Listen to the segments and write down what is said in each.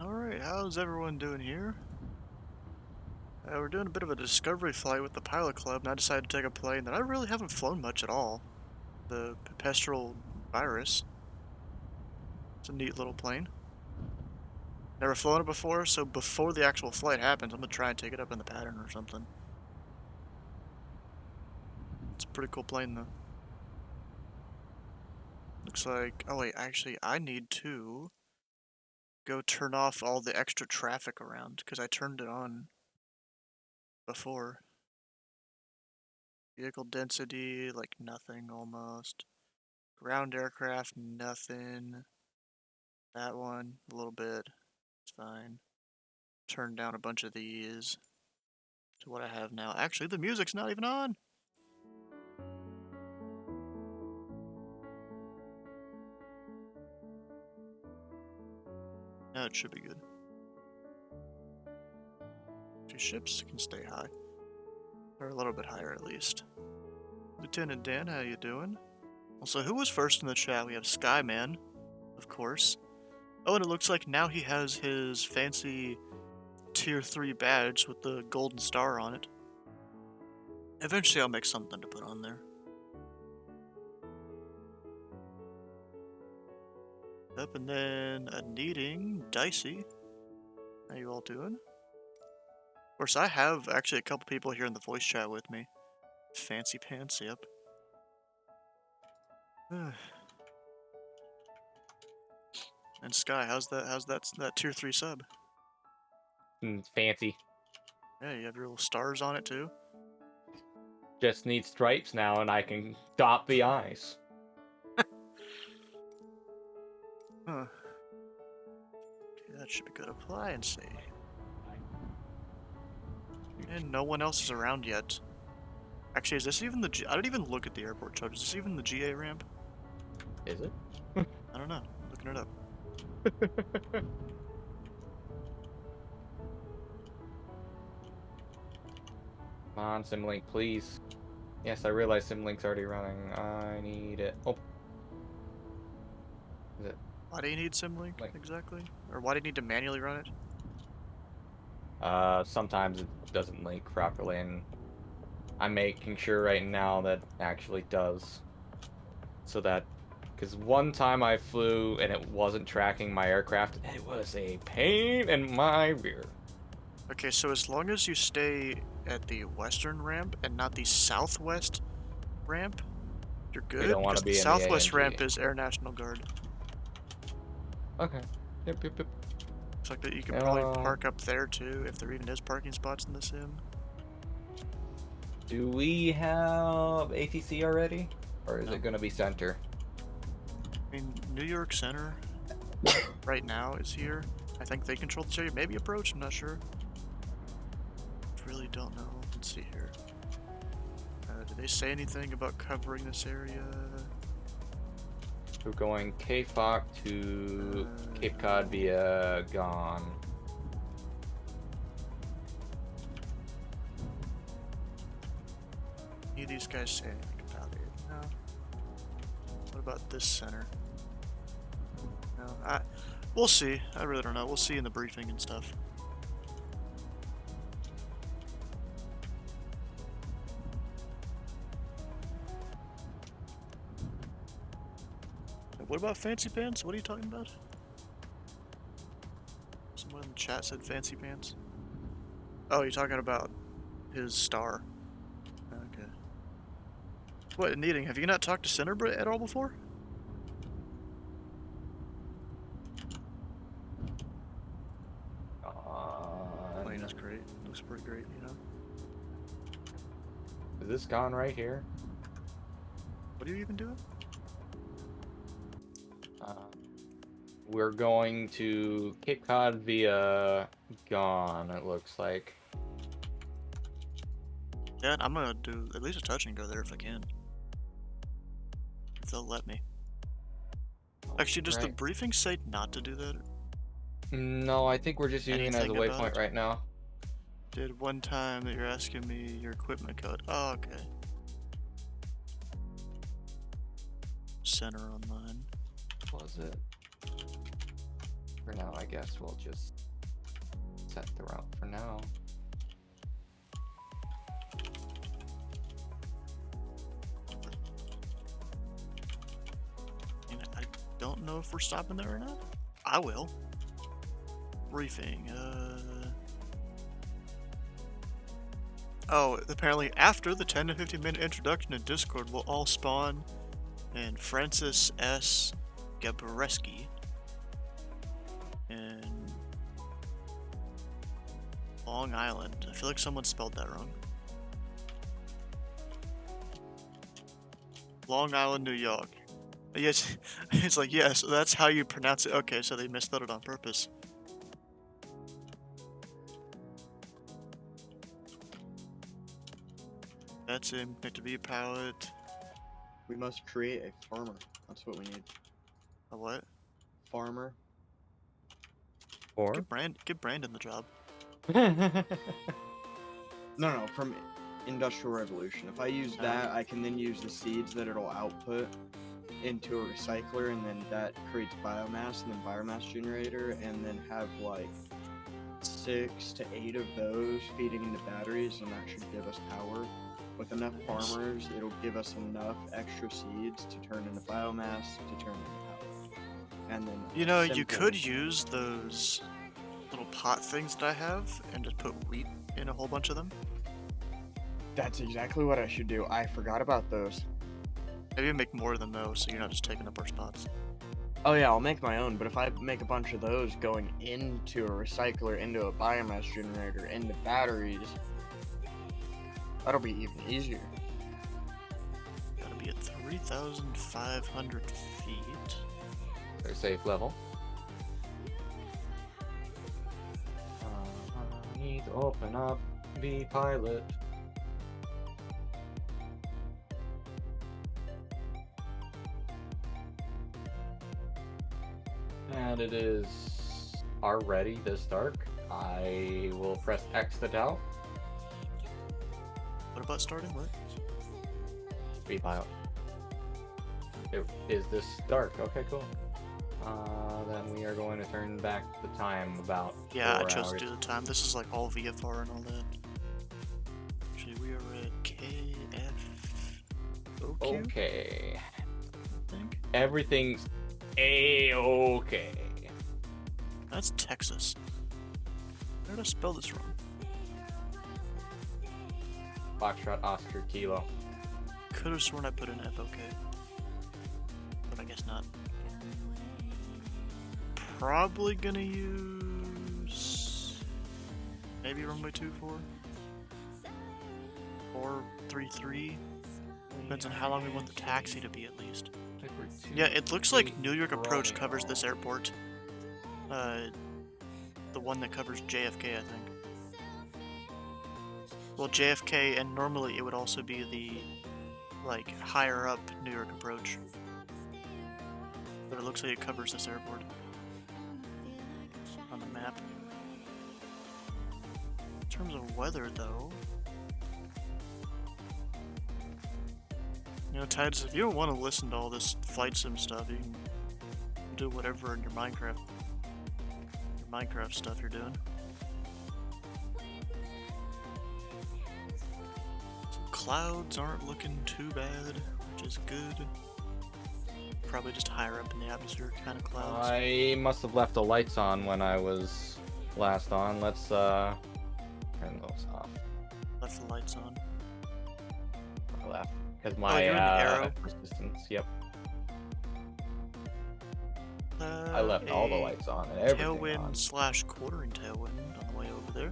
Alright, how's everyone doing here? We're doing a bit of a discovery flight with the pilot club, and I decided to take a plane that I really haven't flown much at all. The Pepestral Virus. It's a neat little plane. Never flown it before, so before the actual flight happens, I'm gonna try and take it up in the pattern or something. It's a pretty cool plane, though. Looks like... Oh wait, actually, I need to go turn off all the extra traffic around, because I turned it on before. Vehicle density, like nothing almost. Ground aircraft, nothing. That one, a little bit. It's fine. Turn down a bunch of these to what I have now. Actually, the music's not even on! No, it should be good. Two ships can stay high. Or a little bit higher, at least. Lieutenant Dan, how you doing? Also, who was first in the chat? We have Skyman, of course. Oh, and it looks like now he has his fancy Tier 3 badge with the golden star on it. Eventually I'll make something to put on there. Up and then a needing Dicey. How you all doing? Of course, I have actually a couple people here in the voice chat with me. Fancy pants, yep. And Sky, how's that tier 3 sub? Fancy. Yeah, you have your little stars on it too. Just need stripes now and I can dot the I's. Huh. Okay, that should be good. Apply and see. And no one else is around yet. Actually, is this even the I didn't even look at the airport chart. Is this even the GA ramp? Is it? I don't know. Looking it up. Come on, Simlink, please. Yes, I realize Simlink's already running. I need it. Oh. Is it? Why do you need Simlink Like, exactly? Or why do you need to manually run it? sometimes it doesn't link properly, and I'm making sure right now that actually does. So that, because one time I flew and it wasn't tracking my aircraft, it was a pain in my rear. Okay, so as long as you stay at the western ramp and not the southwest ramp, you're good. We don't want Because to the be in the southwest ANG. ramp is Air National Guard. Okay. Yep, yep, yep. Looks like that you can probably park up there too, if there even is parking spots in the sim. Do we have ATC already? Or is No. it going to be center? I mean, New York Center right now is here. I think they control this area. Maybe approach, I'm not sure. Really don't know. Let's see here. Did they say anything about covering this area? We're going KFOC to Cape Cod via Gone. Any of these guys say anything about it? No. What about this center? No. We'll see. I really don't know. We'll see in the briefing and stuff. What about Fancy Pants? What are you talking about? Someone in the chat said Fancy Pants. Oh, you're talking about his star. Okay. What, Needing, have you not talked to Cinderbrit at all before? Plane is great. Looks pretty great, you know? Is this Gone right here? What are you even doing? We're going to Cape Cod via Gone, it looks like. Yeah, I'm gonna do at least a touch and go there if I can. If they'll let me. Actually, does the briefing say not to do that? No, I think we're just using it as a waypoint right now. Did one time that you're asking me your equipment code. Oh, okay. Center online. Was it? For now, I guess we'll just set the route for now. And I don't know if we're stopping there or not. I will. Briefing. Oh, apparently after the 10 to 15 minute introduction in Discord, we'll all spawn in Francis S. Gabreski in Long Island. I feel like someone spelled that wrong. Long Island, New York. Yes, it's like, yes, that's how you pronounce it. Okay, so they misspelled it on purpose. That's him. Connect to V-Palette. We must create a farmer. That's what we need. A what? Farmer. Or Give Brandon the job. No, from Industrial Revolution. If I use that, I can then use the seeds that it'll output into a recycler, and then that creates biomass, and then biomass generator, and then have like 6 to 8 of those feeding into batteries, and that should give us power. With enough farmers, it'll give us enough extra seeds to turn into biomass, to turn into power. And then You know, you could use those little pot things that I have and just put wheat in a whole bunch of them. That's exactly what I should do. I forgot about those. Maybe make more of them though, so you're not just taking up our spots. Oh yeah, I'll make my own, but if I make a bunch of those going into a recycler, into a biomass generator, into batteries, that'll be even easier. Gotta be at 3,500 feet. Very safe level. Need to open up the pilot. And it is already this dark. I will press X to doubt. What about starting? What? V-Pilot. Is this dark? Okay, cool. Then we are going to turn back the time about Yeah, I 4 chose hours. to do the time. This is like all VFR and all that. Actually, we are at KF. Okay. I think. Everything's A-okay. That's Texas. Where did I spell this wrong? Foxtrot Oscar Kilo. Could have sworn I put in FOK. But I guess not. Probably gonna use maybe runway 24 or 33. Depends on how long we want the taxi to be at least. Yeah, it looks like New York Approach covers this airport. The one that covers JFK, I think. Well, JFK, and normally it would also be the like higher up New York Approach. But it looks like it covers this airport on the map. In terms of weather, though, you know, Tides, if you don't want to listen to all this flight sim stuff, you can do whatever in your Minecraft stuff you're doing. So clouds aren't looking too bad, which is good. Probably just higher up in the atmosphere kind of clouds. I must have left the lights on when I was last on. Let's turn those off. Left the lights on. I left because my you're in the arrow. resistance. Yep. I left all the a lights on and everything Tailwind on. / quartering tailwind on the way over there.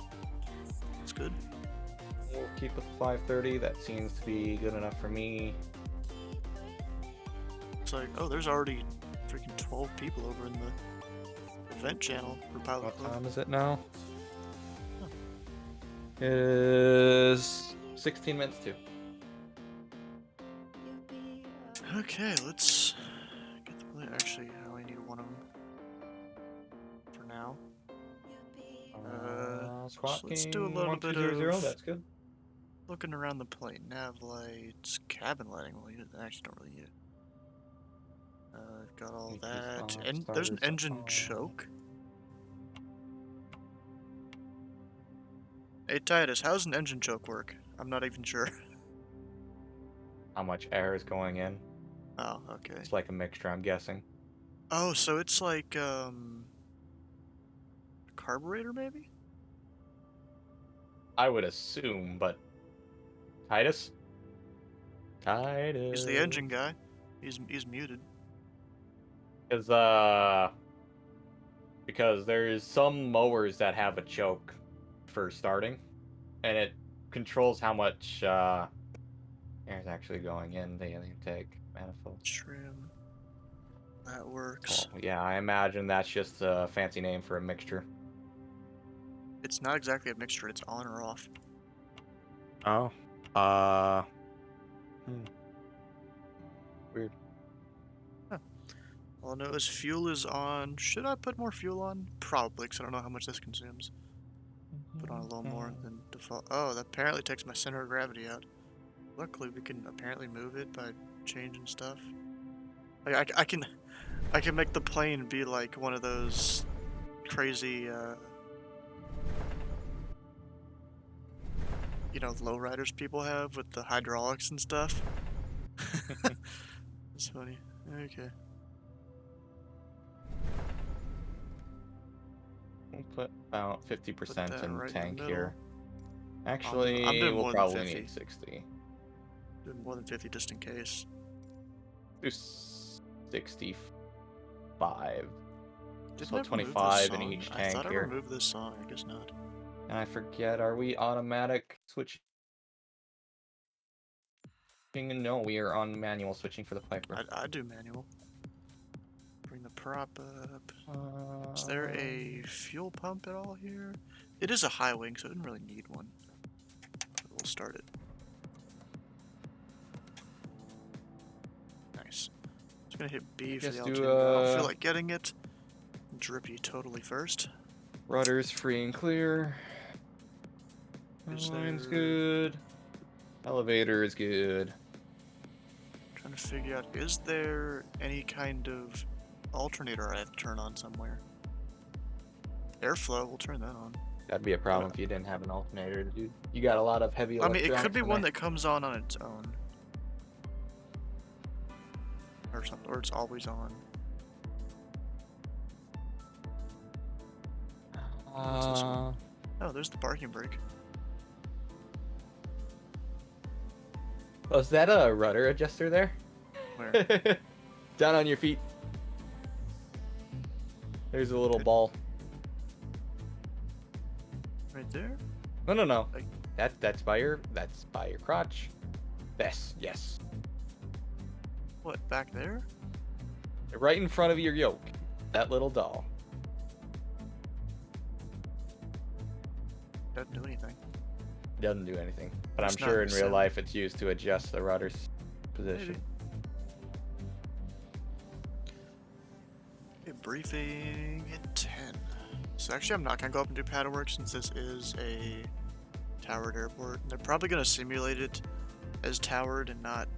That's good. We'll keep with 530. That seems to be good enough for me. It's like, oh, there's already freaking 12 people over in the event channel for Pilot What Club. time is it now? Huh. It is 16 minutes to. Okay, let's get the play. Actually, I only need one of them for now. Squat so let's do a King little bit 1200, of that's good. looking around the plane. Nav lights, cabin lighting. Well, you actually don't really use. Got all Make this that, on, and there's an starters engine on. choke. Hey Titus, how's an engine choke work? I'm not even sure. How much air is going in? Oh, okay. It's like a mixture, I'm guessing. Oh, so it's like a carburetor maybe? I would assume, but Titus? Titus. He's the engine guy. He's muted. Because there's some mowers that have a choke for starting, and it controls how much air is actually going in the intake manifold. Trim. That works. Well, yeah, I imagine that's just a fancy name for a mixture. It's not exactly a mixture, it's on or off. Oh. Weird. All I know is fuel is on. Should I put more fuel on? Probably, because I don't know how much this consumes. Put on a little more than default. Oh, that apparently takes my center of gravity out. Luckily, we can apparently move it by changing stuff. Like, I can make the plane be like one of those crazy, you know, lowriders people have with the hydraulics and stuff. It's funny. Okay. We'll put about 50% that in right in the tank middle. here. Actually, I'm doing we'll more than probably 50. need 60. Doing more than 50 just in case. Do 65. Didn't So I remove this 25 in song? each I tank thought I here. removed this song. I guess not. And I forget, are we automatic switching? No, we are on manual switching for the Piper. I do manual. Bring the prop up. Is there a fuel pump at all here? It is a high wing, so it didn't really need one. But we'll start it. Nice. Just gonna hit B for Just the do, altitude. I don't feel like getting it. Drippy totally first. Rudder's free and clear. Is Line's there- good. Elevator is good. Trying to figure out, is there any kind of alternator I have to turn on somewhere? Airflow, we'll turn that on. That'd be a problem if you didn't have an alternator, dude. You got a lot of heavy I mean, electronics. it could be in one there. that comes on its own. Or something, or it's always on. What's this one? Oh, there's the parking brake. Oh, is that a rudder adjuster there? Where? Down on your feet. There's a little Good. ball. Right there? No. Like- That's by your crotch. Yes. What, back there? Right in front of your yoke. That little doll. Doesn't do anything. Doesn't do anything. But It's I'm not sure in real set. life it's used to adjust the rudder's position. Maybe. Okay, briefing at 10. So actually I'm not gonna go up and do paddle work since this is a towered airport. They're probably gonna simulate it as towered and not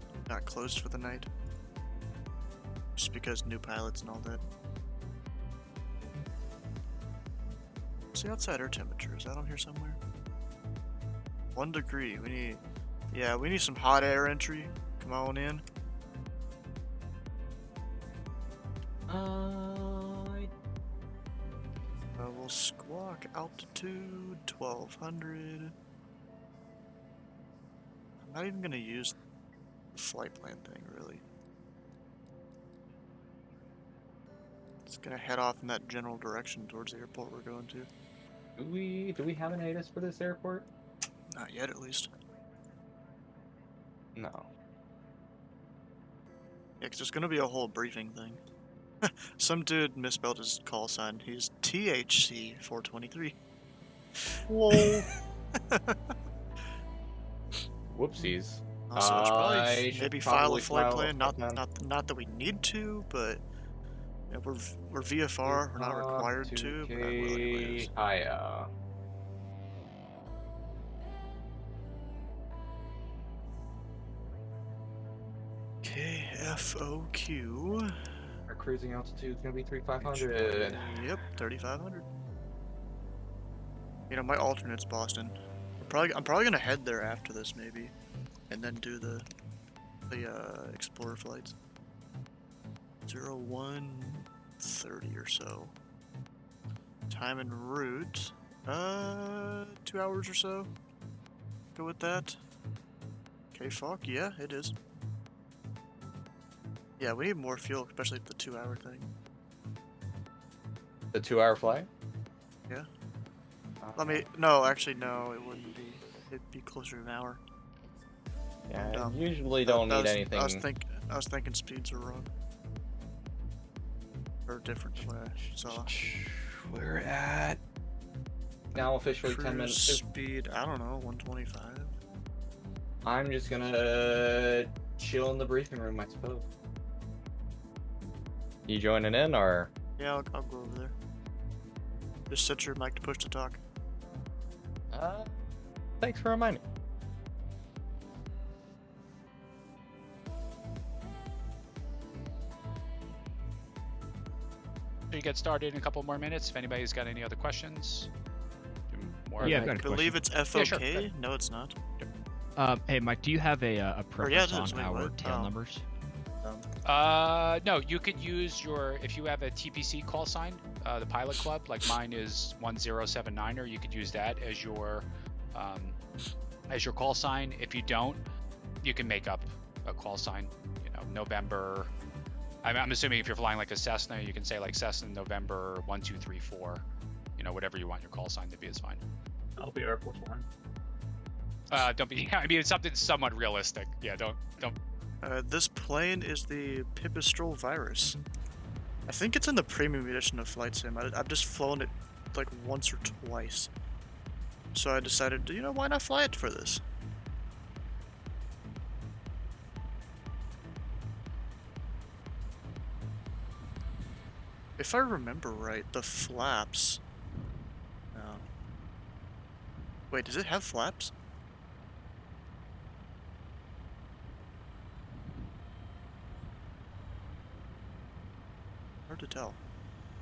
closed for the night. Just because new pilots and all that. What's the outside air temperature? Is that on here somewhere? 1 degree. We need some hot air entry. Come on in. We'll squawk altitude 1200. I'm not even gonna use the flight plan thing really. It's gonna head off in that general direction towards the airport we're going to. Do we have an ATIS for this airport? Not yet, at least. No. Yeah, 'cause there's gonna be a whole briefing thing. Some dude misspelled his call sign. He's THC 423. Whoa. Whoopsies. Also, I should probably I should maybe file a probably flight file a plan. flight plan. Not that we need to, but you know, we're VFR. We're not required to, but I will anyways. Hiya. KFOQ. Our cruising altitude is gonna be 3500. Yep, 3,500. You know, my alternate's Boston. I'm probably gonna head there after this maybe, and then do the explorer flights. 01:30 or so. Time en route. 2 hours or so. Go with that. Okay, fuck yeah, it is. Yeah, we need more fuel, especially the 2-hour thing. The 2-hour flight? Yeah. No, actually no, it wouldn't be. It'd be closer to an hour. Yeah, dumb. I usually don't need anything. I was thinking speeds are wrong. Or different than what I saw. We're at now officially 10 minutes. Cruise speed, I don't know, 125. I'm just gonna chill in the briefing room, I suppose. You joining in, or? Yeah, I'll go over there. Just set your mic to push to talk. Thanks for reminding. You get started in a couple more minutes. If anybody's got any other questions. Yeah, I've I got a believe question. it's FOK. Yeah, sure. No, it's not. Hey, Mike, do you have a preference it is. on Wait, our what? tail Oh. numbers? No, you could use if you have a TPC call sign, the Pilot Club, like mine is 1079er, you could use that as your call sign. If you don't, you can make up a call sign, November. I'm assuming if you're flying like a Cessna, you can say like Cessna November 1234, whatever you want your call sign to be is fine. I'll be Air Force One. Don't be, I mean, it's something somewhat realistic. Yeah, don't. This plane is the Pipistrel Virus. I think it's in the premium edition of Flight Sim. I've just flown it like once or twice. So I decided, why not fly it for this? If I remember right, the flaps... No. Wait, does it have flaps? Hard to tell.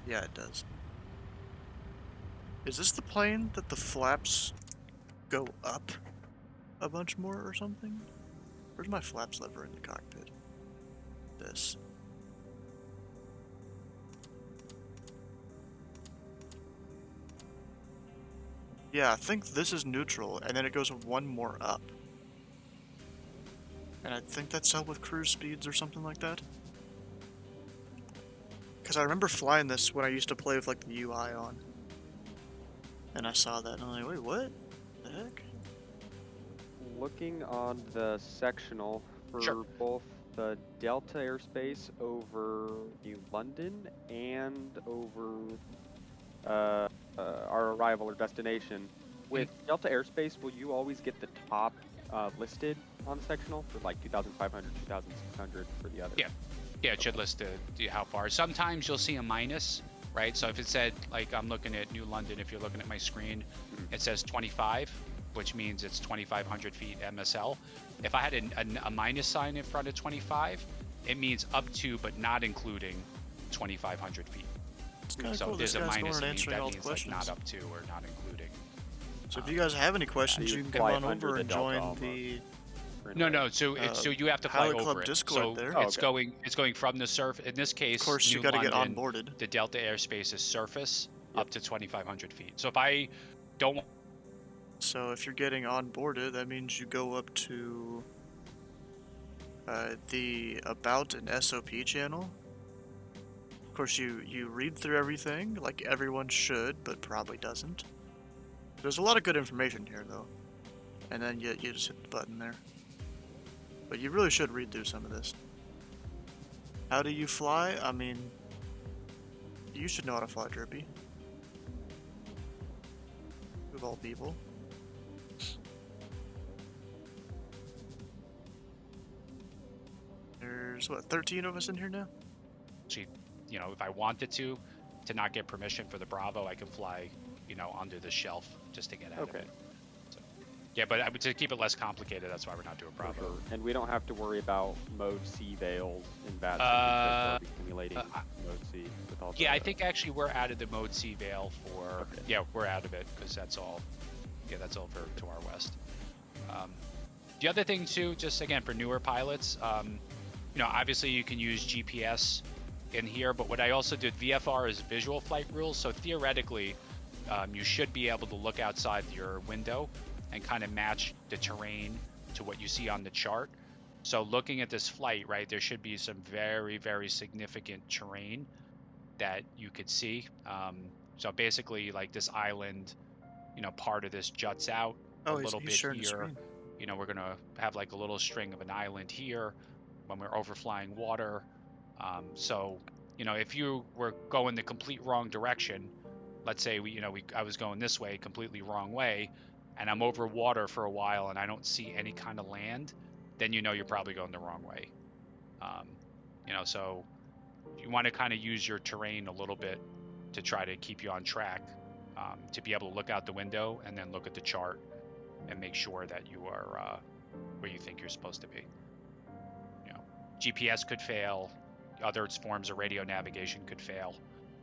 Yeah, it does. Is this the plane that the flaps go up a bunch more or something? Where's my flaps lever in the cockpit? This. Yeah, I think this is neutral, and then it goes one more up. And I think that's how with cruise speeds or something like that. Because I remember flying this when I used to play with like the UI on. And I saw that and I'm like, wait, what? The heck? Looking on the sectional for Sure. both the Delta airspace over New London and over our arrival or destination. With Delta airspace, will you always get the top listed on the sectional for like 2,500, 2,600 for the other? Yeah. Yeah, it should list how far. Sometimes you'll see a minus, right? So if it said, like I'm looking at New London, if you're looking at my screen, it says 25, which means it's 2,500 feet MSL. If I had a minus sign in front of 25, it means up to but not including 2,500 feet. It's kind of So cool. if This there's a guy's minus, going it and means answering that all the means like questions. not up to or not including. So if you guys have any questions, you you can fly come on under over the and Delta join almost. the... No. So so you have to fly Pilot over Club it. Discord So there. Oh, it's okay. going from the surf. In this case, Of course, you New got to get London, onboarded. the Delta airspace is surface up to 2,500 feet. So if I don't, So if you're getting onboarded, that means you go up to the About and SOP channel. Of course, you read through everything, like everyone should, but probably doesn't. There's a lot of good information here, though. And then you just hit the button there. But you really should read through some of this. How do you fly? I mean, you should know how to fly, Drippy. Of all people. There's, what, 13 of us in here now? if I wanted to not get permission for the Bravo, I can fly, under the shelf just to get out of Okay. it. So, yeah, but to keep it less complicated, that's why we're not doing For Bravo. sure. And we don't have to worry about mode C veils in bad simulating uh, mode C with all Yeah, the, I think actually we're out of the Mode C veil for. Okay. Yeah, we're out of it because that's all. Yeah, that's over to our west. The other thing too, just again for newer pilots, you know, obviously you can use GPS in here, but what I also did, VFR is visual flight rules, so theoretically you should be able to look outside your window and kind of match the terrain to what you see on the chart. So looking at this flight, right, there should be some very, very significant terrain that you could see. So basically, like this island, you know, part of this juts out a little he's bit sharing the here. screen. You know, we're gonna have like a little string of an island here when we're overflying water. So, you know, if you were going the complete wrong direction, let's say I was going this way, completely wrong way, and I'm over water for a while and I don't see any kind of land, then you know you're probably going the wrong way. You know, so you want to kind of use your terrain a little bit to try to keep you on track, to be able to look out the window and then look at the chart and make sure that you are where you think you're supposed to be. You know, GPS could fail, other forms of radio navigation could fail.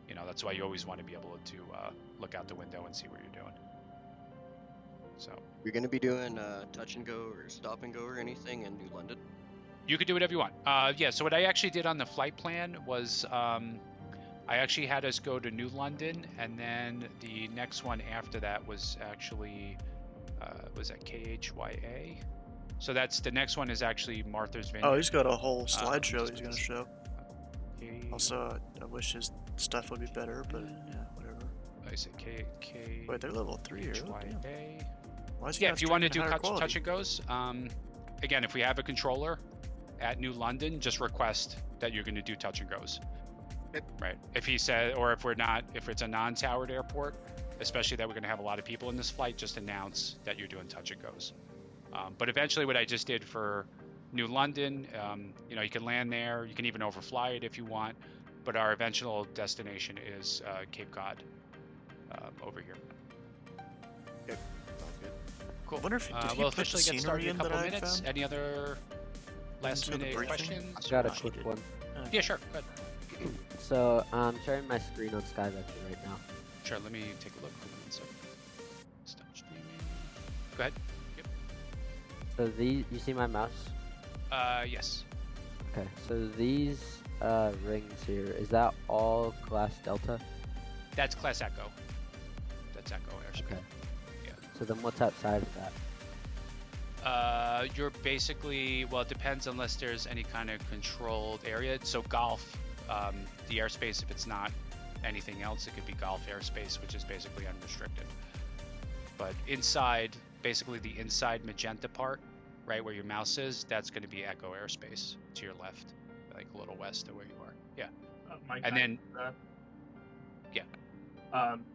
You know, that's why you always want to be able to look out the window and see what you're doing. So You're gonna be doing touch and go or stop and go or anything in New London? you could do whatever you want. Yeah, so what I actually did on the flight plan was I actually had us go to New London, and then the next one after that was actually was at KHYA. So that's the next one is actually Martha's Vineyard. Oh, he's got a whole slideshow just he's gonna a- show. K- Also, I wish his stuff would be better, but yeah, whatever. I said K. Wait, they're level 3 here. Oh, damn. HYA. Why is he Yeah, not if you want to streaming do higher touch quality? and goes, again, if we have a controller at New London, just request that you're going to do touch and goes. Right. If he said, or if it's a non-towered airport, especially that we're going to have a lot of people in this flight, just announce that you're doing touch and goes. But eventually, what I just did for New London, you know, you can land there. You can even overfly it if you want. But our eventual destination is Cape Cod, over here. Cool. I wonder if did he we'll put the officially get scenery started in a in that couple I minutes. found? Any other last Into the minute briefing? questions? I've got a Wow. quick one. Yeah, sure. Go ahead. So I'm sharing my screen on SkyVector right now. Sure. Let me take a look. Hold on one second. Stop streaming. Go ahead. So you see my mouse? Yes. Okay. So these rings here, is that all class Delta? That's Class Echo. That's Echo airspace. Okay. Yeah. So then what's outside of that? You're basically, well, it depends unless there's any kind of controlled area. So golf, the airspace, if it's not anything else, it could be golf airspace, which is basically unrestricted. But inside, basically the inside magenta part, right where your mouse is, that's going to be Echo airspace to your left, like a little west of where you are. Yeah. Mike, And can I then- answer that? Yeah.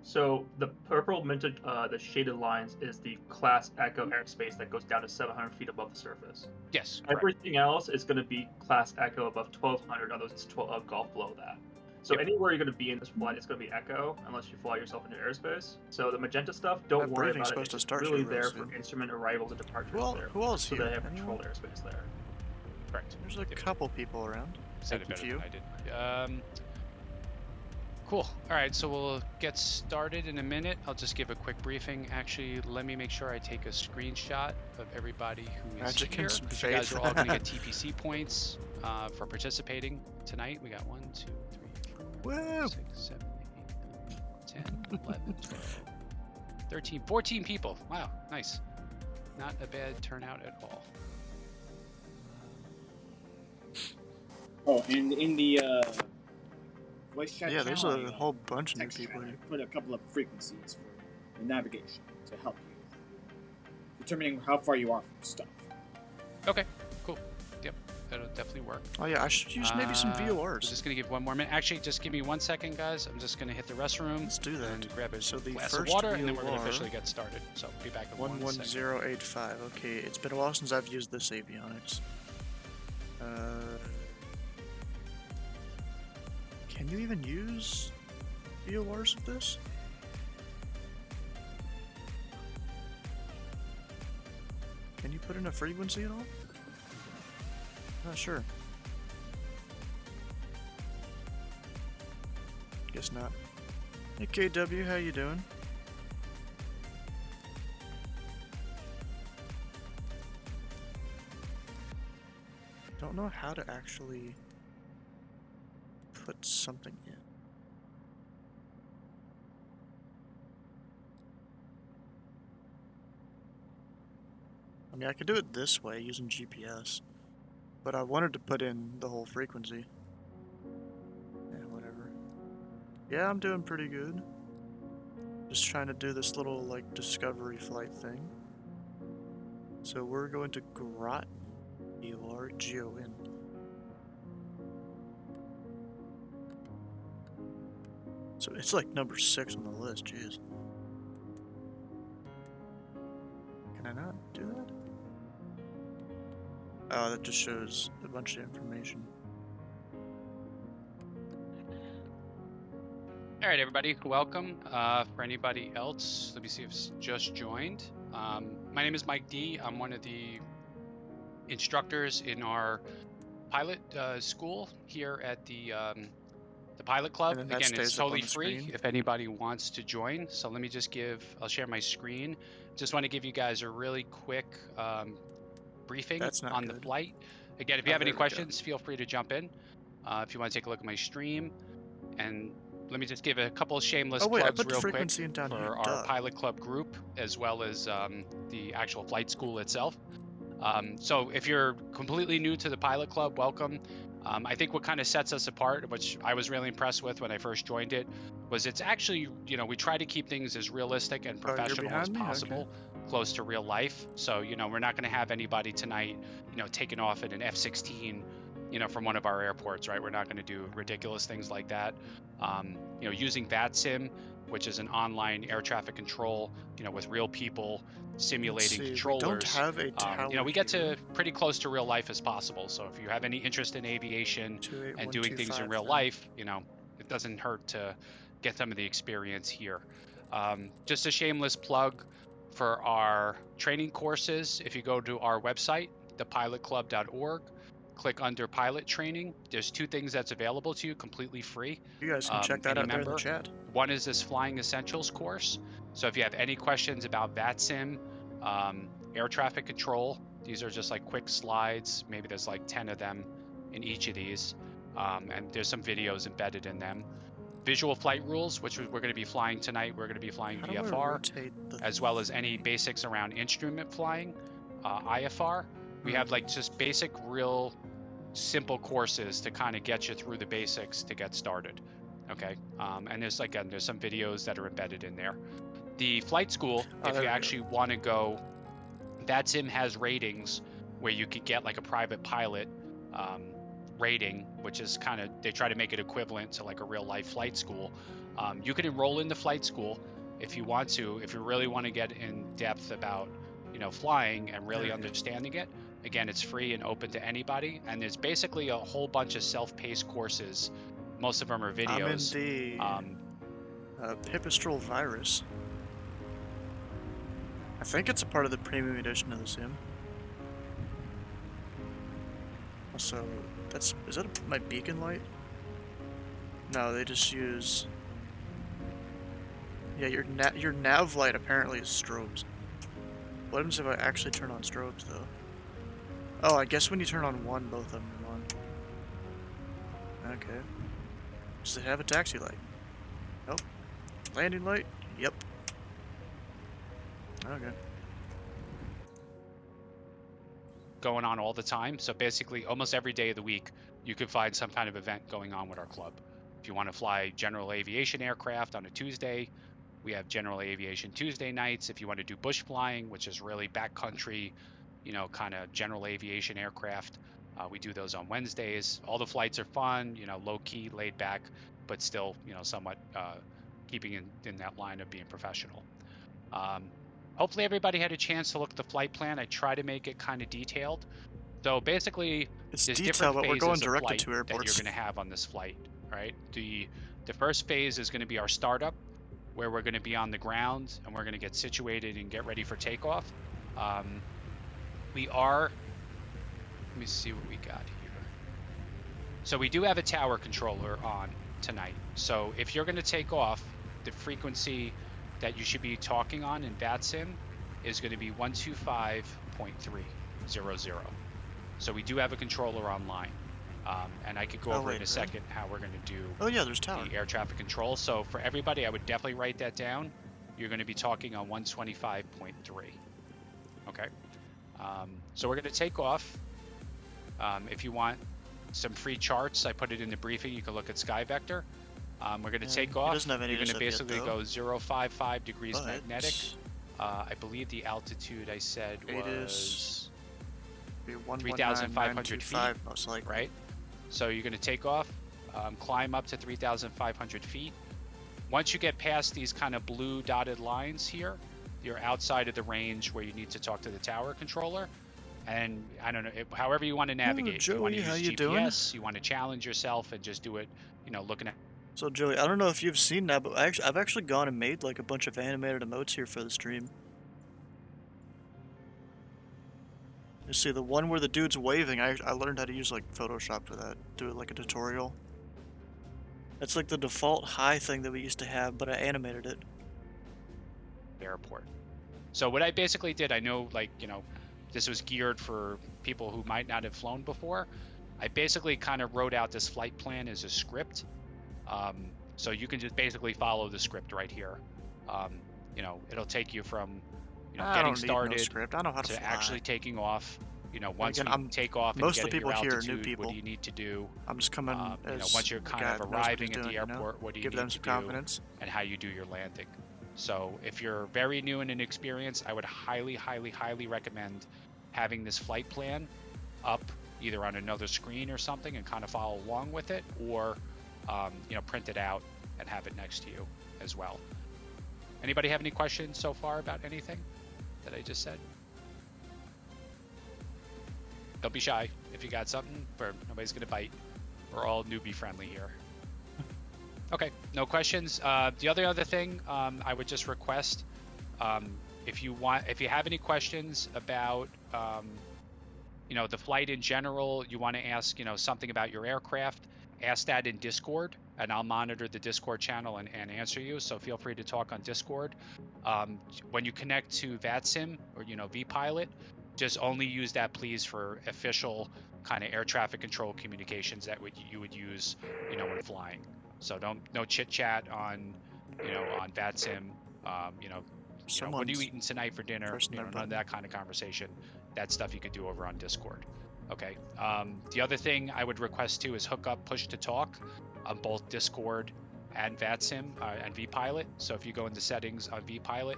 So the purple minted, the shaded lines is the Class Echo airspace that goes down to 700 feet above the surface. Yes. Correct. Everything else is going to be Class Echo above 1200, otherwise it's golf below that. So Yep. anywhere you're going to be in this flight, it's going to be Echo, unless you fly yourself into airspace. So the magenta stuff, don't That worry briefing's about it. supposed to It's start really here real there soon. for instrument arrivals and departures there. Who else So here? they have Anyone? controlled airspace there. Correct. There's a Yep. couple people around. Said Thank it you, better few. than I did. Cool. All right, so we'll get started in a minute. I'll just give a quick briefing. Actually, let me make sure I take a screenshot of everybody who is Magic here. and some 'Cause you guys faith. are all going to get TPC points for participating tonight. We got 1, 2, 3, 4, Woo! 6, 7, 8, 9, 10, 11, 12, 13, 14 people. Wow, nice. Not a bad turnout at all. Oh, and in the voice chat Yeah, there's channel, a whole bunch of new text people chat, here. I put a couple of frequencies for the navigation to help you determining how far you are from stuff. Okay, cool. Yep, that'll definitely work. Oh yeah, I should use maybe some I'm VORs. just gonna give one more minute. Actually, just give me 1 second, guys. I'm just gonna hit the restroom Let's do that. and grab a So the glass of first water, and then we're gonna VOR, officially get started. So be back in 1 second. 11085. Okay, it's been a while since I've used this avionics. Can you even use VORs with this? Can you put in a frequency at all? Not sure. Guess not. Hey KW, how you doing? know how to actually put something in. I mean, I could do it this way using GPS, but I wanted to put in the whole frequency. Yeah, whatever. Yeah, I'm doing pretty good. Just trying to do this little, like, discovery flight thing. So we're going to Groton. G-O-R-G-O-N. So it's like number 6 on the list, jeez. Can I not do that? Oh, that just shows a bunch of information. All right, everybody, welcome. For anybody else, let me see if it's just joined. My name is Mike D. I'm one of the instructors in our pilot school here at the Pilot Club. And then that Again, it's stays up on totally the free screen. if anybody wants to join. So let me just I'll share my screen. Just want to give you guys a really quick briefing That's not on the good. flight. Again, if you Oh, have any there we go. questions, feel free to jump in. If you want to take a look at my stream. And let me just give a couple of shameless Oh wait, I plugs put the real quick frequency in down for here. our Duh. Pilot Club group, as well as the actual flight school itself. So if you're completely new to the Pilot Club, welcome. I think what kind of sets us apart, which I was really impressed with when I first joined it, was it's actually, we try to keep things as realistic and Oh, you're professional as behind me? Okay. possible, close to real life. So, we're not going to have anybody tonight, taking off in an F-16, from one of our airports, right? We're not going to do ridiculous things like that. Using VATSIM, which is an online air traffic control, with real people simulating controllers. We don't have a tower we get here. to pretty close to real life as possible. So if you have any interest in aviation and doing things in 28125 real then. life, it doesn't hurt to get some of the experience here. Just a shameless plug for our training courses. If you go to our website, thepilotclub.org, click under pilot training, there's 2 things that's available to you completely free. You guys can check that any out there in the member. chat. One is this Flying Essentials course. So if you have any questions about VATSIM, air traffic control, these are just like quick slides. Maybe there's like 10 of them in each of these. And there's some videos embedded in them. Visual flight rules, which we're going to be flying tonight. We're going to be flying How do I VFR, rotate the as well as any basics around instrument flying, IFR. We have like just basic, real simple courses to kind of get you through the basics to get started. Okay. And there's some videos that are embedded in there. The flight school, if there you we go. actually want to go, VATSIM has ratings where you could get like a private pilot rating, which is kind of, they try to make it equivalent to like a real life flight school. You can enroll in the flight school if you want to, if you really want to get in depth about, flying and really There we go. understanding it. Again, it's free and open to anybody. And there's basically a whole bunch of self-paced courses. Most of them are videos. I'm in the Pipistrel Virus. I think it's a part of the premium edition of the sim. Also, is that my beacon light? No, they just use. Yeah, your nav light apparently is strobes. What happens if I actually turn on strobes though? Oh, I guess when you turn on one, both of them are on. Okay. Does it have a taxi light? Nope. Landing light? Yep. Okay. Going on all the time. So basically, almost every day of the week, you can find some kind of event going on with our club. If you want to fly general aviation aircraft on a Tuesday, we have general aviation Tuesday nights. If you want to do bush flying, which is really backcountry, kind of general aviation aircraft, we do those on Wednesdays. All the flights are fun, low key, laid back, but still, somewhat keeping in that line of being professional. Hopefully everybody had a chance to look at the flight plan. I try to make it kind of detailed. So basically, It's there's detailed, different but we're phases going of directed flight to that airports. you're going to have on this flight, right? The first phase is going to be our startup, where we're going to be on the ground and we're going to get situated and get ready for takeoff. Let me see what we got here. So we do have a tower controller on tonight. So if you're going to take off, the frequency that you should be talking on in VATSIM is going to be 125.300. So we do have a controller online. And I could go Oh, over wait, in a really? second how we're going to do Oh yeah, there's tower. the air traffic control. So for everybody, I would definitely write that down. You're going to be talking on 125.3. Okay. So we're going to take off. If you want some free charts, I put it in the briefing. You can look at SkyVector. We're going to take He off. doesn't have any You're going to just yet, basically though. go 055 degrees But magnetic. I believe the altitude I said It was is be 3,500 feet, most likely. right? So you're going to take off, climb up to 3,500 feet. Once you get past these kind of blue dotted lines here, you're outside of the range where you need to talk to the tower controller. And I don't know, however you want to navigate. If you want to Joey, how use you doing? GPS, you want to challenge yourself and just do it, you know, looking at. So Joey, I don't know if you've seen that, but I've actually gone and made like a bunch of animated emotes here for the stream. You see the one where the dude's waving, I learned how to use like Photoshop for that. Do it like a tutorial. That's like the default high thing that we used to have, but I animated it. Airport. So what I basically did, I know, like, you know, this was geared for people who might not have flown before. I basically kind of wrote out this flight plan as a script. So you can just basically follow the script right here. You know, it'll take you from, you know, I getting don't need no started script. I know how to to fly. actually taking off. You know, once again, you take off and most get of the at your people here are altitude, new people. what do you need to do? I'm just coming You know, as once you're the kind guy of that knows what arriving he's at the doing, you know? airport, what do you Give need them to some do? confidence. And how you do your landing. So if you're very new and inexperienced, I would highly, highly, highly recommend having this flight plan up either on another screen or something and kind of follow along with it, or you know, print it out and have it next to you as well. Anybody have any questions so far about anything that I just said? Don't be shy. If you got something, nobody's gonna bite. We're all newbie friendly here. Okay, no questions. The other thing, I would just request, if you have any questions about, you know, the flight in general, you want to ask, you know, something about your aircraft, ask that in Discord, and I'll monitor the Discord channel and answer you. So feel free to talk on Discord. When you connect to VATSIM or, you know, vPilot, just only use that, please, for official kind of air traffic control communications that you would use, you know, when flying. So no chit chat on, you know, on VATSIM. You know, what are you eating tonight for dinner? You know, none of that kind of conversation. That stuff you could do over on Discord. Okay. The other thing I would request too is hook up push to talk on both Discord and VATSIM and vPilot. So if you go into settings on vPilot,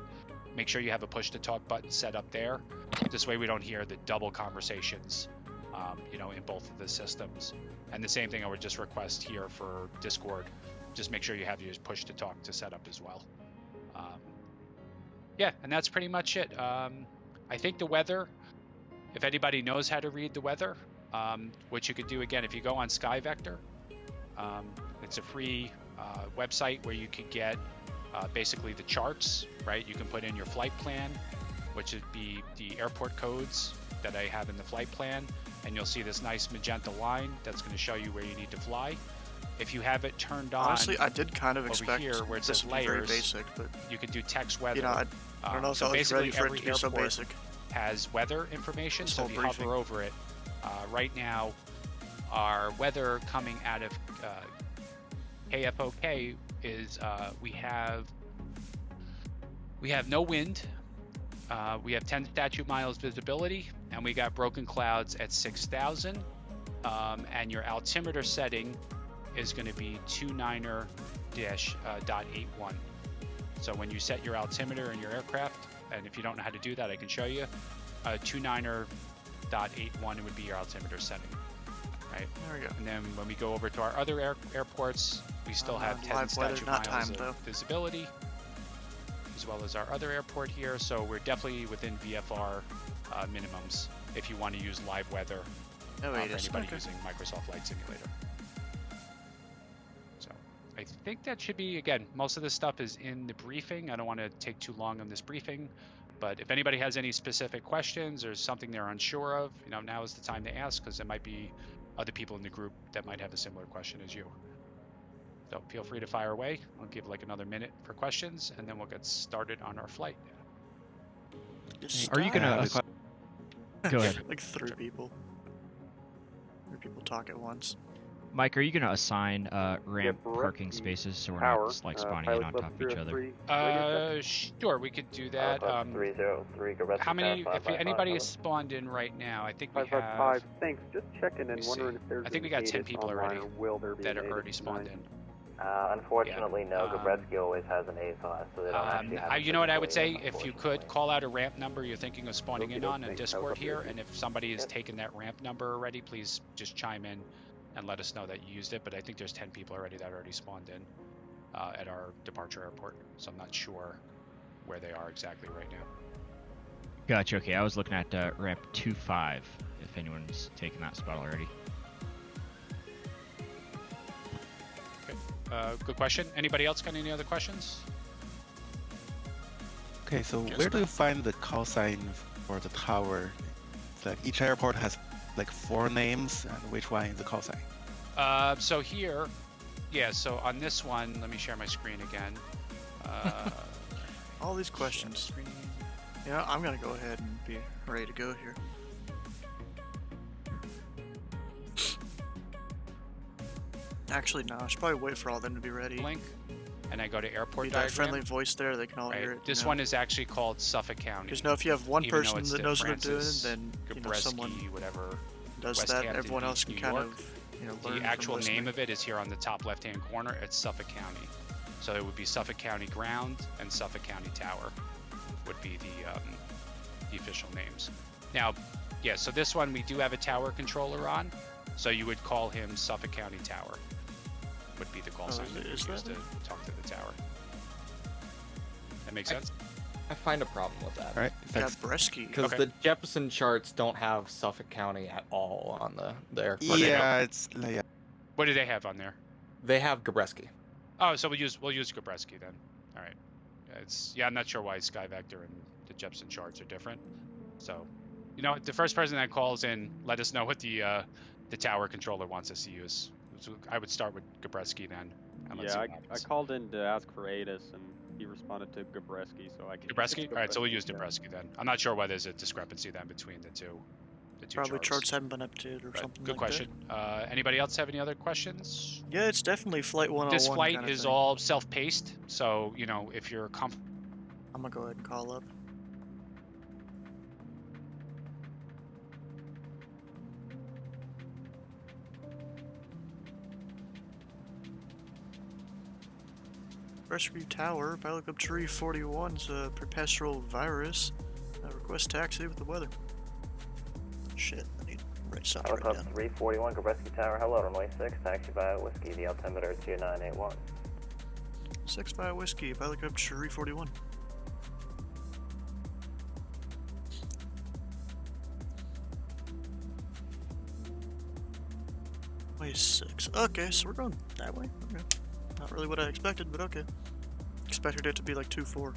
make sure you have a push to talk button set up there. This way we don't hear the double conversations, you know, in both of the systems. And the same thing I would just request here for Discord. Just make sure you have your push to talk to set up as well. Yeah, and that's pretty much it. I think the weather, if anybody knows how to read the weather, which you could do again if you go on SkyVector, it's a free website where you can get basically the charts, right? You can put in your flight plan, which would be the airport codes that I have in the flight plan, and you'll see this nice magenta line that's going to show you where you need to fly. If you have it turned on, honestly, I did kind of expect here where it this says to be very layers, basic, but you can do text weather. you know, I don't know if so I was basically ready for it every to be so airport basic. has weather information. This So whole if you briefing. hover over it, right now, our weather coming out of KFOK is we have no wind. We have 10 statute miles visibility, and we got broken clouds at 6,000. And your altimeter setting is going to be 29er-.81. So when you set your altimeter in your aircraft, and if you don't know how to do that, I can show you. 29er.81 would be your altimeter setting, right? There we go. And then when we go over to our other airports, we still have 10 live weather, statute not miles timed, of though. visibility, as well as our other airport here. So we're definitely within VFR minimums if you want to use live weather Oh, for wait, it is. anybody Okay. using Microsoft Flight Simulator. So I think that should be, again, most of this stuff is in the briefing. I don't want to take too long on this briefing, but if anybody has any specific questions or something they're unsure of, you know, now is the time to ask, because there might be other people in the group that might have a similar question as you. So feel free to fire away. I'll give like another minute for questions, and then we'll get started on our flight. Are you gonna? Go ahead. Like 3 people. Or people talk at once. Mike, are you gonna assign ramp parking Brooke, spaces so we're Tower, not like spawning in Pilot on Club top of each other? 303, Sure, we could do that. 303, Gabreski How many? Tower, If 555, anybody over. is spawned in right now, I think we have. 555. Thanks. Just checking Let and me wondering see. if there's I think we any got 10 ATIS people online, already or will there be that an are already ATIS spawned tonight? in. Unfortunately, no. Gabreski always has an A class, so they don't actually have. You know what I would say? If you could call out a ramp number you're thinking of spawning in on Thanks. Discord here, Helicopter. and if somebody has taken that ramp number already, please just chime in and let us know that you used it. But I think there's 10 people already that already spawned in at our departure airport, so I'm not sure where they are exactly right now. Gotcha. Okay, I was looking at ramp 25. If anyone's taken that spot already. Good question. Anybody else got any other questions? Okay, so Yes, where do ma'am. you find the call sign for the tower? It's like each airport has like 4 names, and which one is the call sign? So here, yeah, so on this one, let me share my screen again. All these questions. Yeah, I'm gonna go ahead and be ready to go here. Actually, no. I should probably wait for all of them to be ready. Link, and I go to airport Be that diagram. friendly voice there, they can all Right. hear it. This one is actually called Suffolk County. Because if you have one even though person it's that the knows what they're doing, Francis then someone whatever. does West that. Hampton Everyone else Beach, can New kind York. of, learn The from actual listening. name of it is here on the top left-hand corner. It's Suffolk County. So it would be Suffolk County Ground and Suffolk County Tower would be the official names. Now, yeah, so this one we do have a tower controller on. So you would call him Suffolk County Tower. Would be the call sign that you is use that to talk to the tower. That makes sense? I find a problem with that. Right? That's Gabreski. Because Okay. the Jefferson charts don't have Suffolk County at all on the airport. yeah, it's like What do they have on there? They have Gabreski. Oh, so we'll use Gabreski then. All right. I'm not sure why Skyvector and the Jepson charts are different. So, the first person that calls in, let us know what the tower controller wants us to use. So I would start with Gabreski then. And let's see Yeah, what I happens. called in to ask for ATIS, and he responded to Gabreski, so I can. Gabreski? All right, so we'll use yeah. Gabreski then. I'm not sure why there's a discrepancy then between the two Probably charts. charts haven't been updated or But something good like question. Anybody else have any other questions? that. Yeah, it's definitely Flight 101. This flight kind of is thing. all self-paced, so if you're comfortable. I'm gonna go ahead and call up. Rescue Tower, Pilot Club Tree 41's a perpetual virus. Request taxi with the weather. Shit, I need to write something Pilot right Club down. 341, Gabreski Tower, hello, runway 6, taxi via Whiskey, the altimeter is 2981. 6-5 Whiskey, Pilot Club Tree 41. Way 6. Okay, so we're going that way. Okay. Not really what I expected, but okay. Expected it to be like 2-4.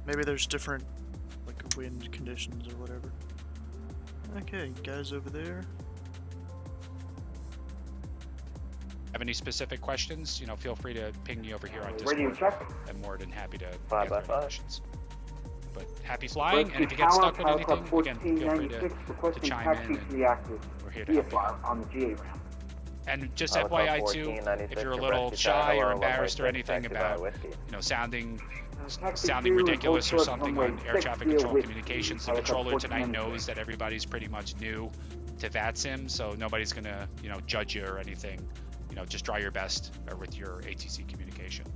Maybe there's different like wind conditions or whatever. Okay, guys over there. Have any specific questions? Feel free to ping me over here on Radio Discord. check. I'm more than happy to Five answer by any five. questions. But happy flying, and if you get stuck with anything, again, feel free to chime in, and we're here to help you out. on the GA ramp. And just Pilot Club FYI too, 1496, if you're a little Gabreski shy Tower, or hello, embarrassed or runway 6, anything taxi via about, Whiskey. sounding ridiculous or something on air traffic control communications, the controller tonight knows that everybody's pretty much new to VATSIM, so nobody's gonna, judge you or anything. Just try your best with your ATC communication.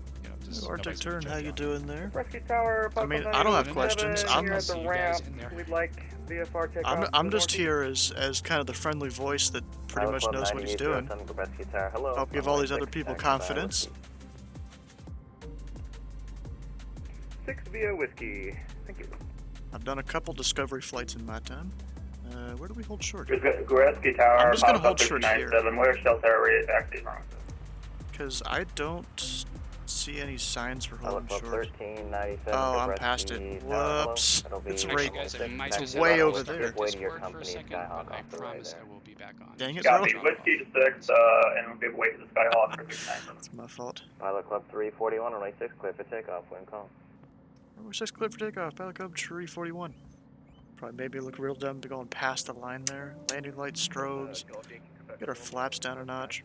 Just Arctic nobody's gonna Turn, judge how you on it. doing there? Gabreski Tower, I mean, I don't have 557, questions. here I'm at see the you guys ramp. in there. We'd like VFR takeoff. I'm just here as kind of the friendly voice that pretty Pilot much Club knows what he's doing. 9807, Gabreski Tower, hello, Help give all runway these other 6, people taxi via confidence. Whiskey. 6 via Whiskey. Thank you. I've done a couple Discovery flights in my time. Where do we hold short? Gabreski Tower, I'm just gonna hold short here. Where's Shelter area taxi from? Because I don't see any signs for Pilot holding Club short. 1397, Oh, I'm Gabreski past it. Tower, Whoops. hello. It'll be It's Actually, right. guys, I might taxi just way via over Whiskey. there. Just wait to your Discord for a company, second, Skyhawk but I off the way promise there. I will be back on. Dang it, Copy, bro. Whiskey to 6, and we'll give way to the Skyhawk for 697. It's my fault. Pilot Club 341, runway 6, clear for takeoff, wind calm. Runway 6 clear for takeoff. Pilot Club Tree 41. Probably made me look real dumb to going past the line there. Landing lights, strobes. Get our flaps down a notch.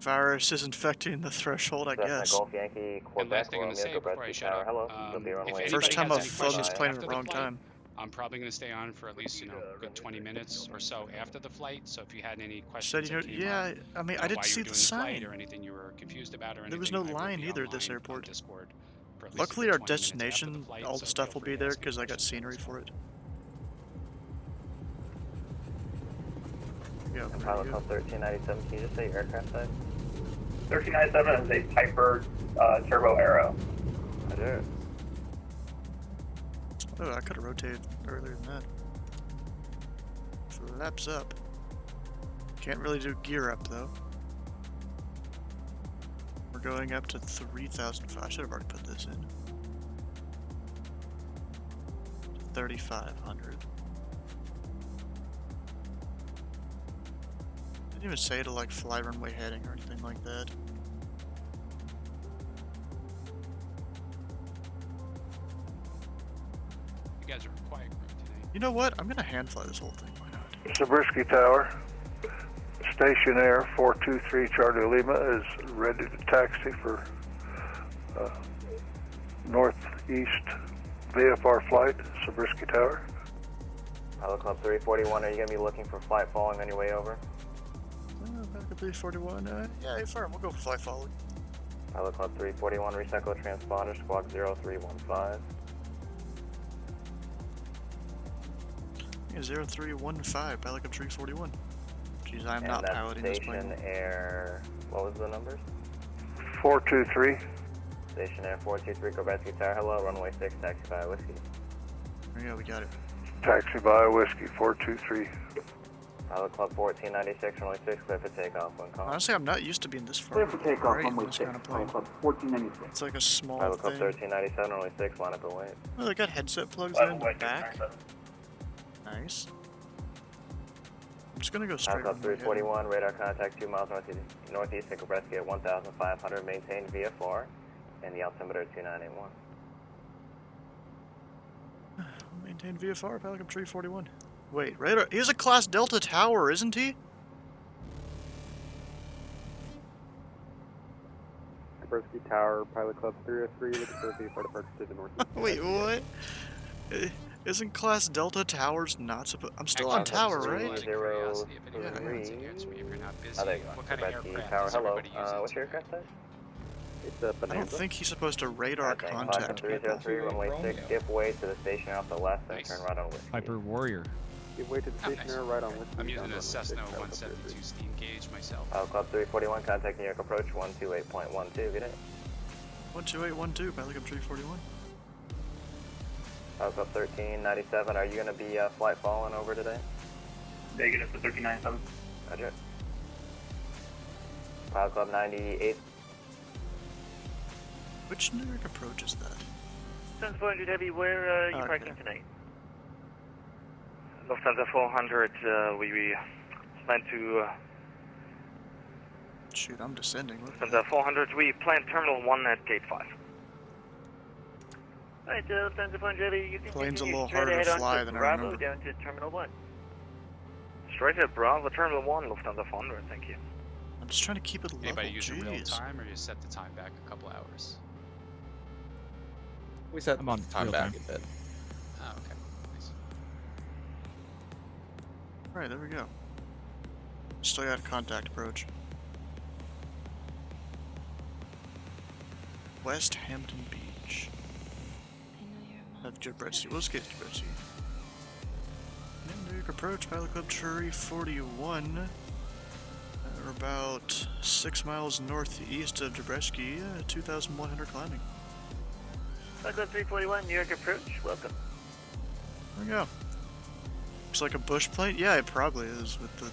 Virus is infecting the threshold, I Cessna guess. Golf Yankee And Quebec last thing I'm Romeo gonna say before I Gabreski shut Tower. up, Hello. You'll be if runway anybody First time has I've any focused questions playing at after the the wrong flight, time. I'm probably gonna stay on for at least a good 20 minutes or so after the flight. So if you had any Said, questions you know, that came yeah, up, I mean, I while didn't you see were the doing the flight sign. or anything you were confused about or anything, There was no I will line be either at this online on airport. Discord for at least a Luckily, good our 20 minutes after the destination, flight, all the so stuff feel will free be to there ask me because I got questions there scenery as well. for it. Yeah, And there Pilot you go. Club 1397, can you just say your aircraft type? 1397 is a Piper Turbo Arrow. Roger. Oh, I could have rotated earlier than that. Flaps up. Can't really do gear up though. We're going up to 3,000. I should have already put this in. 3,500. Didn't even say to like fly runway heading or anything like that. You guys are a quiet group today. You know what? I'm gonna hand fly this whole thing. Why not? Zabriskie Tower, Station Air 423 Charlie Lima is ready to taxi for northeast VFR flight, Zabriskie Tower. Pilot Club 341, are you going to be looking for flight following on your way over? Back at 341. Yeah, firm. We'll go for fly following. Pilot Club 341, recycle transponder, squawk 0315. Yeah, 0315, Pilot Club 341. Jeez, I'm And not that's piloting this Station plane. Air, what was the numbers? 423. Station Air 423, Gabreski Tower, hello, runway 6, taxi by Whiskey. Yeah, we got it. Taxi by Whiskey 423. Pilot Club 1496, runway 6, clear for takeoff when called. Honestly, I'm not used to being this far Clear for takeoff, right in runway this 6, kind of plane. Pilot Club 1496. It's like a small Pilot Club thing. 1397, runway 6, line up and wait. Oh, they got headset plugs there in the back. Nice. I'm just gonna go straight Pilot Club runway heading. 341, radar contact 2 miles northeast of Gabreski at 1,500, maintain VFR, and the altimeter 2981. Maintain VFR, Pilot Club 341. Wait, radar. He's a Class Delta Tower, isn't he? Gabreski Tower, Pilot Club 303, looking for a VFR departure to the northeast. Wait, what? Isn't Class Delta Towers not supposed? I'm still on tower, right? 03. I think What kind of Gabreski aircraft Tower, is hello. everybody using What's your aircraft type? It's a I don't Bonanza. think he's supposed to radar contact people. 303, runway 6, give way to the station off the left and turn right on Whiskey. Piper Warrior. Give way to the Oh, station nice. Air right on Whiskey. I'm using down a runway Cessna 6, Pilot Club 172 steam gauge myself. Pilot Club 341, contact New York approach 128.12, good day. 12812, Pilot Club 341. Pilot Club 1397, are you going to be flight following over today? Negative for 1397. Roger. Pilot Club 98. Which New York approach is that? Lufthansa 400 Heavy, where are you Okay. parking tonight? Lufthansa 400, we plan to... Shoot, I'm descending. Look. Lufthansa 400, we plan Terminal 1 at Gate 5. Alright, Lufthansa 400 Heavy, you can Plane's a continue little straight harder to ahead fly onto than I Bravo remember. down to Terminal 1. Straight at Bravo, Terminal 1, Lufthansa 400, thank you. I'm just trying to keep it level. Anybody using real Jeez. time, or you set the time back a couple hours? We set I'm on time real back time. a bit. Oh, okay. Nice. Alright, there we go. Still got contact approach. West Hampton Beach. Have Gabreski. Let's get Gabreski. New York approach, Pilot Club 341. We're about 6 miles northeast of Gabreski, 2,100 climbing. Pilot Club 341, New York approach, welcome. There we go. Looks like a bush plane. Yeah, it probably is with the.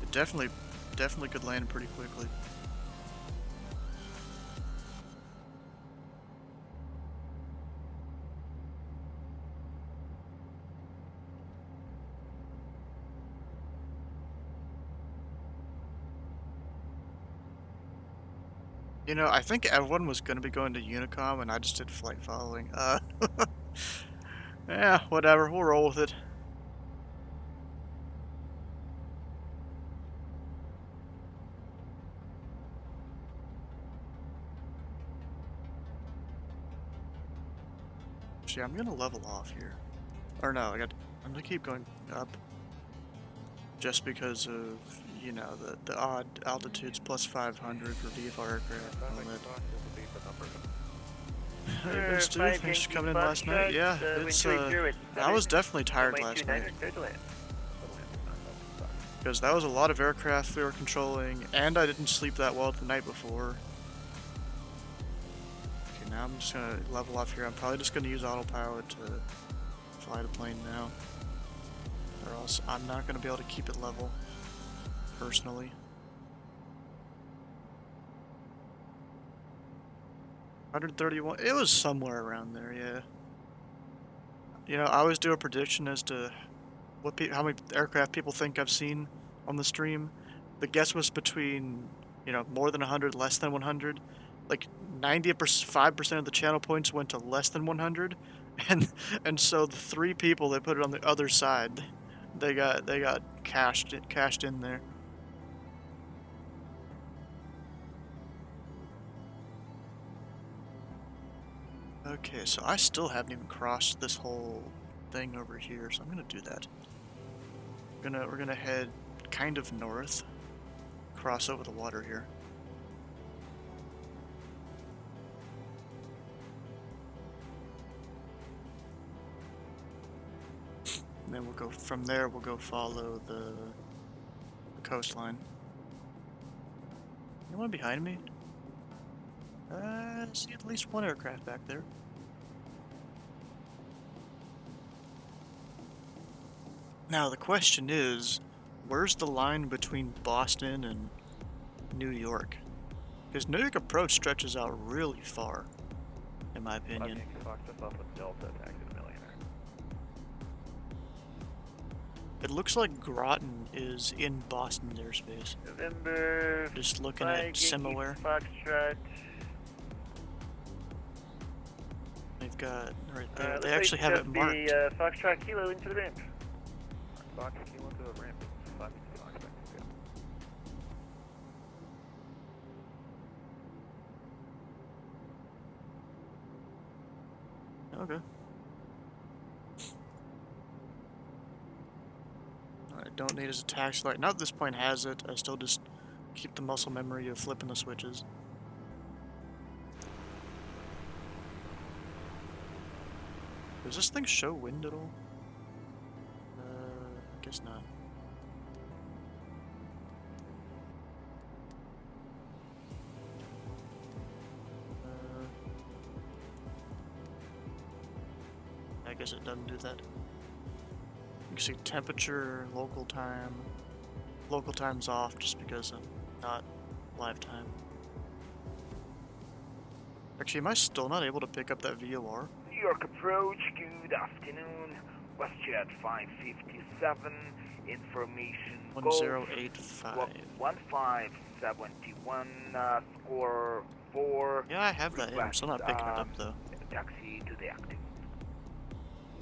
It definitely could land pretty quickly. You know, I think everyone was going to be going to Unicom, and I just did flight following. Yeah, whatever. We'll roll with it. Actually, I'm gonna level off here. Or no, I'm gonna keep going up. Just because of, you know, the odd altitudes plus 500 for VFR aircraft and all that. Hey, Ben Stu, thanks for coming in last night. Yeah, it's I was definitely tired last night. Because that was a lot of aircraft we were controlling, and I didn't sleep that well the night before. Okay, now I'm just gonna level off here. I'm probably just gonna use autopilot to fly the plane now. Or else I'm not gonna be able to keep it level, personally. 131. It was somewhere around there, yeah. You know, I always do a prediction as to how many aircraft people think I've seen on the stream. The guess was between, you know, more than 100, less than 100. Like 95% of the channel points went to less than 100, and so the 3 people that put it on the other side, they got cashed in there. Okay, so I still haven't even crossed this whole thing over here, so I'm gonna do that. We're gonna head kind of north, cross over the water here. And then we'll go from there. We'll go follow the coastline. Anyone behind me? I see at least one aircraft back there. Now the question is, where's the line between Boston and New York? Because New York approach stretches out really far, in my opinion. It looks like Groton is in Boston airspace. November. Just looking at Simaware. Foxtrot. They've got right there. They actually have it marked. The Foxtrot Kilo into the ramp. Fox Kilo into the ramp. Fox. Okay. Alright, don't need as a taxi light. Not that this point has it. I still just keep the muscle memory of flipping the switches. Does this thing show wind at all? I guess not. I guess it doesn't do that. You can see temperature, local time. Local time's off just because I'm not live time. Actually, am I still not able to pick up that VOR? New York approach, good afternoon. WestJet 557, information 1085. 1571, score 4. Yeah, I have that. I'm still not picking it up though. Taxi to the active.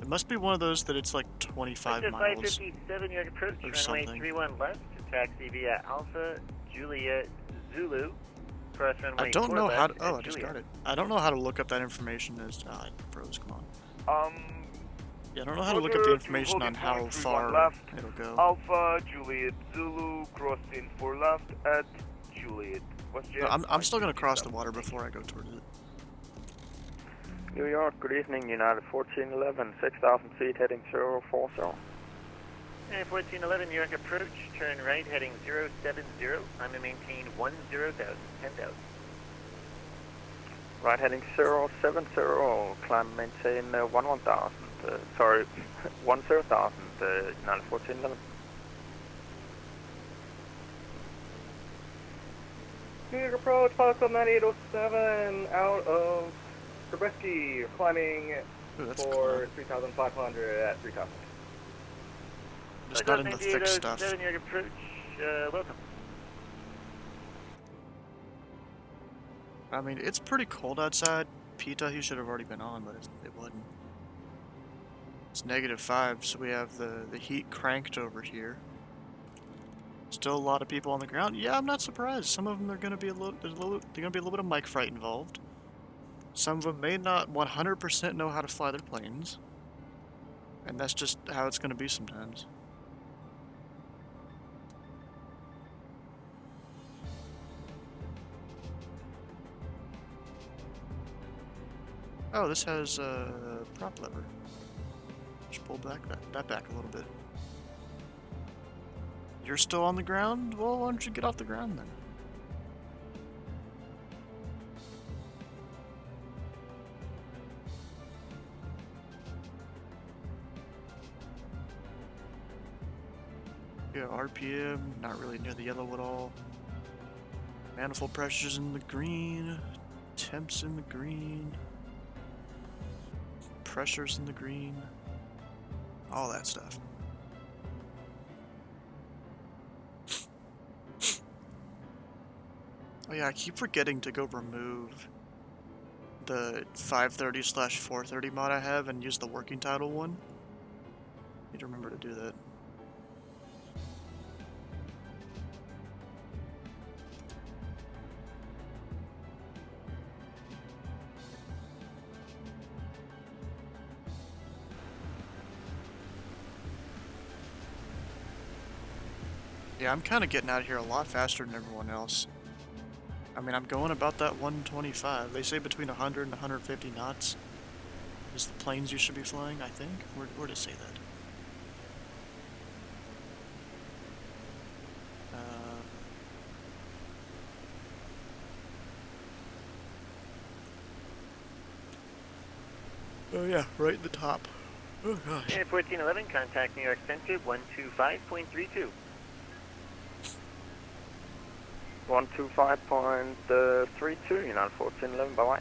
It must be one of those that it's like 25 miles 557, New York approach, or runway something. 31 left, taxi via Alpha, Juliet, Zulu, cross runway I don't 4 know left, how to. Oh, at I just Juliet. got it. I don't know how to look up that information as. It froze. Come on. Yeah, I don't know how to look up the information on how far left, it'll go. Alpha, Juliet, Zulu, crossing 4 left at Juliet. WestJet. I'm still gonna cross the water before I go towards it. New York, good evening, United 1411, 6,000 feet, heading 040. And 1411, New York approach, turn right, heading 070. I'm to maintain 10,000, 10,000. Right, heading 070, climb, maintain 10,000, sorry, 10,000, United 1411. New York approach, Foxtrot 9807, out of Sobreski, climbing for 3,500 at 3,000. Just not in the thick stuff. New York approach, welcome. I mean, it's pretty cold outside. PETA, he should have already been on, but it wasn't. It's -5, so we have the heat cranked over here. Still a lot of people on the ground. Yeah, I'm not surprised. Some of them are going to be there's going to be a little bit of mic fright involved. Some of them may not 100% know how to fly their planes. And that's just how it's going to be sometimes. Oh, this has a prop lever. Just pull back that back a little bit. You're still on the ground? Well, why don't you get off the ground then? Yeah, RPM, not really near the yellow at all. Manifold pressures in the green. Temps in the green. Pressures in the green. All that stuff. Oh yeah, I keep forgetting to go remove the 530/430 mod I have and use the working title one. Need to remember to do that. Yeah, I'm kind of getting out of here a lot faster than everyone else. I mean, I'm going about that 125. They say between 100 and 150 knots is the planes you should be flying, I think. Where does it say that? Oh yeah, right at the top. Oh gosh. And 1411, contact New York Center 125.32. 125.32, United 1411, bye bye.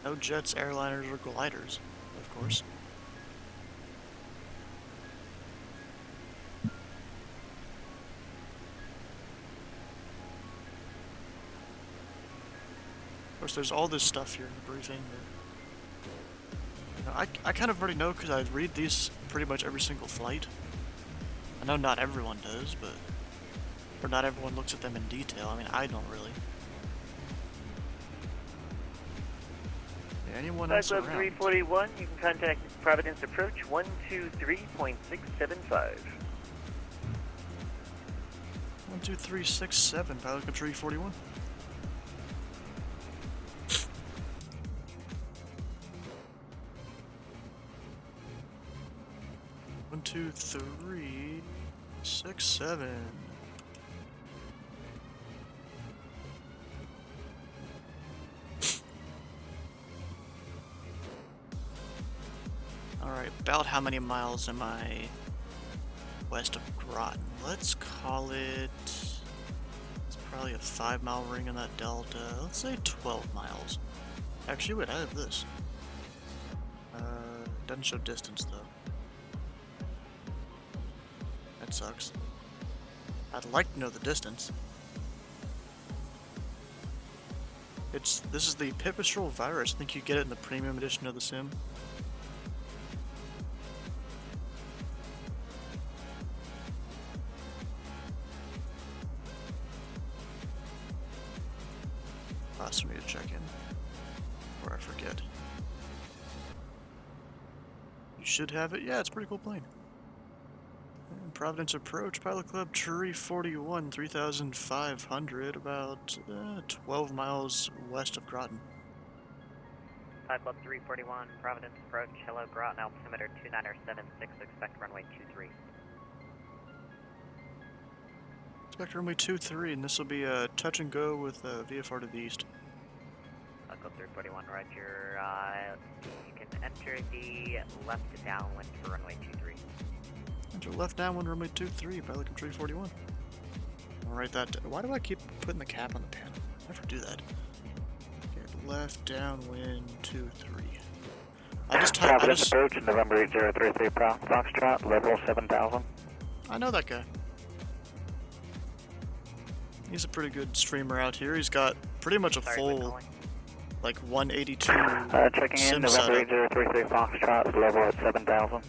No jets, airliners, or gliders, of course. Of course, there's all this stuff here in the briefing. I kind of already know because I read these pretty much every single flight. I know not everyone does, but... Or not everyone looks at them in detail. I mean, I don't really. Yeah, anyone else Club around? 341, you can contact Providence Approach 123.675. 12367, Pilot Club 341. One, 2, 3, 6, 7. Alright, about how many miles am I west of Groton? Let's call it... It's probably a 5-mile ring in that delta. Let's say 12 miles. Actually, wait, I have this. Doesn't show distance, though. That sucks. I'd like to know the distance. This is the Pipistrel virus. I think you get it in the premium edition of the sim. Last for me to check in. Or I forget. You should have it. Yeah, it's a pretty cool plane. And Providence Approach, Pilot Club Tree 41, 3,500, about 12 miles west of Groton. Pilot Club 341, Providence Approach, hello Groton, altimeter 2976, expect runway 23. Expect runway 23, and this will be a touch and go with VFR to the east. Pilot Club 341, roger, you can enter the left downwind for runway 23. Enter left downwind, runway 23, Pilot Club 341. I'll write that down. Why do I keep putting the cap on the pen? Never do that. Okay, left downwind 23. Providence Approach, November 8033, Foxtrot, level 7000. I know that guy. He's a pretty good streamer out here. He's got pretty much a full like 182 Checking in, sim November setup. 8033 Foxtrot, level at 7,000.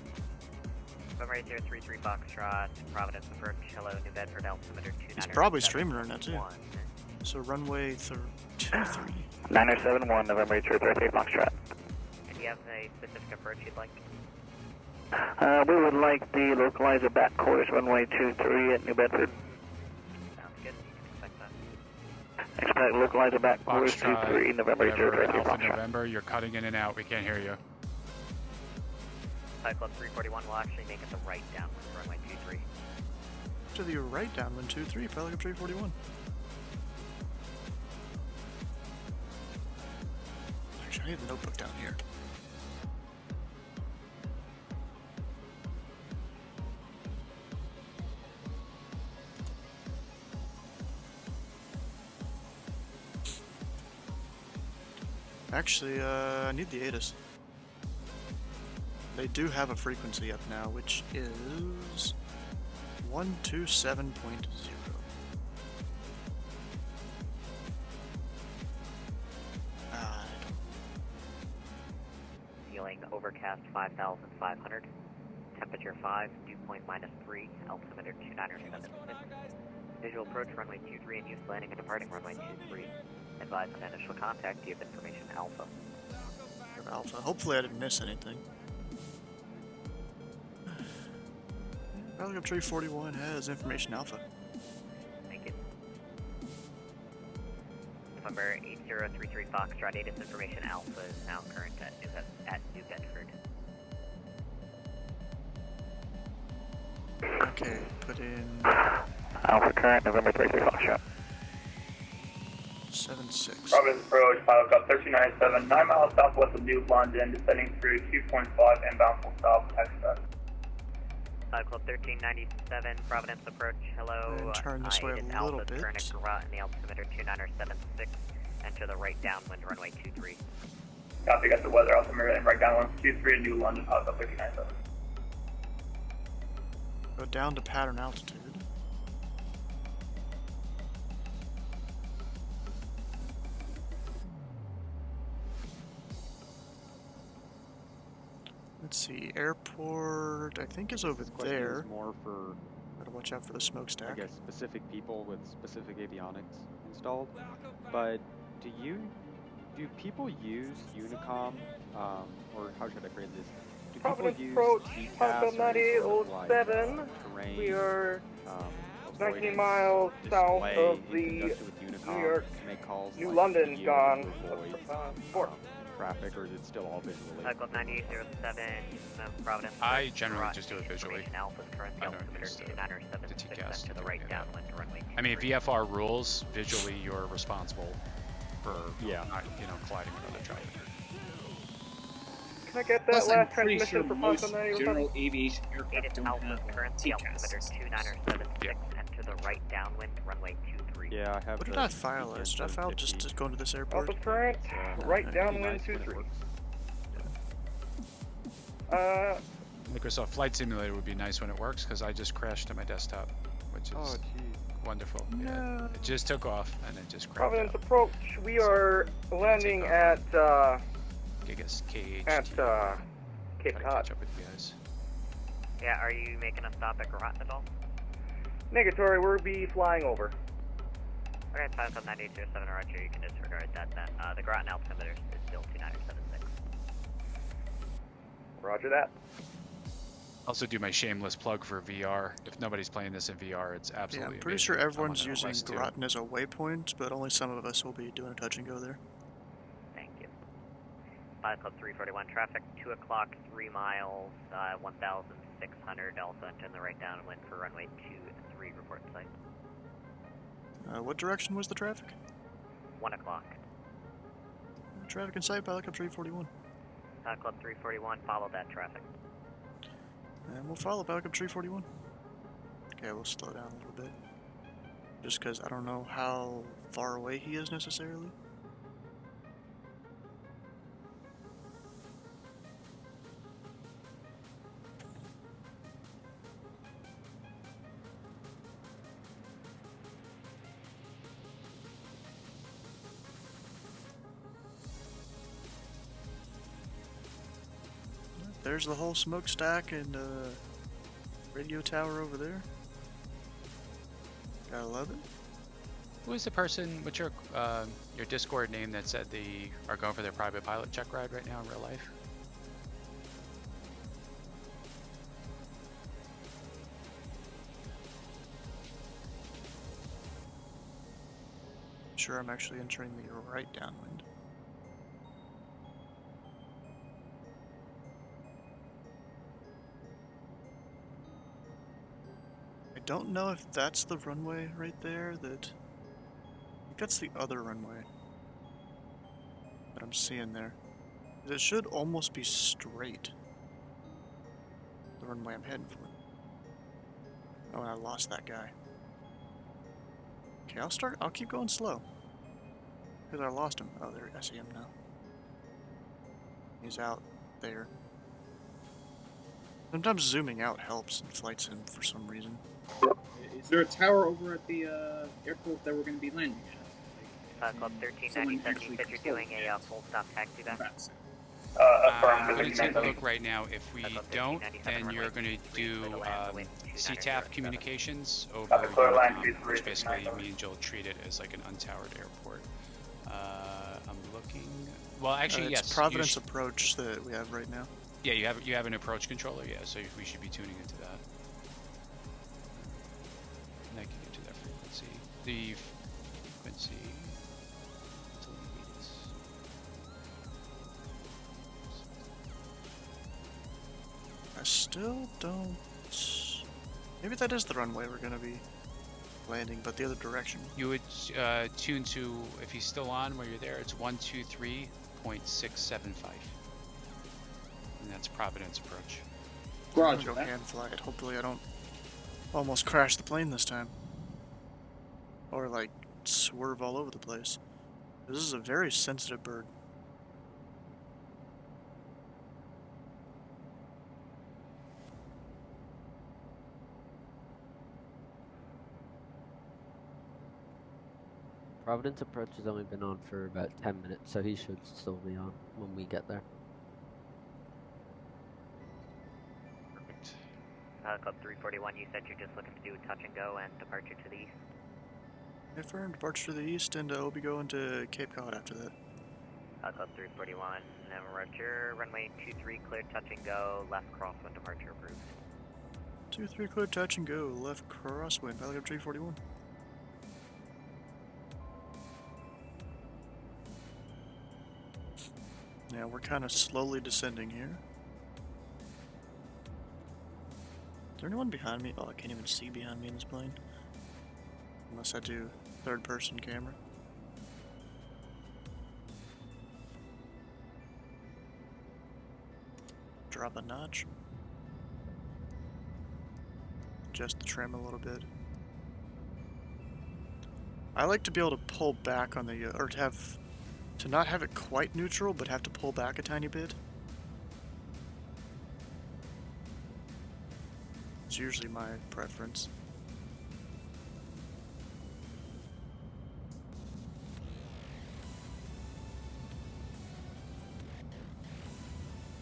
November 8033 Foxtrot, Providence approach, hello, New Bedford, altimeter 29. He's probably streaming right now too. So runway 23. 9071, November 8033 Foxtrot. And do you have a specific approach you'd like? We would like the localizer back quarters runway 23 at New Bedford. Sounds good, you can expect that. Expect localizer back quarters Foxtrot, 23, November November, 8033 Alpha Foxtrot. November, you're cutting in and out. We can't hear you. Club 341 will actually make it the right downwind for runway 23. To the right downwind 23, Pelican 341. Actually, I need the notebook down here. Actually, I need the ATIS. They do have a frequency up now, which is 127.0. Feeling overcast 5,500. Temperature 5, dew point -3, altimeter 2976. Visual approach runway 23 and use landing and departing runway 23. Advise on initial contact, you have information Alpha. Alpha. Hopefully I didn't miss anything. Pelican 341 has information Alpha. Thank you. November 8033 Foxtrot, ATIS information Alpha is now current at New Bedford. Okay, put in Alpha current, November 33 Foxtrot. 76. Providence approach, Pilot Club 1397, 9 miles southwest of New London, descending through 2.5 inbound full stop, extra. Club 1397, Providence approach, hello. And turn this way a ATIS little Alpha, bit. current at Garot in the altimeter 2976. Enter the right downwind runway 23. Copy, got the weather altimeter and right downwind 23 in New London, Pilot Club 1397. Go down to pattern altitude. Let's see, airport I think is over This question there. is more for, Gotta watch out for the smokestack. I guess, specific people with specific avionics installed. But do people use Unicom, or how should I phrase this? Do people Providence use approach, CCAS Pelican or any sort of, like, 9807. terrain, We are 19 avoidance miles south display of in the conjunction with Unicom New York, to make calls New like London video gone. to avoid, Port. traffic, or is it still all visually? Club 9807, Providence. I generally Garot, just do it visually. information Alpha's current I don't altimeter use the 2976. TCAS Enter the right downwind runway 23. I mean, VFR rules, visually you're responsible for not, colliding with other traffic. Can I get that Plus, I'm last pretty transmission sure for most Pelican 9807? general aviation aircraft ATIS don't Alpha's have current altimeter TCAS. 2976. Enter the right downwind runway 23. Yeah, I have. What did the I file as? Did I file just to go into this airport? Alpha current, right It'd be downwind nice when it 23. works. Microsoft Flight Simulator would be nice when it works, because I just crashed to my desktop, which is Oh, geez. wonderful. Yeah, No. it just took off, and it just crapped Providence out. approach, we are landing at, Gigas KH. Cape Gotta Cod. catch up with you guys. Yeah, are you making a stop at Garot at all? Negatory, we'll be flying over. Okay, Pilot Club 9807, Roger, you can disregard that then. The Garot altimeter is still 2976. Roger that. Also do my shameless plug for VR. If nobody's playing this in VR, it's Yeah, absolutely I'm pretty amazing. sure I'm on everyone's an using OS 2. Groton as a waypoint, but only some of us will be doing a touch and go there. Thank you. Pilot Club 341, traffic 2 o'clock, 3 miles, 1,600. Also enter the right downwind for runway 23, report site. What direction was the traffic? 1 o'clock. Traffic in sight, Pelican 341. Pilot Club 341, follow that traffic. And we'll follow Pelican 341. Okay, we'll slow down a little bit. Just because I don't know how far away he is necessarily. there's the whole smokestack and radio tower over there. Got 11. Who is the person? What's your Discord name that said they are going for their private pilot check ride right now in real life? Sure, I'm actually entering the right downwind. I don't know if that's the runway right there. I think that's the other runway that I'm seeing there. It should almost be straight. The runway I'm heading for. Oh, and I lost that guy. Okay, I'll keep going slow. Because I lost him. Oh, there, I see him now. He's out there. Sometimes zooming out helps in flight sim for some reason. Is there a tower over at the airport that we're going to be landing at? Club 1397, you said you're doing a full stop taxi then? I'm going to take a look right now. If we don't, then you're going to do CTAF communications over Unicom, which basically me and Joel treat it as like an untowered airport. I'm looking. Well, actually, it's yes. Providence approach that we have right now. Yeah, you have an approach controller. Yeah, so we should be tuning into that. And I can get to that frequency. The frequency. I still don't... Maybe that is the runway we're going to be landing, but the other direction. You would tune to, if he's still on where you're there, it's 123.675. And that's Providence approach. Joe can fly it. Hopefully I don't almost crash the plane this time. Or like swerve all over the place. This is a very sensitive bird. Providence approach has only been on for about 10 minutes, so he should still be on when we get there. Perfect. Club 341, you said you're just looking to do a touch and go and departure to the east? Affirm, departure to the east, and we'll be going to Cape Cod after that. Club 341, Roger, runway 23, clear touch and go, left crosswind departure approved. 23, clear touch and go, left crosswind, Valley Club 341. Yeah, we're kind of slowly descending here. Is there anyone behind me? Oh, I can't even see behind me in this plane. Unless I do third-person camera. Drop a notch. Adjust the trim a little bit. I like to be able to pull back on the, or to not have it quite neutral, but have to pull back a tiny bit. It's usually my preference.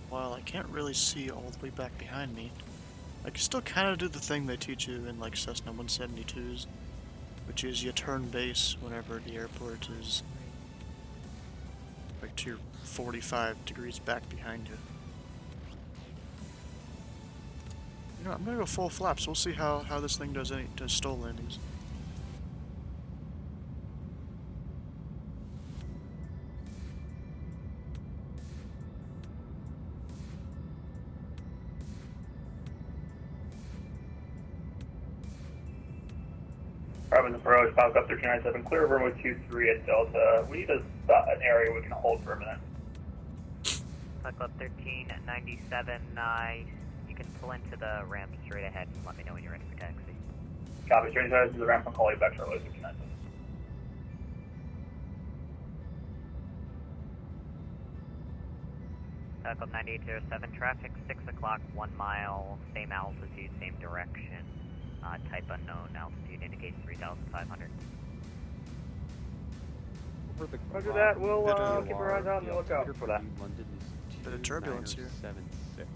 While I can't really see all the way back behind me, I can still kind of do the thing they teach you in like Cessna 172s, which is you turn base whenever the airport is like to 45 degrees back behind you. You know, I'm gonna go full flaps. We'll see how this thing does STOL landings. Providence approach, Pop up 1397, clear of runway 23 at Delta. We need an area we can hold for a minute. Club 1397, you can pull into the ramp straight ahead and let me know when you're ready for taxi. Copy, straight ahead to the ramp and call you back shortly, 1397. Club 9807, traffic 6 o'clock, 1 mile, same altitude, same direction. Type unknown, altitude indicates 3,500. Roger that, we'll keep our eyes out and look out for that. London is Bit of turbulence here. 2976.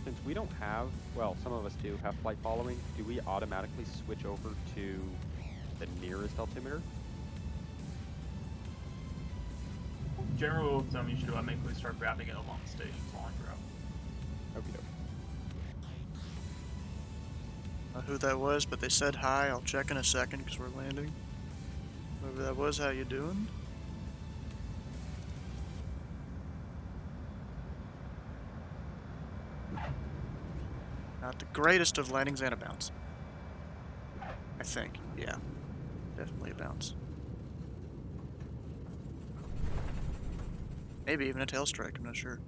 since we don't have, well, some of us do have flight following, do we automatically switch over to the nearest altimeter? General rule of thumb, you should automatically start grabbing it along the station following route. Okay. Not who that was, but they said hi. I'll check in a second because we're landing. Whoever that was, how you doing? Not the greatest of landings and a bounce. I think, yeah. Definitely a bounce. Maybe even a tail strike, I'm not sure.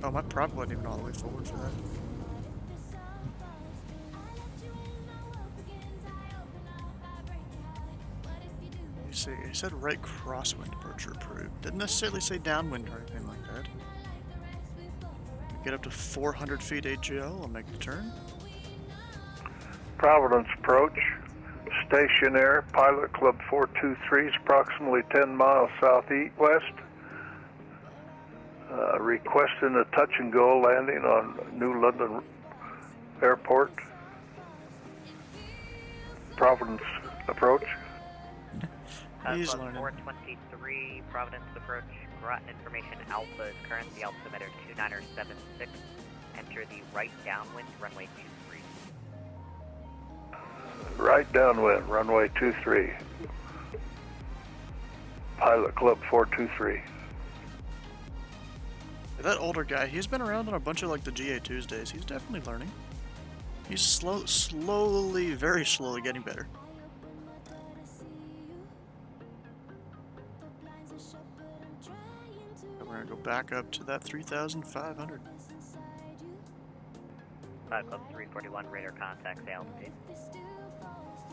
Oh, my prop wasn't even all the way forward for that. You see, it said right crosswind departure approved. Didn't necessarily say downwind or anything like that. Get up to 400 feet AGL, I'll make the turn. Providence approach. Stationair, Pilot Club 423 is approximately 10 miles southeast. Requesting a touch and go landing on New London Airport. Providence approach. He's Club learning. 423, Providence approach. Groton information Alpha is current. The altimeter 2976. Enter the right downwind, runway 23. Right downwind, runway 23. Pilot Club 423. That older guy, he's been around on a bunch of like the GA Tuesdays. He's definitely learning. He's slowly, very slowly getting better. And we're gonna go back up to that 3,500. Club 341, radar contact, altitude.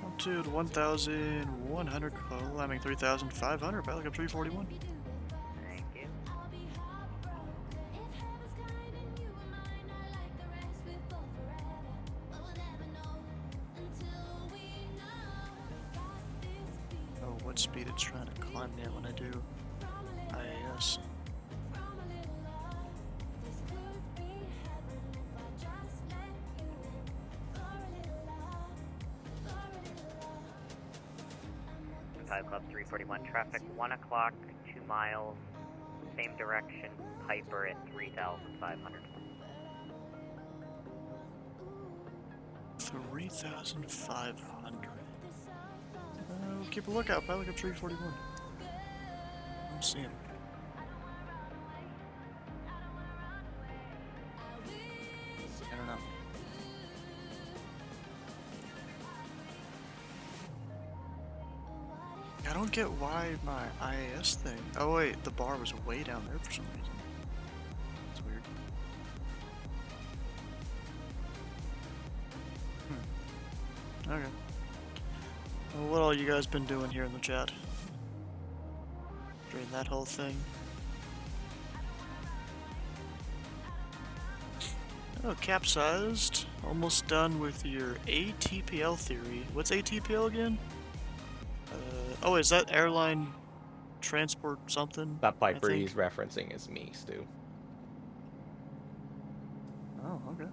Altitude 1,100, climbing 3,500, Pilot Club 341. Thank you. Oh, what speed it's trying to climb me at when I do IAS. Pilot Club 341, traffic 1 o'clock, 2 miles, same direction, Piper at 3,500. 3,500. Keep a lookout, Pilot Club 341. I'm seeing him. I don't know. I don't get why my IAS thing. Oh wait, the bar was way down there for some reason. It's weird. Okay. Well, what all you guys been doing here in the chat? During that whole thing? Oh, capsized. Almost done with your ATPL theory. What's ATPL again? Oh, is that airline transport something? That I Piper think? he's referencing is me, Stu. Oh, okay.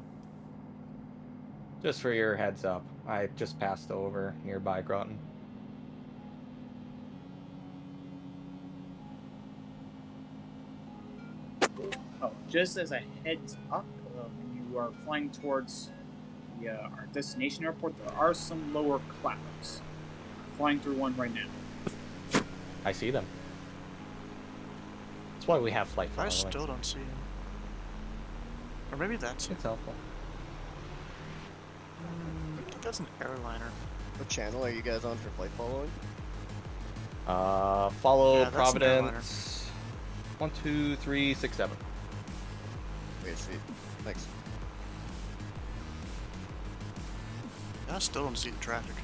Just for your heads up, I just passed over nearby Groton. Oh, just as a heads up, when you are flying towards our destination airport, there are some lower clouds. Flying through one right now. I see them. That's why we have flight I following. still don't see him. Or maybe that's it. It's helpful. I think that's an airliner. What channel are you guys on for flight following? Follow Yeah, that's an airliner. Providence. 1, 2, 3, 6, 7. Okay, sweet. Thanks. I still don't see the traffic.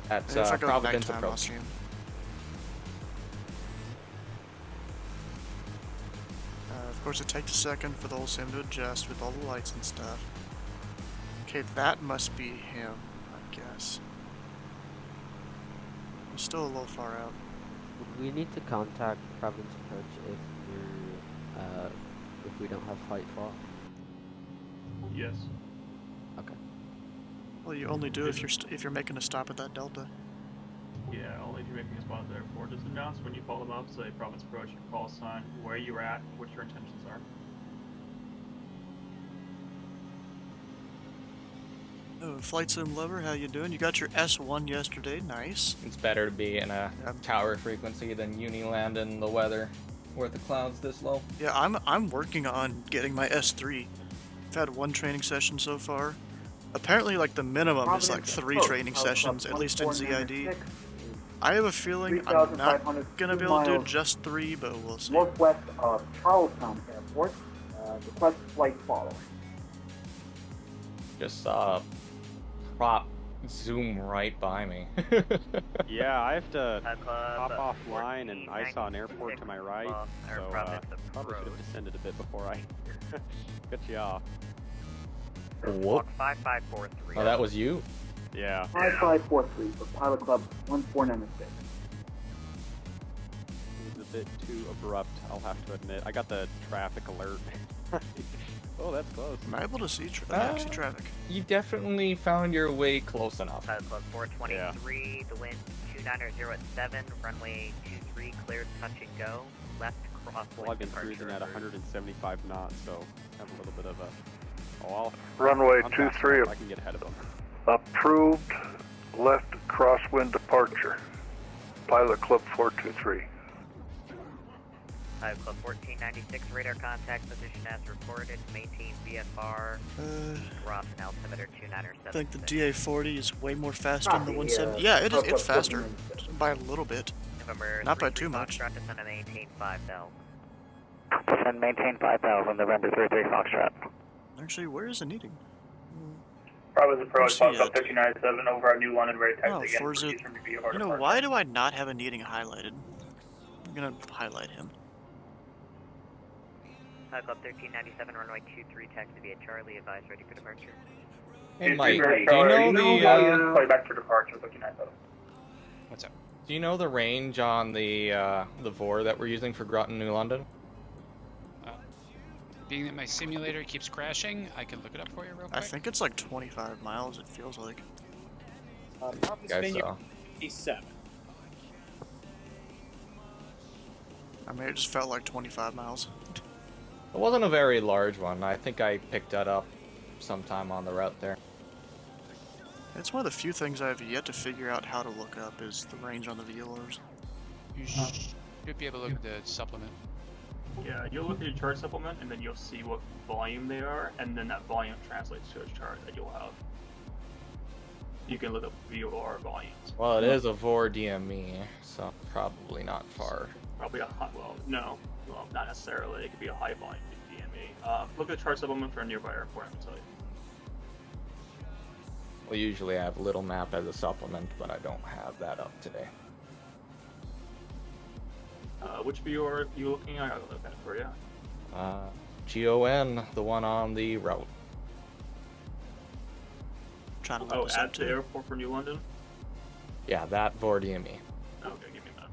That's Maybe if I go Providence nighttime, I'll approach. see him. Of course, it takes a second for the whole sim to adjust with all the lights and stuff. Okay, that must be him, I guess. He's still a little far out. We need to contact Providence Approach if we don't have fight fought. Yes. Okay. Well, you only do if you're making a stop at that delta. Yeah, only if you're making a spot at the airport. Just announce when you call them up, say Province Approach, your call sign, where you're at, what your intentions are. Oh, Flight Sim Lover, how you doing? You got your S1 yesterday, nice. It's better to be in a tower frequency than Uniland in the weather where the clouds this low. Yeah, I'm working on getting my S3. I've had one training session so far. Apparently, like, the minimum is like 3 training sessions, at least in ZID. I have a feeling I'm not gonna be able to do just 3, but we'll see. Northwest of Charlestown Airport. Request flight following. Just saw a prop zoom right by me. Yeah, I have to hop offline, and I saw an airport to my right, so probably should have descended a bit before I cut you off. Whoop. 5543. Oh, that was you? Yeah. 5543 for Pilot Club 1496. It was a bit too abrupt, I'll have to admit. I got the traffic alert. Oh, that's close. Am I able to see taxi traffic? You definitely found your way close enough. Pilot Club 423, the wind 290 at 7, runway 23, cleared, touch and go. Left crosswind. Well, I've been cruising at 175 knots, so I have a little bit of a... Runway I'm 23. I can get ahead of them. Approved left crosswind departure. Pilot Club 423. Pilot Club 1496, radar contact position as reported. Maintain VFR. Cross and altimeter 2977. I think the DA40 is way more faster than the 170. Yeah, it's faster. By a little bit. November Not by too much. Foxtrot, descend and maintain 5000. Descend, maintain 5000, November 33 Foxtrot. Actually, where is it needing? Province Approach, Where's he Foxtrot at? 1397 over at New London, ready Oh, taxi again. Forza. Proceed from your VFR You know, departure. why do I not have a needing highlighted? I'm gonna highlight him. Pilot Club 1397, runway 23, taxi via Charlie, advise ready for departure. Hey Mike, do you know Play back for departure, 1397. What's up? Do you know the range on the VOR that we're using for Groton, New London? Being that my simulator keeps crashing, I can look it up for you real quick. I think it's like 25 miles, it feels like. Guys saw. 57. I mean, it just felt like 25 miles. It wasn't a very large one. I think I picked that up sometime on the route there. It's one of the few things I've yet to figure out how to look up is the range on the VLRs. You should be able to look at the supplement. Yeah, you'll look at your chart supplement, and then you'll see what volume they are, and then that volume translates to a chart that you'll have. You can look up VOR volumes. Well, it is a VOR DME, so probably not far. Probably a high, well, not necessarily. It could be a high volume DME. Look at the chart supplement for a nearby airport, I can tell you. We usually have Little Map as a supplement, but I don't have that up today. Which VOR are you looking at? I'll look at it for you. GON, the one on the route. Trying to Oh, look this at up the too. airport for New London? Yeah, that VOR DME. Okay, give me a minute.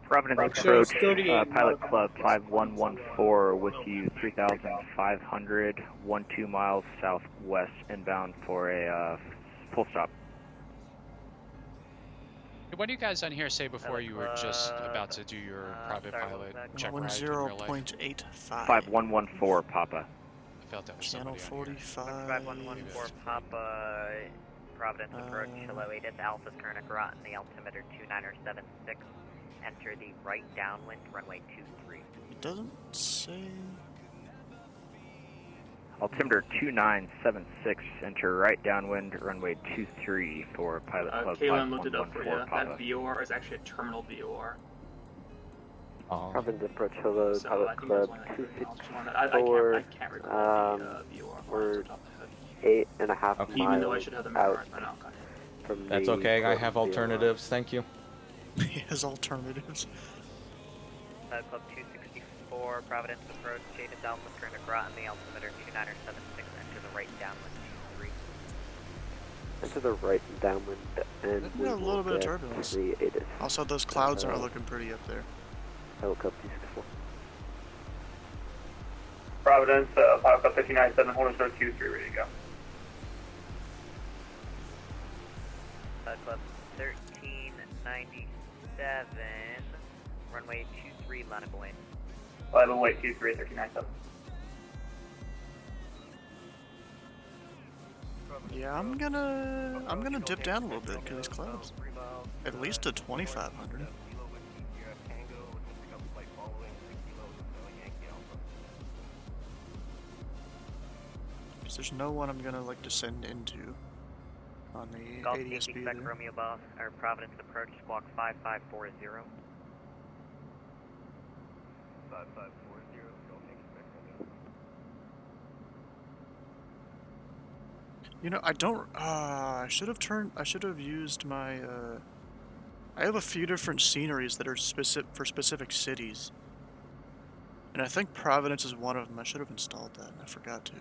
Providence Approach, Pilot Club 5114 with you 3,500, 12 miles southwest inbound for a full stop. What do you guys on here say before you were just about to do your private pilot check ride in real life? 10.85. 5114 Papa. I felt that was Channel somebody on here. 45. 5114 Papa, Providence Approach, hello, 8 Alpha's current at Groton, the altimeter 2976. Enter the right downwind, runway 23. It doesn't say. Altimeter 2976, enter right downwind, runway 23 for Pilot Club Kaylin looked it up for you. 5114 That Papa. VOR is actually a terminal VOR. Province Approach, hello, So I Pilot think that's Club one I can't 254. recall the VOR We're off the top of my head. 8.5 Even though I miles should have them out memorized by now. Okay. from That's the okay. I Club have VLR. alternatives. Thank you. He has alternatives. Club 264, Providence approach, Jaded Alpha, Turner Groton, the altimeter 2976, enter the right downwind 23. Into the right and downwind, and We we got a little will bit of get turbulence. 3 ATIS. Also, those clouds aren't looking pretty up there. Pilot Club 264. Providence, Pilot Club 597, hold 023, ready to go. Club 1397, runway 23, Lanaboy. Level weight 23, 1397. Yeah, I'm gonna dip down a little bit because these clouds. At least to 2500. Because there's no one I'm gonna like descend into on the Golf ADS Yankee Quebec there. Romeo Boss, or Providence approach, squawk 5540. 5540, Golf Yankee Quebec Romeo. You know, I don't. I should have used my. I have a few different sceneries that are for specific cities, and I think Providence is one of them. I should have installed that, and I forgot to.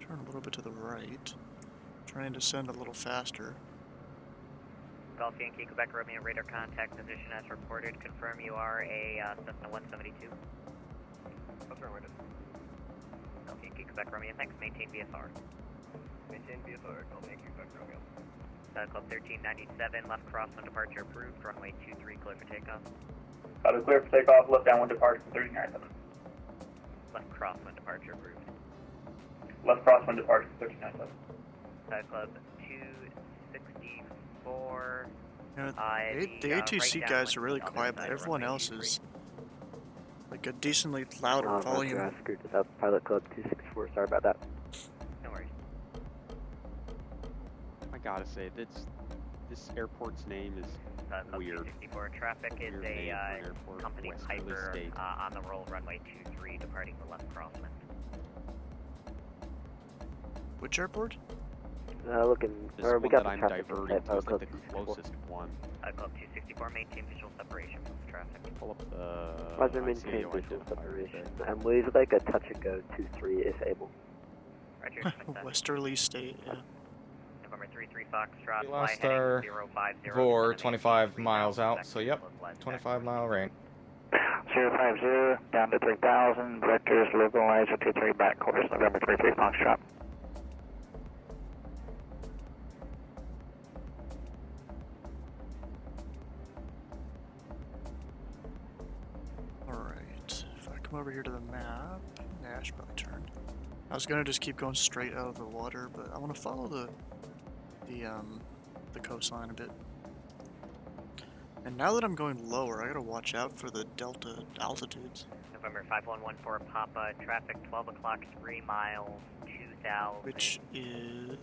Turn a little bit to the right. Try and descend a little faster. Golf Yankee Quebec Romeo radar contact position as reported. Confirm you are a Cessna 172. Affirmative. Golf Yankee Quebec Romeo, thanks. Maintain VFR. Maintain VFR, Golf Yankee Quebec Romeo. Club 1397, left crosswind departure approved. Runway 23, clear for takeoff. Clear for takeoff, left downwind departure 1397. Left crosswind departure approved. Left crosswind departure 1397. Club 264. You know, the ATC right guys downwind are really on the quiet, other but side of everyone runway else 23. is like a decently louder volume. Roger, Oscar to South Pilot Club 264. Sorry about that. No worries. I gotta say, this airport's name is Club weird. 264, traffic is Weird a name for an airport, company Westerly Piper State. on the roll, runway 23, departing the left crosswind. Which airport? Looking, This or we one got that the I'm traffic diverting inside to is Pilot like Club the 264. closest one. Club 264, maintain visual separation from the traffic. Pull up the Roger, maintain visual separation. And we'd like a touch and go 2-3 if able. Roger, Westerly State, yeah. November 33 Foxtrot, We fly lost heading our 050. VOR 25 miles out, so yep, 25-mile range. 050, down to 3000, vectors localizer 23 back course, November 33 Foxtrot. Alright, if I come over here to the map, yeah, I should probably turn. I was gonna just keep going straight out of the water, but I want to follow the coastline a bit. And now that I'm going lower, I gotta watch out for the delta altitudes. November 5114 Papa, traffic 12 o'clock, 3 miles, 2000. Which is...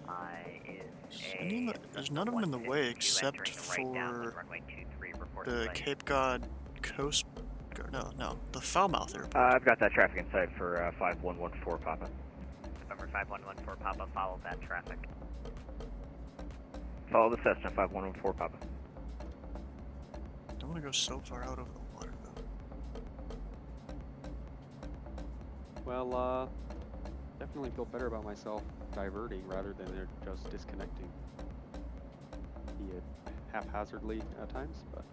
is there's none of them in the way except entering the right for downwind, runway 23, report the delay. Cape Cod Coast... No, the Falmouth Airport. I've got that traffic in sight for 5114 Papa. November 5114 Papa, follow that traffic. Follow the Cessna 5114 Papa. Don't want to go so far out over the water, though. Well, definitely feel better about myself diverting rather than they're just disconnecting. Be it haphazardly at times, but.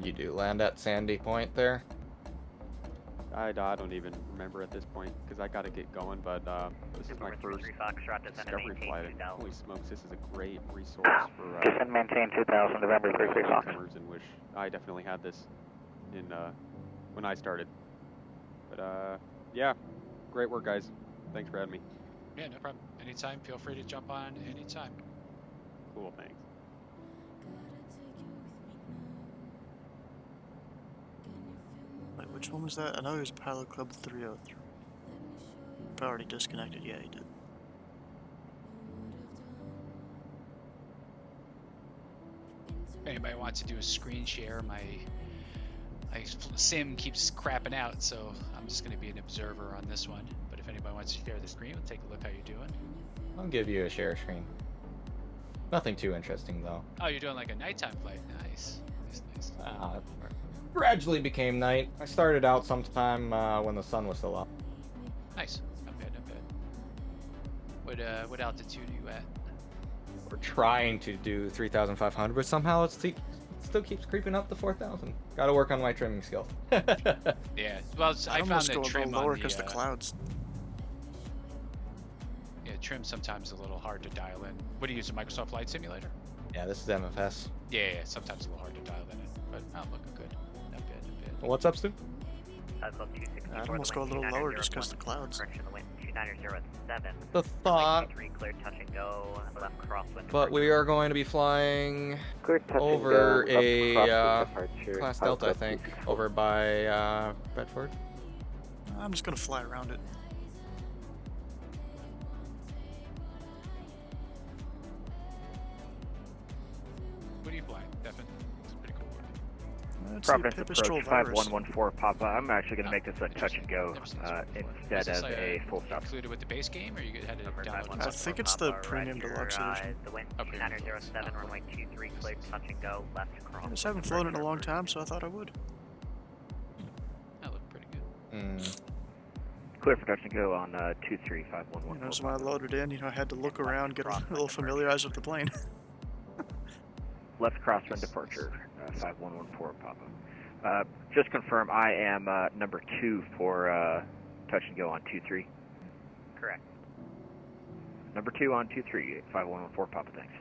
You do land at Sandy Point there? I don't even remember at this point because I gotta get going, but this is my first discovery flight. And holy smokes, this is a great resource for Descend, maintain 2000, November 33 Fox. customers in which I definitely had this in when I started. But yeah, great work, guys. Thanks for having me. Yeah, no problem. Anytime, feel free to jump on anytime. Cool, thanks. Wait, which one was that? I know it was Pilot Club 303. Probably already disconnected. Yeah, he did. If anybody wants to do a screen share, my sim keeps crapping out, so I'm just going to be an observer on this one. But if anybody wants to share the screen, we'll take a look how you're doing. I'll give you a share screen. Nothing too interesting though. Oh, you're doing like a nighttime flight. Nice. Gradually became night. I started out sometime when the sun was still up. Nice. Not bad, not bad. What altitude are you at? We're trying to do 3,500, but somehow it still keeps creeping up to 4,000. Got to work on my trimming skills. Yeah. Well, I found almost that go a trim little lower on because the clouds. Yeah, trim sometimes a little hard to dial in. What do you use, a Microsoft Flight Simulator? Yeah, this is MFS. Yeah, sometimes a little hard to dial that in, but looking good. Not bad, not bad. What's up, Stu? I'd almost go a little lower just because the clouds. Correction, the wind 2907. The thought. 3 clear, touch and go. Left crosswind. But we are going to be flying Clear touch and over go, a crosswind departure, Class Pilot Delta, I Club think, 264. over by Bedford. I'm just gonna fly around it. What are you flying, Devin? It's pretty cool. Let's Providence see, approach Pipistrel virus. 5114 Papa. I'm actually going to make this a touch and go instead Is this of like a full stop. Included with the base game, or you had to download I it? think it's the premium deluxe edition. The wind 2907, runway 23 clear, touch and go. Left cross. I just haven't flown it in a long time, so I thought I would. That looked pretty good. Clear for touch and go on 23511. You know, so when I loaded in, I had to look around, get a little familiarized with the plane. Left crosswind departure 5114 Papa. Just confirm I am number 2 for touch and go on 23. Correct. Number 2 on 23, 5114 Papa, thanks.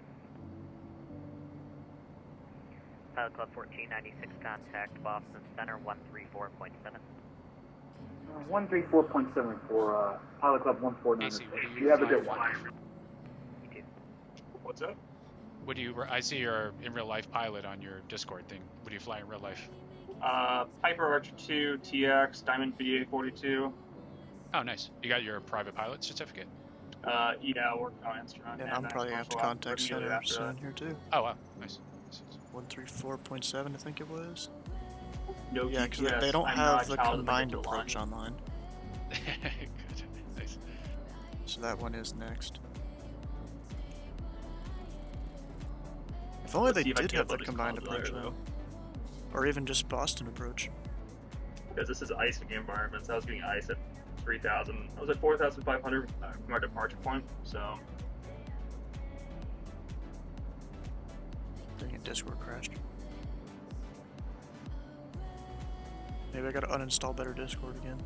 Pilot Club 1496, contact Boston Center 134.7. 134.7 for Pilot Club 149. You have a good one. What's up? What do you? I see you're in real life pilot on your Discord thing. What do you fly in real life? Piper Archer 2, TX, Diamond VA42. Oh, nice. You got your private pilot certificate? Yeah, working on instrument. And I'm probably gonna have to contact center soon here too. Oh wow, nice. 134.7, I think it was. No Yeah, because GPS, they don't I'm have not the child of combined the approach line. online. Good. Nice. So that one is next. If only Let's they see if I did can have the upload this combined cloud approach later, though. Or even just Boston approach. Because this is icing environments. I was getting ice at 3,000. I was at 4,500 from our departure point, so. Dang it, Discord crashed. Maybe I gotta uninstall better Discord again.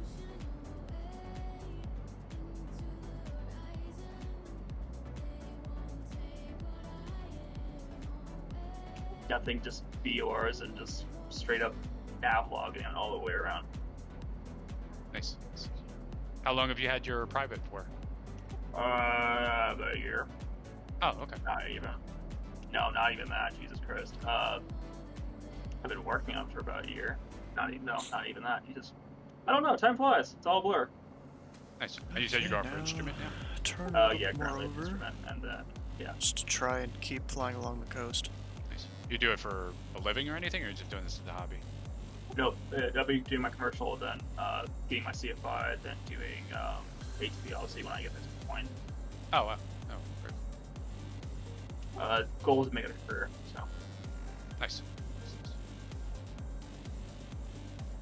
Nothing, just VORs and just straight up nav logging all the way around. Nice. How long have you had your private for? About a year. Oh, okay. Not even. No, not even that. Jesus Christ. I've been working on it for about a year. Not even that. Jesus. I don't know. Time flies. It's all a blur. Nice. And you said you're going for instrument now? Turn Yeah, more currently over. instrument and yeah. Just to try and keep flying along the coast. Nice. You do it for a living or anything, or are you just doing this as a hobby? No, I'll be doing my commercial, then getting my CFI, then doing HPLC when I get to this point. Oh, wow. Oh, great. Goal is to make it a career, so. Nice.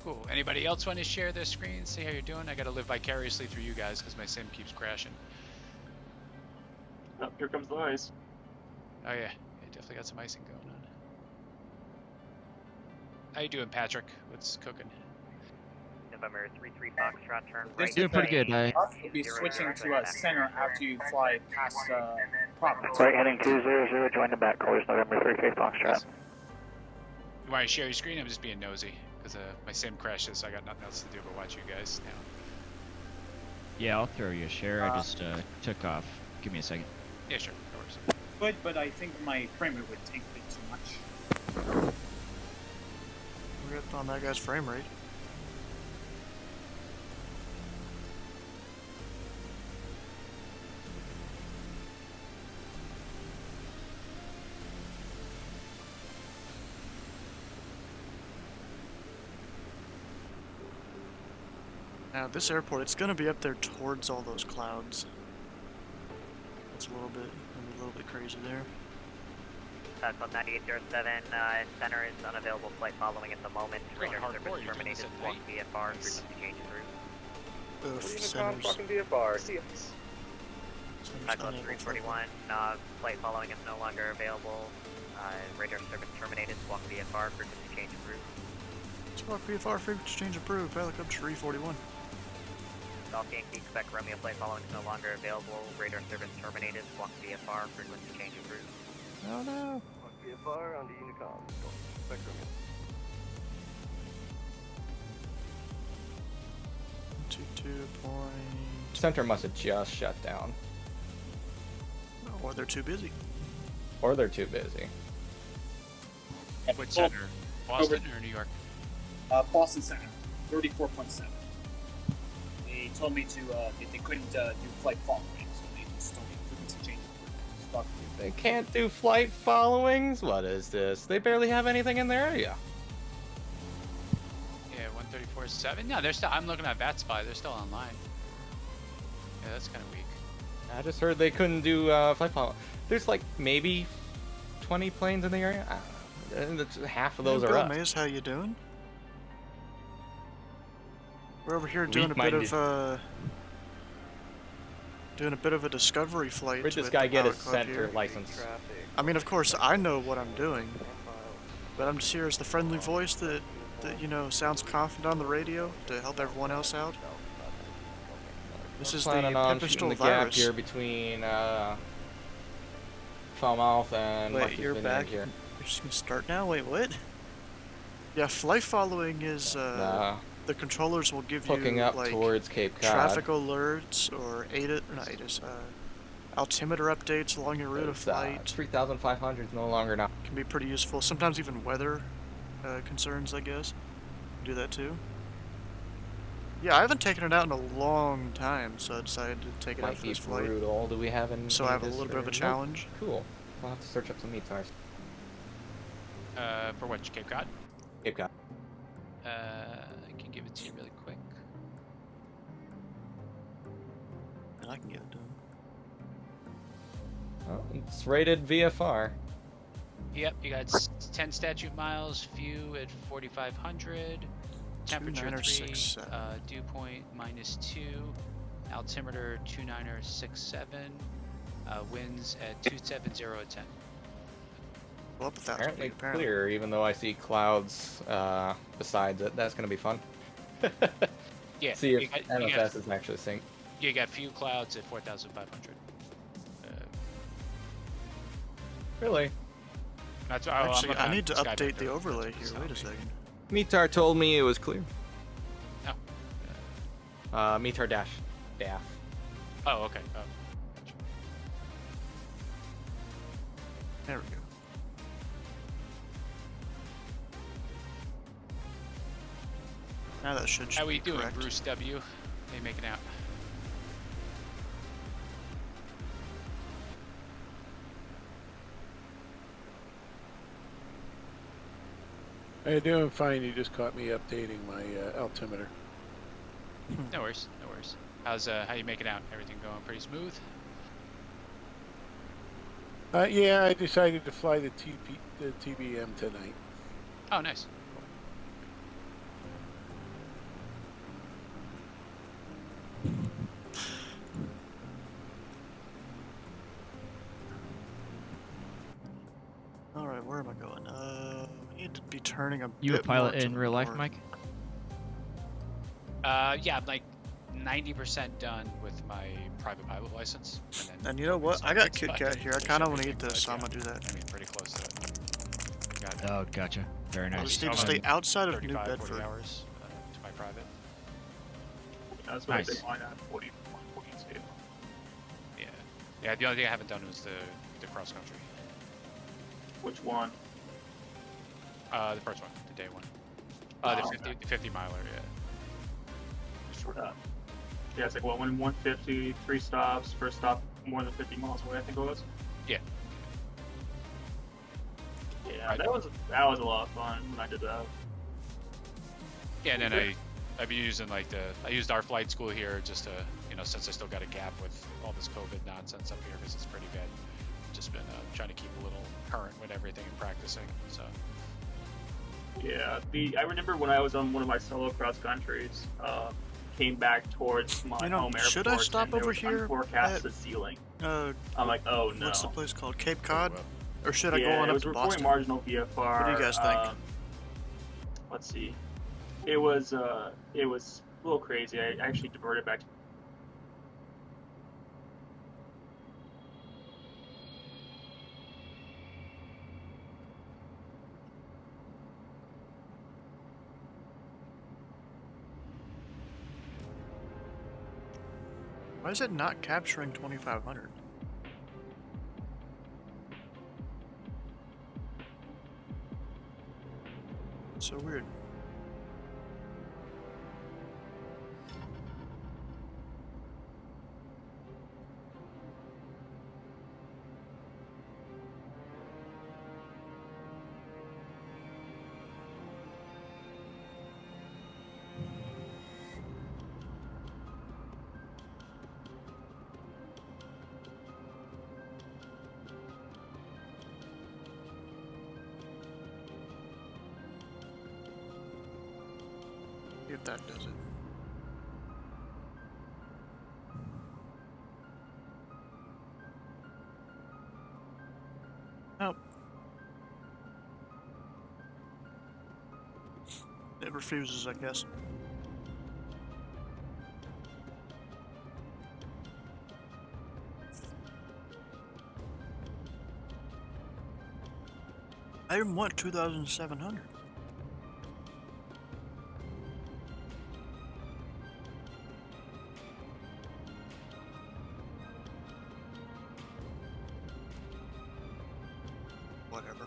Cool. Anybody else want to share their screen, see how you're doing? I gotta live vicariously through you guys because my sim keeps crashing. Oh, here comes the ice. Oh yeah, you definitely got some icing going on. How you doing, Patrick? What's cooking? November 33 Foxtrot, turn This right. Doing pretty good. We'll be switching to center after you fly past Providence. Right heading 200, join the back course, November 33 Foxtrot. You want to share your screen? I'm just being nosy because my sim crashes, so I got nothing else to do but watch you guys now. Yeah, I'll throw you a share. I just took off. Give me a second. Yeah, sure. No worries. Good, but I think my frame rate would take a bit too much. We're up on that guy's frame rate. Now this airport, it's gonna be up there towards all those clouds. It's a little bit crazy there. Club 9807, center is unavailable flight following at the moment. Radar service terminated. Squawk VFR, frequency change approved. Unicom, fucking VFR. See ya. Club 341, flight following is no longer available. Radar service terminated. Squawk VFR, frequency change approved. Squawk VFR, frequency change approved. Pilot Club 341. Golf Yankee, Quebec Romeo flight following is no longer available. Radar service terminated. Squawk VFR, frequency change approved. Oh no. Squawk VFR on the Unicom. Quebec Romeo. 22 point. Center must have just shut down. Or they're too busy. Or they're too busy. Which center? Boston or New York? Boston Center, 34.7. They told me to they couldn't do flight following, so they just told me frequency change. They can't do flight followings? What is this? They barely have anything in their area. Yeah, 134.7. No, they're still. I'm looking at VATSPY. They're still online. Yeah, that's kind of weak. I just heard they couldn't do flight following. There's like maybe 20 planes in the area. I don't know. Half of those are us. Maze, how you doing? We're over here doing a bit of a discovery flight. Where'd this guy get his center license? I mean, of course, I know what I'm doing, but I'm just here as the friendly voice that you know sounds confident on the radio to help everyone else out. This is the Pipistol gap virus. here between Falmouth and Wait, Marcus you're Vineyard back. here. You're just gonna start now. Wait, what? Yeah, flight following is the controllers will give hooking you up like towards Cape Cod. traffic alerts or altimeter updates along your route of flight. 3,500 is no longer now. Can be pretty useful. Sometimes even weather concerns, I guess. Do that too. Yeah, I haven't taken it out in a long time, so I decided to take it out Might for be this flight. brutal. Do we have any? So I have a little bit of a challenge. Cool. I'll have to search up some METARs. For what? Cape Cod? Cape Cod. I can give it to you really quick. And I can give it to him. Oh, it's rated VFR. Yep, you got 10 statute miles, view at 4,500, temperature 3, dew point -2, altimeter 2967, winds at 270 at 10. Well, up 1,000 Apparently feet, apparently. clear, even though I see clouds besides it. That's going to be fun. Yeah, See if NFS is actually synced. You got few clouds at 4,500. Really? That's Actually, I need to update the overlay here. Wait a second. METAR told me it was clear. Oh. METAR dash DAF. Oh, okay. Oh. There we go. Now that should How we be doing, correct. Bruce W? How you making out? I'm doing fine. You just caught me updating my altimeter. No worries, no worries. How's how you making out? Everything going pretty smooth? Yeah, I decided to fly the TBM tonight. Oh, nice. Alright, where am I going? We need to be turning a You a bit pilot more to in the real life, north. Mike? Yeah, I'm like 90% done with my private pilot license. And you know what? I got Kit Kat here. I kind of want to eat this, so I'm going to do that. I mean, pretty close to it. Got Oh, gotcha. Very nice. I'll just need to stay outside of New 35, 40 Bedford. hours to my private. That's what Nice. I think mine at 40 scale. Yeah. Yeah, the only thing I haven't done was the cross country. Which one? The first one, the day one. The 50 miler, yeah. Yeah, it's like what, 150, 3 stops, first stop more than 50 miles away, I think it was. Yeah. Yeah, that was a lot of fun when I did that. Yeah, and then I've been using like I used our flight school here just to, since I still got a gap with all this COVID nonsense up here because it's pretty good. Just been trying to keep a little current with everything and practicing. So. Yeah, I remember when I was on one of my solo cross countries, came back towards my home airport. Should I stop and there over was here? Unforecasted ceiling. I'm like, oh no. What's the place called? Cape Cod? Or should I go on up to Boston? Marginal VFR. What do you guys think? Let's see. It was a little crazy. I actually diverted back. Why is it not capturing 2500? It's so weird. If that does it. Nope. It refuses, I guess. I didn't want 2,700. Whatever.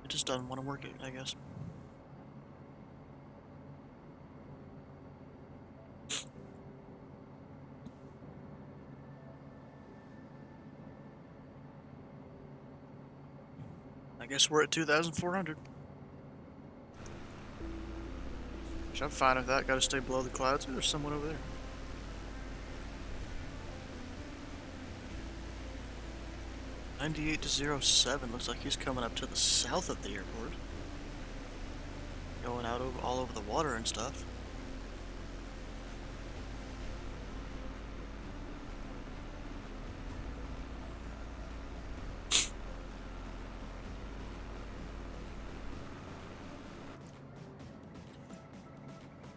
It just doesn't want to work it, I guess. I guess we're at 2,400. Which I'm fine with that. Gotta stay below the clouds. There's someone over there. $98 to 07. Looks like he's coming up to the south of the airport. Going out all over the water and stuff.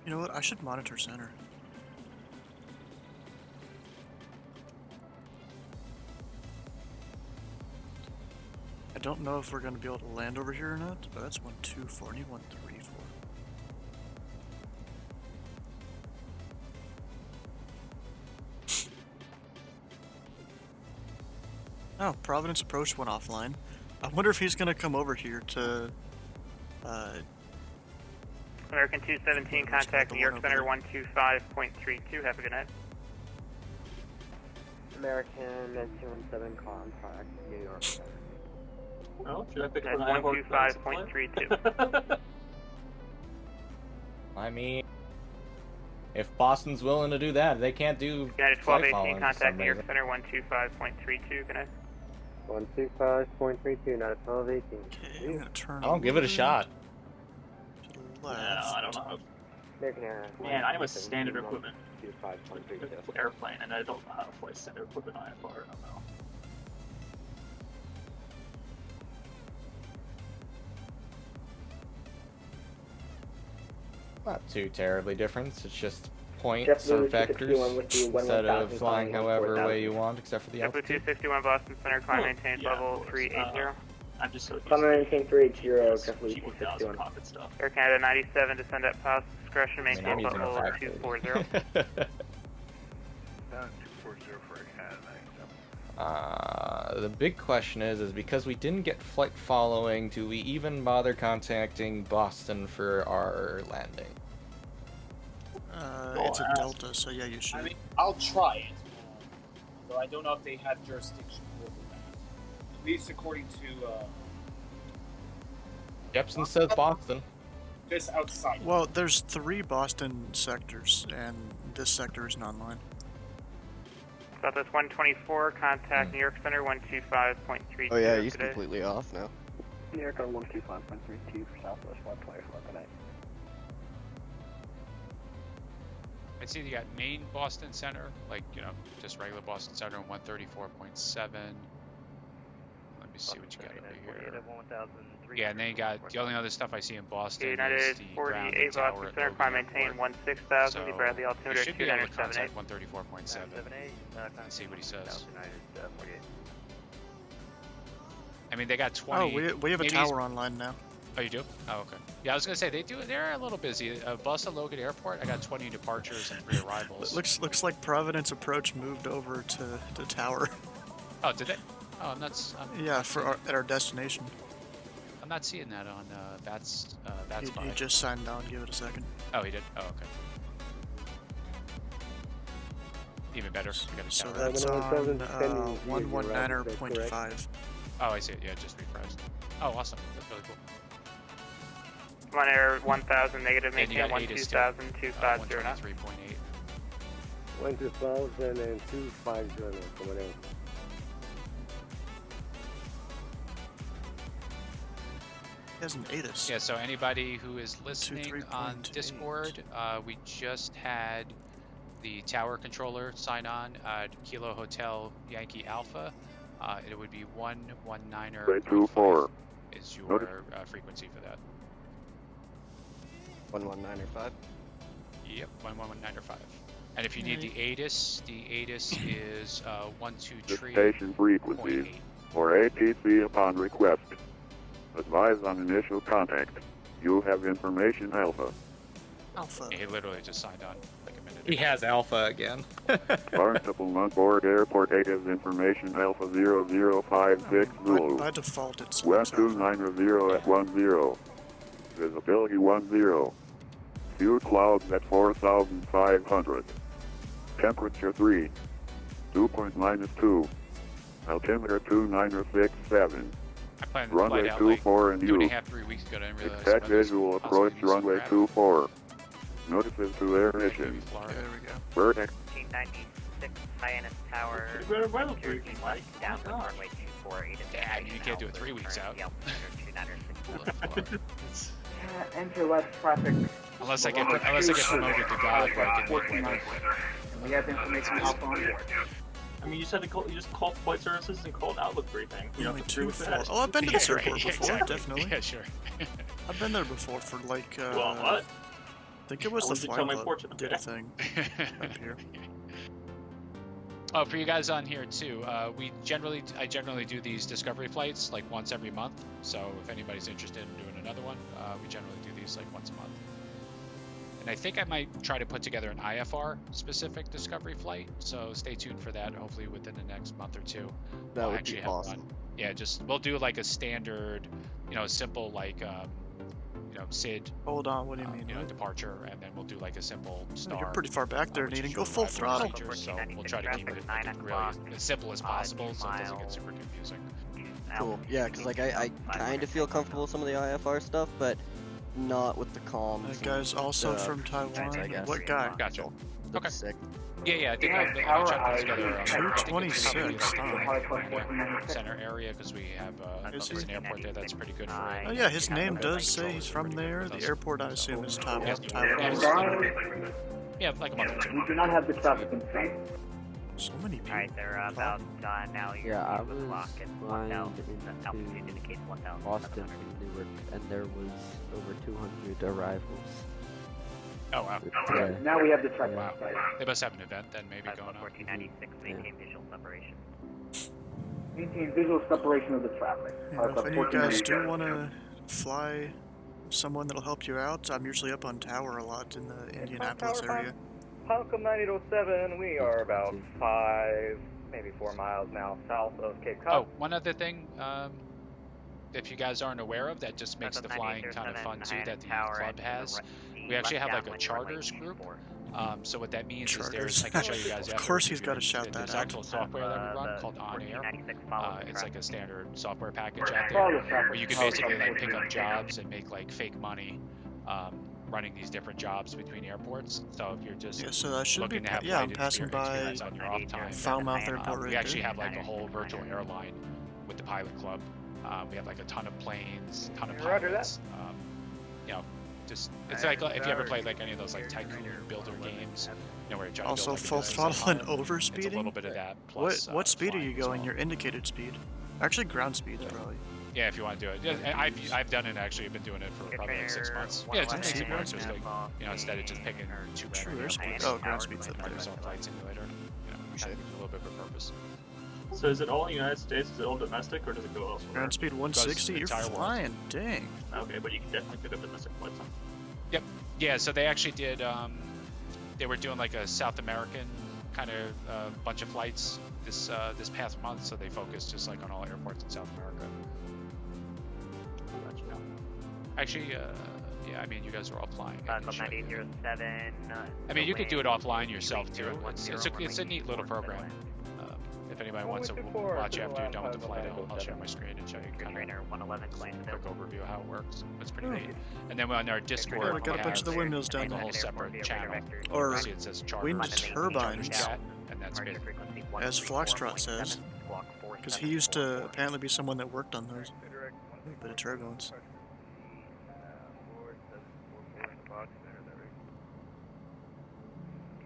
You know what? I should monitor center. I don't know if we're going to be able to land over here or not, but that's 124. I need 134. Oh, Providence Approach went offline. I wonder if he's going to come over here to... American 217, contact New York Center 125.32. Have a good night. American 217, contact New York Center. Well, should I pick That's up an 125.32. I mean, if Boston's willing to do that, they can't do United flight 1218, following for contact some New York reason. Center 125.32. Good night. 125.32, United 1218. Okay, I'm gonna turn I'll give it a shot. No, I don't know how. American Airlines. Man, I am a standard equipment 25.32. airplane, and I don't know how to fly standard equipment IFR. I don't know. Not too terribly different. It's just points Jeff and Lewis, vectors 261 with you, instead of 11,000, flying however 4,000. way you want, except for the JetBlue altitude. 261 Boston Center, climb maintain yeah, level of course. 380. I'm just so used Climb to maintain 380, G1000 Jeff Lewis, 261. cockpit stuff. Air Canada 97, descend at pass discretion, I mean, maintain I'm using a level factory. 240. Down 240 for a cat, The big question is because we didn't get flight following, do we even bother contacting Boston for our landing? It's a Delta, so yeah, you should. I mean, I'll try it. Though I don't know if they have jurisdiction over that. At least according to Jepson says Boston. Just outside. Well, there's 3 Boston sectors, and this sector isn't online. Southwest 124, contact New York Center 125.32. Oh yeah, he's today. completely off now. New York 125.32 for Southwest 124 today. I see you got main Boston Center, like, you know, just regular Boston Center, 134.7. Let me see what you got over here. Yeah, and then you got the only other stuff I see in Boston United is the ground 48 tower Boston at Center, Logan climb maintain Airport. 16,000, the Bradley You altimeter should be able to 2978. contact 134.7 and see what he says. I mean, they got 20. Oh, we have a maybe tower online now. Oh, you do? Oh, okay. Yeah, I was gonna say they're a little busy. Boston Logan Airport, I got 20 departures and 3 arrivals. Looks like Providence Approach moved over to tower. Oh, did they? Oh, Yeah, at our destination. I'm not seeing that on that's He fine. just signed on. Give it a second. Oh, he did. Oh, okay. Even better. We got a So tower. that's on 119.5. Oh, I see it. Yeah, just refreshed. Oh, awesome. That's really cool. One Air 1000, negative, And you maintain got 8 is still 120,2509. 123.8. 12000 and 250 coming in. He has an ATIS. Yeah, so anybody who is listening 23.8. on Discord, we just had the tower controller sign on at Kilo Hotel Yankee Alpha. It would be 119er is your frequency for that. 119.5. Yep, 119er5. And if you need the ATIS is 123. Station frequencies for ATC upon request. Advise on initial contact. You have information Alpha. Alpha. He literally just signed on like a minute ago. He has Alpha again. Barnstable on board airport ATIS information Alpha 0056 Zulu. By default, it's West 290 at 10. Visibility 10. Few clouds at 4,500. Temperature 3. Dew point -2. Altimeter 2967. I planned to Runway fly out 24 like and 2.5, 3 weeks ago. I didn't realize. Expect weather's visual possibly approach gonna be so runway crappy. 24. Notices to air mission. Florida. There we go. Vertex 1896 Hyannis Tower. Better weather briefing, Mike. Down Oh, with gosh. runway 24, 8 Yeah, you can't do it 3 weeks out. Enter less traffic. Unless I get promoted to God, where I can make weather. We have information Alpha on board. I mean, you just called flight services and called Outlook briefing. You know, Only for 2 3 4. weeks. Oh, I've been to Yeah, this right, airport yeah, before, exactly. definitely. Yeah, sure. I've been there before for like. Well, what? I think it was I the wanted to flight tell my club fortune, did okay? a thing up here. Oh, for you guys on here too, I generally do these discovery flights like once every month. So if anybody's interested in doing another one, we generally do these like once a month. And I think I might try to put together an IFR specific discovery flight. So stay tuned for that. Hopefully within the next month or two. That We'll would actually be have awesome. one. Yeah, we'll do like a standard, simple like SID. Hold on, what do you mean? Departure, and then we'll do like a simple star. You're pretty far back there, which needing is go your full arrival throttle. procedure, so we'll try to keep it really as simple as possible, so it doesn't get super confusing. Cool. Yeah, because like I kind of feel comfortable with some of the IFR stuff, but not with the comms. That guy's also from Taiwan. I guess. What guy? Gotcha. Okay. Sick. Yeah, I think I'll try to put together 226. center area because we have Is there's he? an airport there that's pretty good for it. Oh yeah, his name does say he's from there. The airport, I assume, is Taiwan. Yeah, like a month or two. We do not have the traffic in sight. So many people. Alright, they're about now. You're Yeah, I on the was clock at flying 1,000. Altitude indicates 1,000. Boston from Newark, and there was over 200 arrivals. Oh wow. Yeah. Now we have the traffic Wow. in sight. They must have an event then maybe going on. 1496, maintain visual separation. Maintain visual separation of the traffic. Yeah, if any of you guys do want to fly someone that'll help you out, I'm usually up on tower a lot in the Indianapolis area. Falcon 9807, we are about 5, maybe 4 miles now south of Cape Cod. Oh, one other thing, if you guys aren't aware of, that just makes the flying kind of fun too, that the club has. We actually have like a charters group So what that means is Charters. I can show you guys. Of after course we he's do gotta it. shout that There's out. actual software that we run called On Air. 1496 follow It's like a standard software package Follow out the there traffic. where you can Follow basically traffic. like pick up jobs and make like fake money running these different jobs between airports. So if you're just Yeah, so that should looking be. to have Yeah, I'm light passing experience by on your off time, Falmouth Airport right we actually there. have like a whole virtual airline with the pilot club. We have like a ton of planes, ton of Roger pilots. You know, just it's like if you ever played like any of those like tycoon builder games, you know, where you're trying Also, to build, full like, a throttle and empire. over It's a speeding. little bit of that plus. What speed are you flying as going? well. Your indicated speed. Actually, ground speed's probably. Yeah, if you want to do it. Yeah, and I've done it actually. I've been doing it for probably like 6 months. Yeah, it just makes it more interesting. You know, instead of just picking two True random airspeed. airplanes. Oh, ground speed's up there. Microsoft Flight Simulator. You know, kind of gives it a little bit of a purpose. So is it all in the United States? Is it all domestic, or does it go elsewhere? Ground speed 160. You're entire world. flying. Dang. Okay, but you can definitely pick up domestic flights. Huh? Yep. Yeah, so they actually did, they were doing like a South American kind of bunch of flights this past month, so they focused just like on all airports in South America. Actually, yeah, I mean, you guys are all flying. I can show you. 9807. I mean, you could do it offline yourself too. It's a neat little program. If anybody wants to watch after you're done with the flight, I'll share my screen and show you kind of a quick overview of how it works. It's pretty neat. And then on our Discord, Yeah, we got a bunch of the windmills down a there. whole separate channel. Or See, it says wind charters, turbines, chat, and that's good. as Foxtrot says, because he used to apparently be someone that worked on those. A bit of turbulence.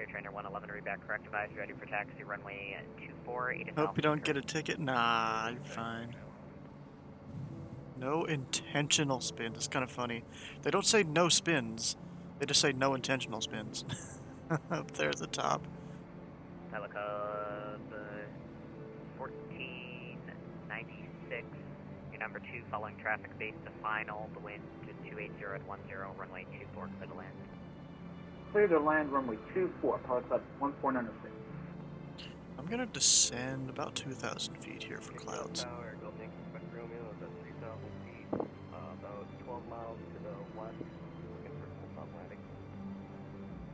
Air Trainer 111 to read back, correct advise, ready for taxi, runway 24, 8 Hope you don't get a ticket. Nah, you're fine. No intentional spins. It's kind of funny. They don't say no spins. They just say no intentional spins. Up there at the top. Telecub 1496. Your number 2 following traffic base to final. The wind to 280 at 10, runway 24, clear to land. Clear to land runway 24, pilot club 1496. I'm gonna descend about 2,000 feet here for clouds. Tower, Golf Yankee Quebec Romeo is at 3,000 feet, about 12 miles to the west, looking for full stop landing.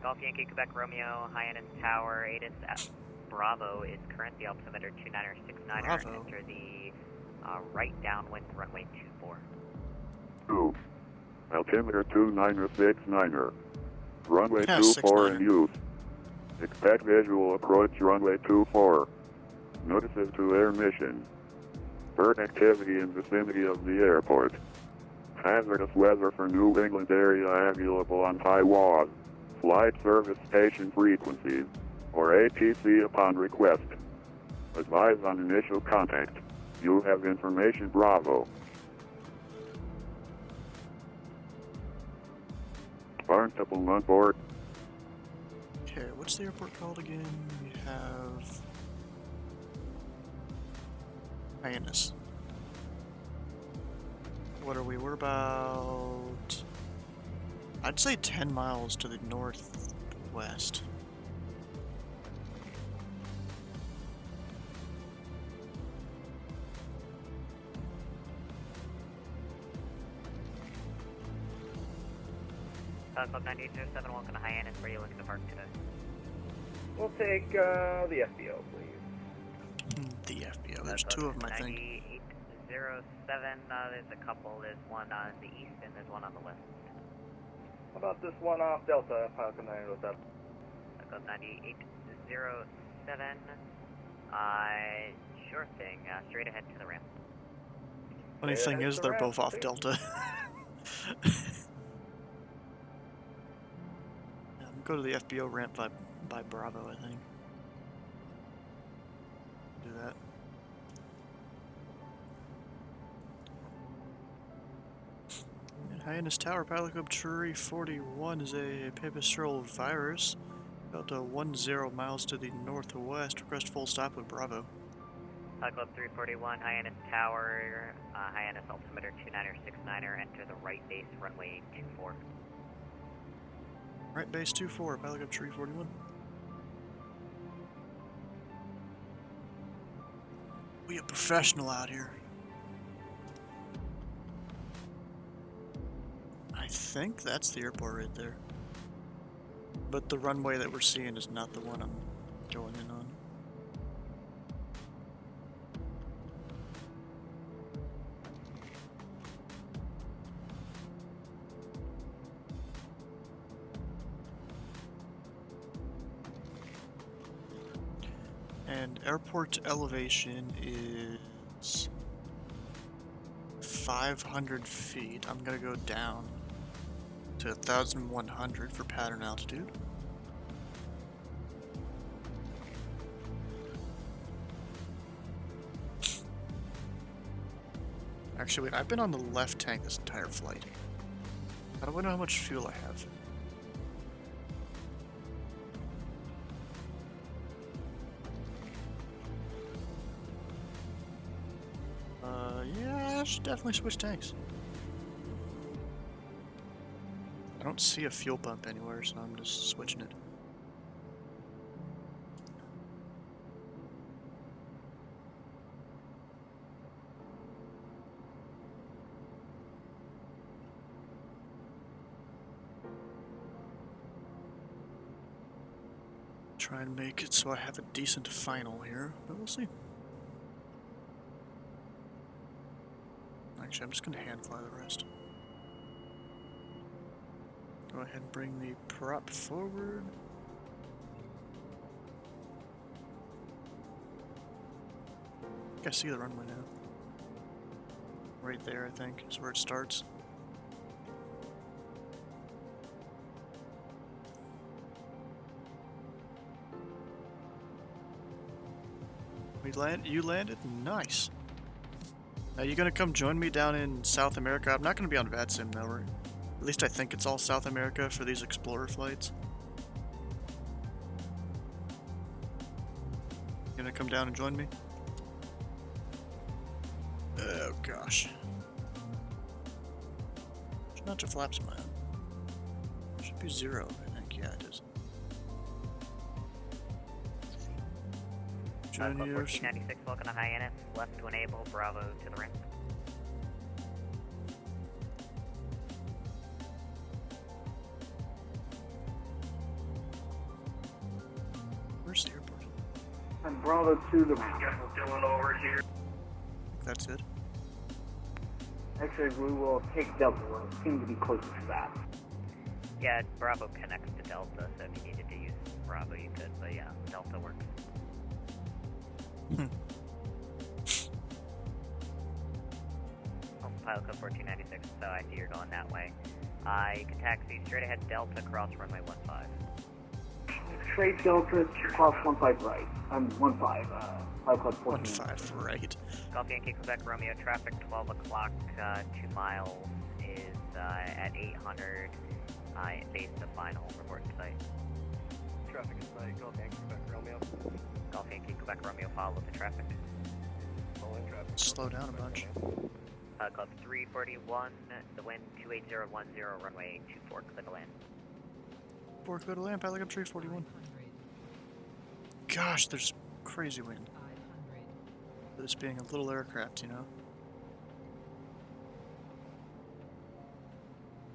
Golf Yankee Quebec Romeo, Hyannis Tower, ATIS at Bravo is current, the altimeter 2969er. Bravo. Enter the right downwind runway 24. 2. Altimeter 2969er. Runway Yeah, 24 in 69er. use. Expect visual approach runway 24. Notices to air mission. Bird activity in vicinity of the airport. Hazardous weather for New England area available on Taiwan. Flight service station frequencies, or ATC upon request. Advise on initial contact. You have information Bravo. Barnstable on board. Okay, what's the airport called again? We have Hyannis. What are we? We're about, I'd say 10 miles to the northwest. Club 9807, welcome to Hyannis. Where are you looking to park today? We'll take the FBO, please. The FBO. There's two of them, I think. 9807, there's a couple. There's one on the east and there's one on the west. How about this one off Delta, Pilot Club 9807? Club 9807, sure thing. Straight ahead to the ramp. Funny Yeah, thing that's is, the they're ramp, both off see? Delta. Go to the FBO ramp by Bravo, I think. Do that. Hyannis Tower, Pilot Club Tree 41 is a pipistrelle virus. Delta 10 miles to the northwest. Request full stop with Bravo. Pilot Club 341, Hyannis Tower, Hyannis altimeter 2969er. Enter the right base, runway 24. Right base 24, Pilot Club Tree 41. We a professional out here. I think that's the airport right there. But the runway that we're seeing is not the one I'm going in on. And airport elevation is 500 feet. I'm gonna go down to 1,100 for pattern altitude. Actually, wait, I've been on the left tank this entire flight. How do I know how much fuel I have? Yeah, I should definitely switch tanks. I don't see a fuel pump anywhere, so I'm just switching it. Try and make it so I have a decent final here, but we'll see. Actually, I'm just gonna hand fly the rest. Go ahead and bring the prop forward. I think I see the runway now. Right there, I think, is where it starts. You landed? Nice. Are you gonna come join me down in South America? I'm not gonna be on VATSIM though, or at least I think it's all South America for these Explorer flights. You gonna come down and join me? Oh gosh. Which notch of flaps am I on? Should be 0, I think. Yeah, it is. Club 1496, welcome to Hyannis. Left to enable, Bravo to the ramp. Where's the airport? And Bravo to the ramp. Dylan over here. That's it. Actually, we will take Delta. We seem to be closer to that. Yeah, Bravo connects to Delta, so if you needed to use Bravo, you could, but yeah, Delta works. Pilot code 1496, so I see you're going that way. You can taxi straight ahead Delta, cross runway 15. Straight Delta, cross 15 right. I'm 15, Pilot code 14. 15 right. Golf Yankee Quebec Romeo, traffic 12 o'clock, 2 miles is at 800, base to final, report to site. Traffic is site, Golf Yankee Quebec Romeo. Golf Yankee Quebec Romeo, follow the traffic. Slow down a bunch. Club 341, the wind 28010, runway 24, clear to land. 4 clear to land, Pilot up 341. Gosh, there's crazy wind. For this being a little aircraft, you know?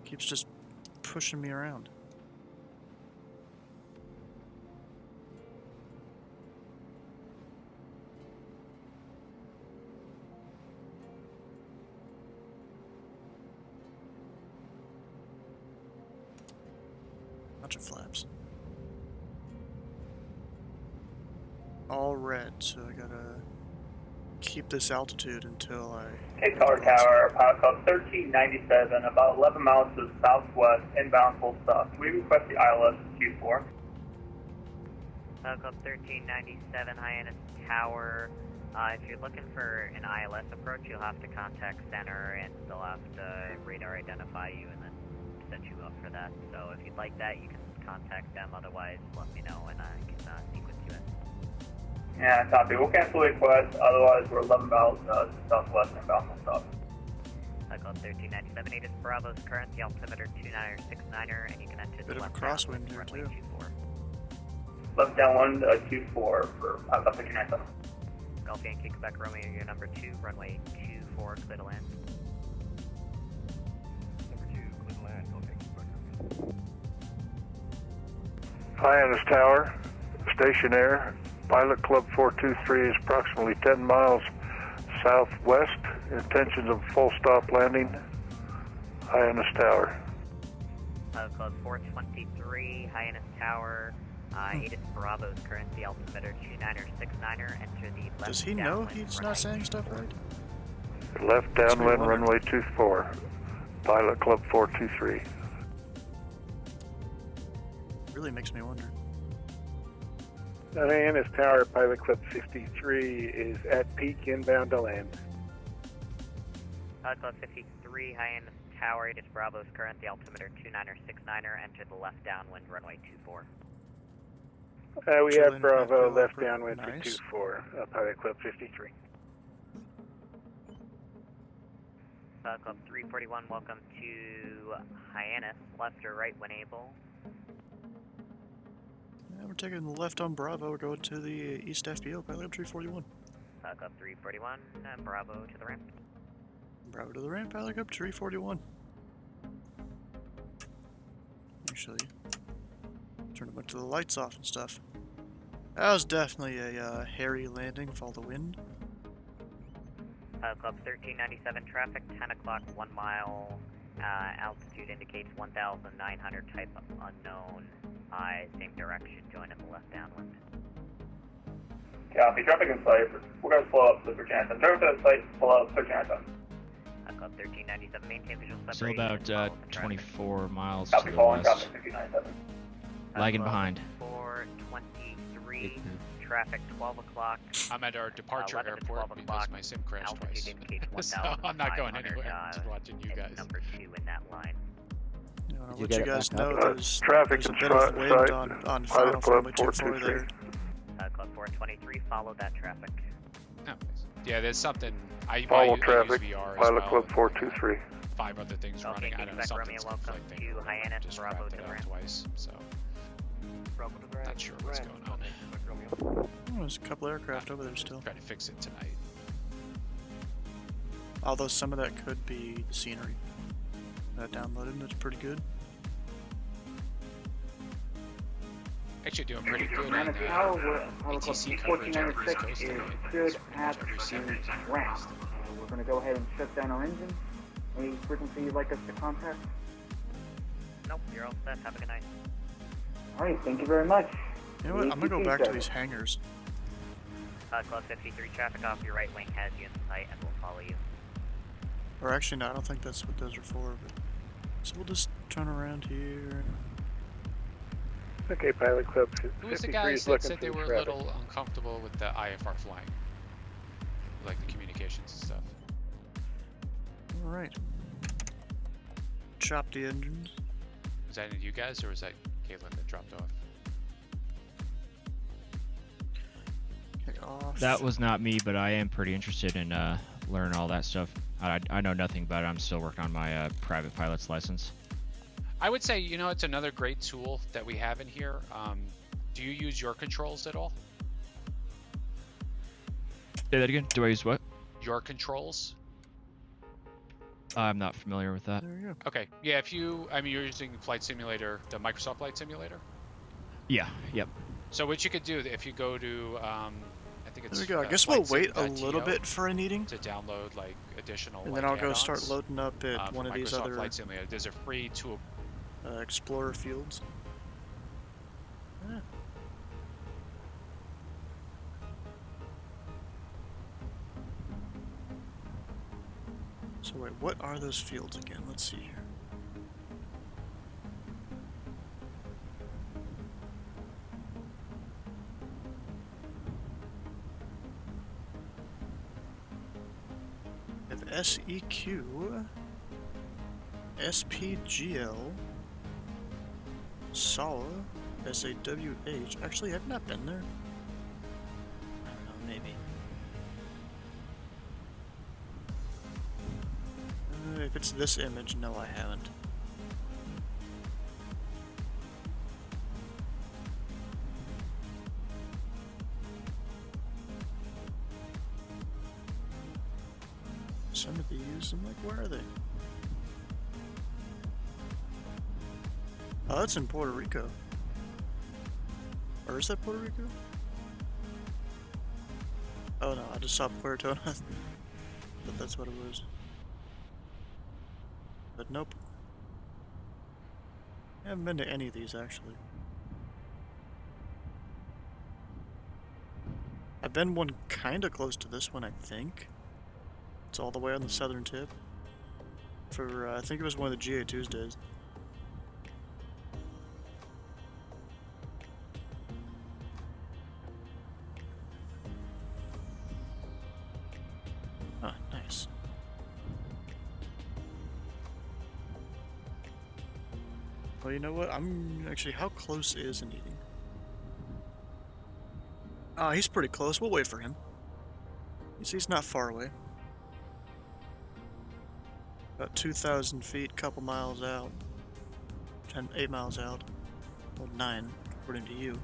Keeps just pushing me around. Bunch of flaps. All red, so I gotta keep this altitude until I... Hey, Tower, pilot code 1397, about 11 miles to the southwest, inbound full stop. We request the ILS Q4. Pilot code 1397, Hyannis Tower. If you're looking for an ILS approach, you'll have to contact center and they'll have to radar identify you and then set you up for that. So if you'd like that, you can contact them. Otherwise, let me know and I can sequence you in. Yeah, copy. We'll cancel the request. Otherwise, we're 11 miles to the southwest, inbound full stop. Club 1397, 8 is Bravo's current, the altimeter 29er, and you can enter Bit the of a left crosswind here, runway too. 24. Left down 1, 24 for pilot 1397. Golf Yankee Quebec Romeo, your number 2, runway 24, clear to land. Number 2, clear to land, Golf Yankee Quebec Romeo. Hyannis Tower, Station Air. Pilot Club 423 is approximately 10 miles southwest. Intentions of full stop landing. Hyannis Tower. Pilot Club 423, Hyannis Tower. Aegis Bravo's currency altimeter 2969er. Enter the left. Does he know he's not saying stuff right? Left downwind runway 24. Pilot Club 423. Really makes me wonder. Hyannis Tower, Pilot Club 53 is at peak inbound to land. Pilot Club 53, Hyannis Tower, Aegis Bravo's currency altimeter 2969er. Enter the left downwind runway 24. We have Bravo Echo, left downwind nice. for 24, Pilot Club 53. Pilot Club 341, welcome to Hyannis. Left or right when able. Yeah, we're taking the left on Bravo. We're going to the East FBO, Pilot Club 341. Pilot Club 341, Bravo to the ramp. Bravo to the ramp, Pilot Club 341. Actually, turn a bunch of the lights off and stuff. That was definitely a hairy landing with all the wind. Pilot Club 1397, traffic 10 o'clock, 1 mile. Altitude indicates 1,900, type unknown. Same direction, join in the left downwind. Copy, traffic in sight. We're going to slow up the chance. Traffic in sight, slow up the chance. Club 1397, maintain visual So separation. about 24 miles Copy, to the following west. traffic 1397. Lagging behind. 423, traffic 12 o'clock. I'm at our departure 11 to airport 12 because my sim crashed Altitude twice. indicates So I'm not going 1,500, anywhere. I'm just watching you guys. Number 2 in that line. I'll Did you let get you it guys back know up? there's Traffic a in bit of wind sight. on Pilot Final Club Runway 24 there. 423. Club 423, follow that traffic. Oh, yeah, there's something. I Follow use traffic. VR as Pilot well. Club 423. 5 other things Okay, running. I don't know, Quebec something's Romeo, welcome conflicting. to or whatever. Hyannis, Just Bravo wrapped to it the up ramp. twice, so Bravo to the ramp. not sure what's going on. Oh, there's a couple aircraft over there still. Try to fix it tonight. Although some of that could be the scenery. That downloaded, that's pretty good. Actually doing pretty good on Hyannis Tower, Pilot Club ATC coverage on the East 1496 Coast is tonight. good So at every the second is on the ramp. East. We're going to go ahead and shut down our engine. Any frequency you'd like us to contact? Nope, you're all set. Have a good night. Alright, thank you very much. You know what? I'm gonna go back to these hangars. Pilot Club 53, traffic off your right wing has you in sight and will follow you. Or actually, no, I don't think that's what those are for. But... So we'll just turn around here. Okay, Pilot Club Who was the 53 guys is that looking said they for were a traffic. little uncomfortable with the IFR flying? Like the communications and stuff. Alright. Chop the engines. Was that any of you guys or was that Caitlin that dropped off? Okay, off. That was not me, but I am pretty interested in learning all that stuff. I know nothing about it. I'm still working on my private pilot's license. I would say, you know, it's another great tool that we have in here. Do you use your controls at all? Say that again. Do I use what? Your controls? I'm not familiar with that. There you go. Okay. Yeah, if you, I mean, you're using Flight Simulator, the Microsoft Flight Simulator. Yeah. Yep. So what you could do, if you go to, I think it's. There we go. I guess we'll wait a flightsim.to little bit for a meeting. to download like additional. And then like, I'll go add-ons, start loading up at for one of these Microsoft other Flight Simulator. There's a free tool. Explorer fields. Yeah. So wait, what are those fields again? Let's see here. We have SEQ, SPGL, SAWA, SAWH. Actually, I've not been there. I don't know, maybe. If it's this image, no, I haven't. Some of these, I'm like, where are they? Oh, that's in Puerto Rico. Or is that Puerto Rico? Oh no, I just saw Puerto Rico. But that's what it was. But nope. I haven't been to any of these actually. I've been one kinda close to this one, I think. It's all the way on the southern tip. For, I think it was one of the GA Tuesdays. Ah, nice. Well, you know what? I'm actually, how close is an eating? He's pretty close. We'll wait for him. You see, he's not far away. About 2,000 feet, couple miles out. 8 miles out. Well, 9, according to you.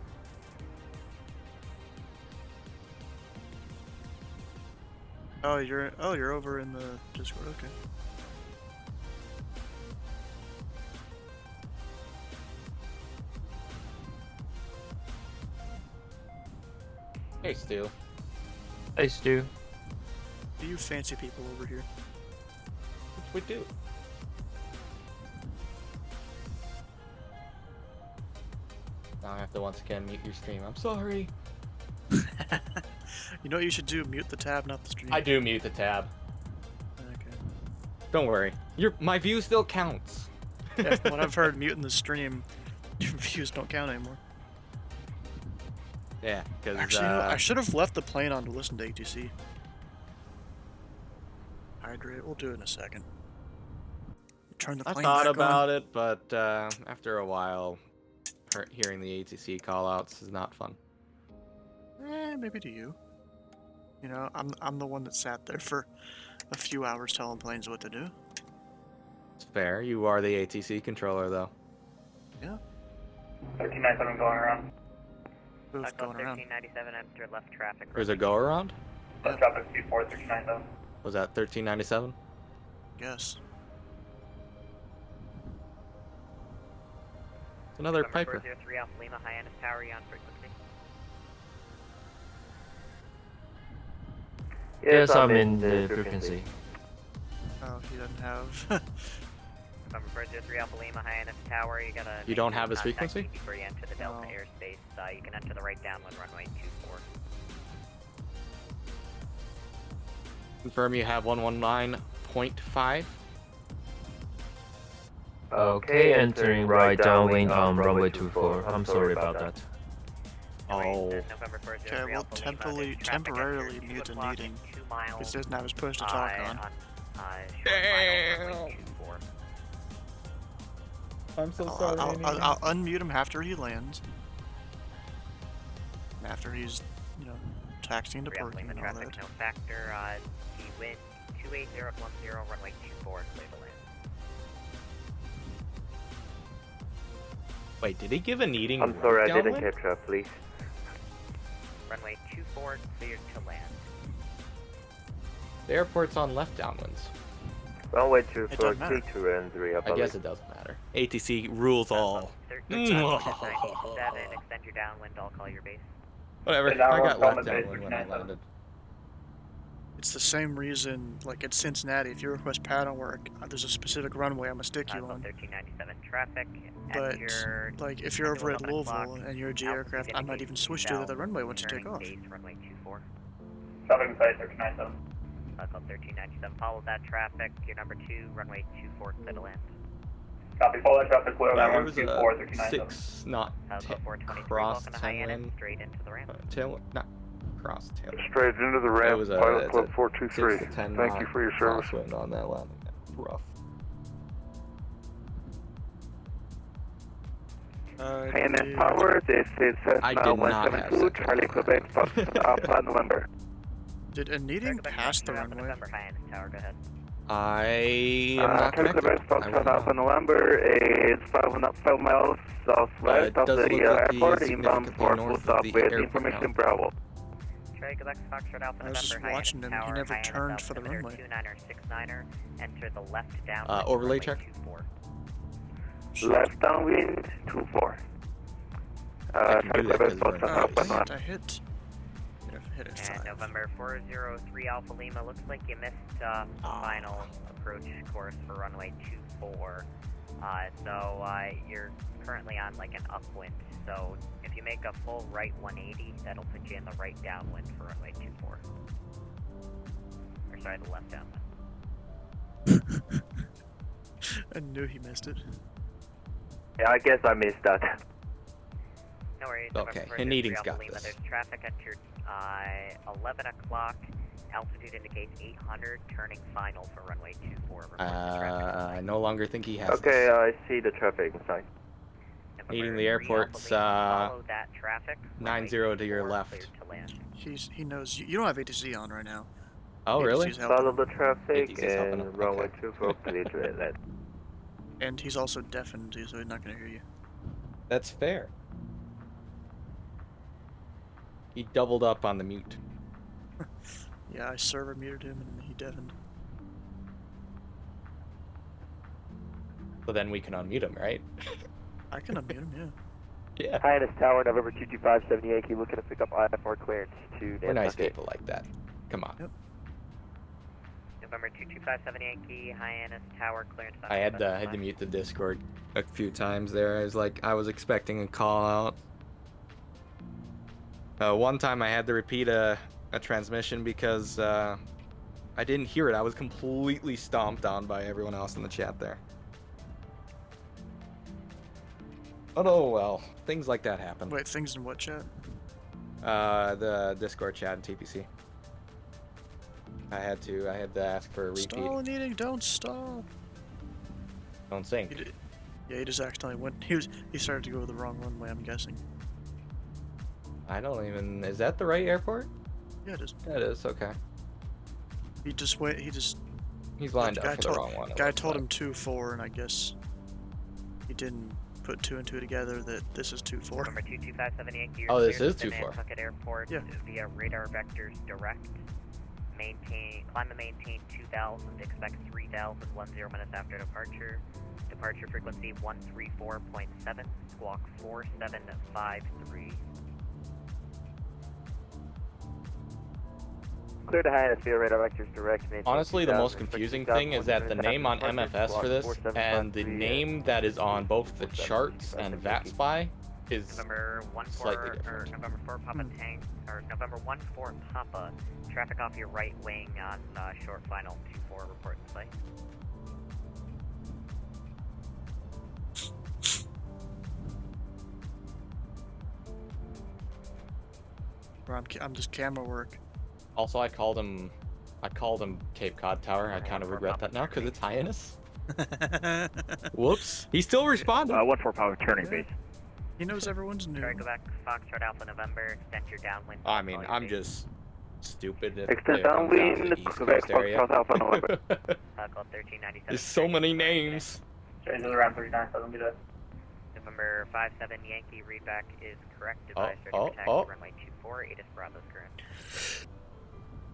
Oh, you're over in the Discord. Okay. Hey, Stu. Hey, Stu. Do you fancy people over here? We do. Now I have to once again mute your stream. I'm sorry. You know what you should do? Mute the tab, not the stream. I do mute the tab. Okay. Don't worry. My view still counts. Yeah, from what I've heard, muting the stream, your views don't count anymore. Yeah, because actually, you know, I should have left the plane on to listen to ATC. Hydrate. We'll do it in a second. Turn the plane I thought back about on. it, but after a while, hearing the ATC callouts is not fun. Maybe to you. You know, I'm the one that sat there for a few hours telling planes what to do. It's fair. You are the ATC controller, though. Yeah. 1397 going around. Move going around. 1397, enter left traffic. There's a go around? Left traffic 24, 1397. Was that 1397? Yes. It's another Piper. 403 Alpha Lima, Hyannis Tower, you on frequency? Yes, I'm in the frequency. Oh, he doesn't have. November 403 Alpha Lima, Hyannis Tower, you gotta. You don't have his contact frequency? Before you enter the Delta airspace, you can enter the right downwind runway 24. Confirm you have 119.5. Okay, entering right downwind on runway 24. I'm sorry about that. Oh. Okay, we'll temporarily mute the meeting. Because doesn't have his push to talk on. Damn. I'm so sorry. I'll unmute him after he lands. And after he's, you know, taxiing to parking and all that. No factor, the wind 28010, runway 24, clear to land. Wait, did he give a needing? I'm sorry, I didn't downwind? catch up, please. Runway 24, cleared to land. The airport's on left downwinds. Runway doesn't 24, matter. 32 and 3 up. I guess it doesn't matter. ATC rules all. 1397, extend your downwind, I'll call your base. Whatever, I got left downwind when I landed. It's the same reason, like at Cincinnati, if you request pattern work, there's a specific runway I'm gonna stick you on. 1397 traffic. But, like, if you're over at Louisville and you're a G aircraft, I might even switch to the other runway once you take off. Runway 24. Traffic inside 1397. Call 1397, follow that traffic. Your number 2, runway 24, clear to land. Copy, follow that traffic, clear There runway was 24, a 1397. 6 knot welcome cross to Hyannis, tailwind. straight into the ramp. Not cross tailwind. Straight into the There ramp, was Pilot Club it's a 423. 6 to 10 Thank you knot for your service. crosswind on that landing. Rough. Hyannis Tower, this is I Cessna did not have 172, Charlie Quebec, Alpha November. Did a needing pass the runway? Hyannis Tower, go ahead. I am not Charlie connected. Quebec, Alpha November is 5 miles southwest of does the look like he's airport, inbound significantly for north full of stop the with airport information now. Bravo. Charlie Quebec, Foxtrot Alpha I was just November, watching him, Hyannis he Tower, never Hyannis turned for the altimeter runway. 2969er, enter the left downwind. Overlay runway check. 24. Left downwind 24. I can do that 'cause we're in I hit at And 5. November 403 Alpha Lima, looks like you missed final approach course for runway 24. So you're currently on like an upwind. So if you make a full right 180, that'll put you in the right downwind for runway 24. Or sorry, the left downwind. I knew he missed it. Yeah, I guess I missed that. No worries. Okay, November and Eating's 403 got Alpha Lima, this. There's traffic at your 11 o'clock. Altitude indicates 800, turning final for runway 24. I no longer think he has Okay, this. I see the traffic inside. Needing the airport's Follow that traffic. 90 to your left. To land. He knows you don't have ATC on right now. Oh, really? ATC's helping Follow him. the traffic ATC's helping him, and runway okay. 24 clear to land. And he's also deafened, so he's not going to hear you. That's fair. He doubled up on the mute. Yeah, I server muted him and he deafened. So then we can unmute him, right? I can unmute him, yeah. Yeah. Highness Tower, November 22570 Yankee, looking to pick up IFR clearance to We're nice Nantucket. people like that. Come on. Yep. November 2257 Yankee, Hyannis Tower, clearance. I had to mute the Discord a few times there. I was expecting a call out. One time I had to repeat a transmission because I didn't hear it. I was completely stomped on by everyone else in the chat there. Oh well, things like that happen. Wait, things in what chat? The Discord chat and TPC. I had to ask for a repeat. Stall and Eating, don't stall. Don't sink. Yeah, he just accidentally went. He started to go the wrong runway, I'm guessing. I don't even. Is that the right airport? Yeah, it is. Yeah, it is. Okay. He just went. He's lined up for the wrong one. Guy told him 2-4, and I guess he didn't put 2 and 2 together that this is 2-4. November 2257 Yankee. Oh, this is 2-4. Nantucket Airport via radar vectors direct. Climb and maintain 2000. Expect 3000 10 minutes after departure. Departure frequency 134.7. Squawk 4753. Clear to Hyannis via radar vectors direct. Honestly, the most confusing thing is that the name on MFS for this and the name that is on both the charts and VATSPY is November 14 slightly different. or November 4 Papa Tank or November 14 Papa. Traffic off your right wing on short final 24 report to site. Bro, I'm just camera work. Also, I called him Cape Cod Tower. I kind of regret that now because it's Hyannis. Whoops. He still responded. 1-4 power turning base. He knows everyone's new. Sorry, go back. Foxtrot Alpha November. Extend your downwind. I mean, I'm just stupid. If Extend it comes down to downwind. the East Coast area. Foxtrot Alpha November. Call 1397. There's so many names. Change it around 39, so don't do that. November 57 Yankee readback is correct. Device ready for taxi runway 24. ATIS Bravo's current.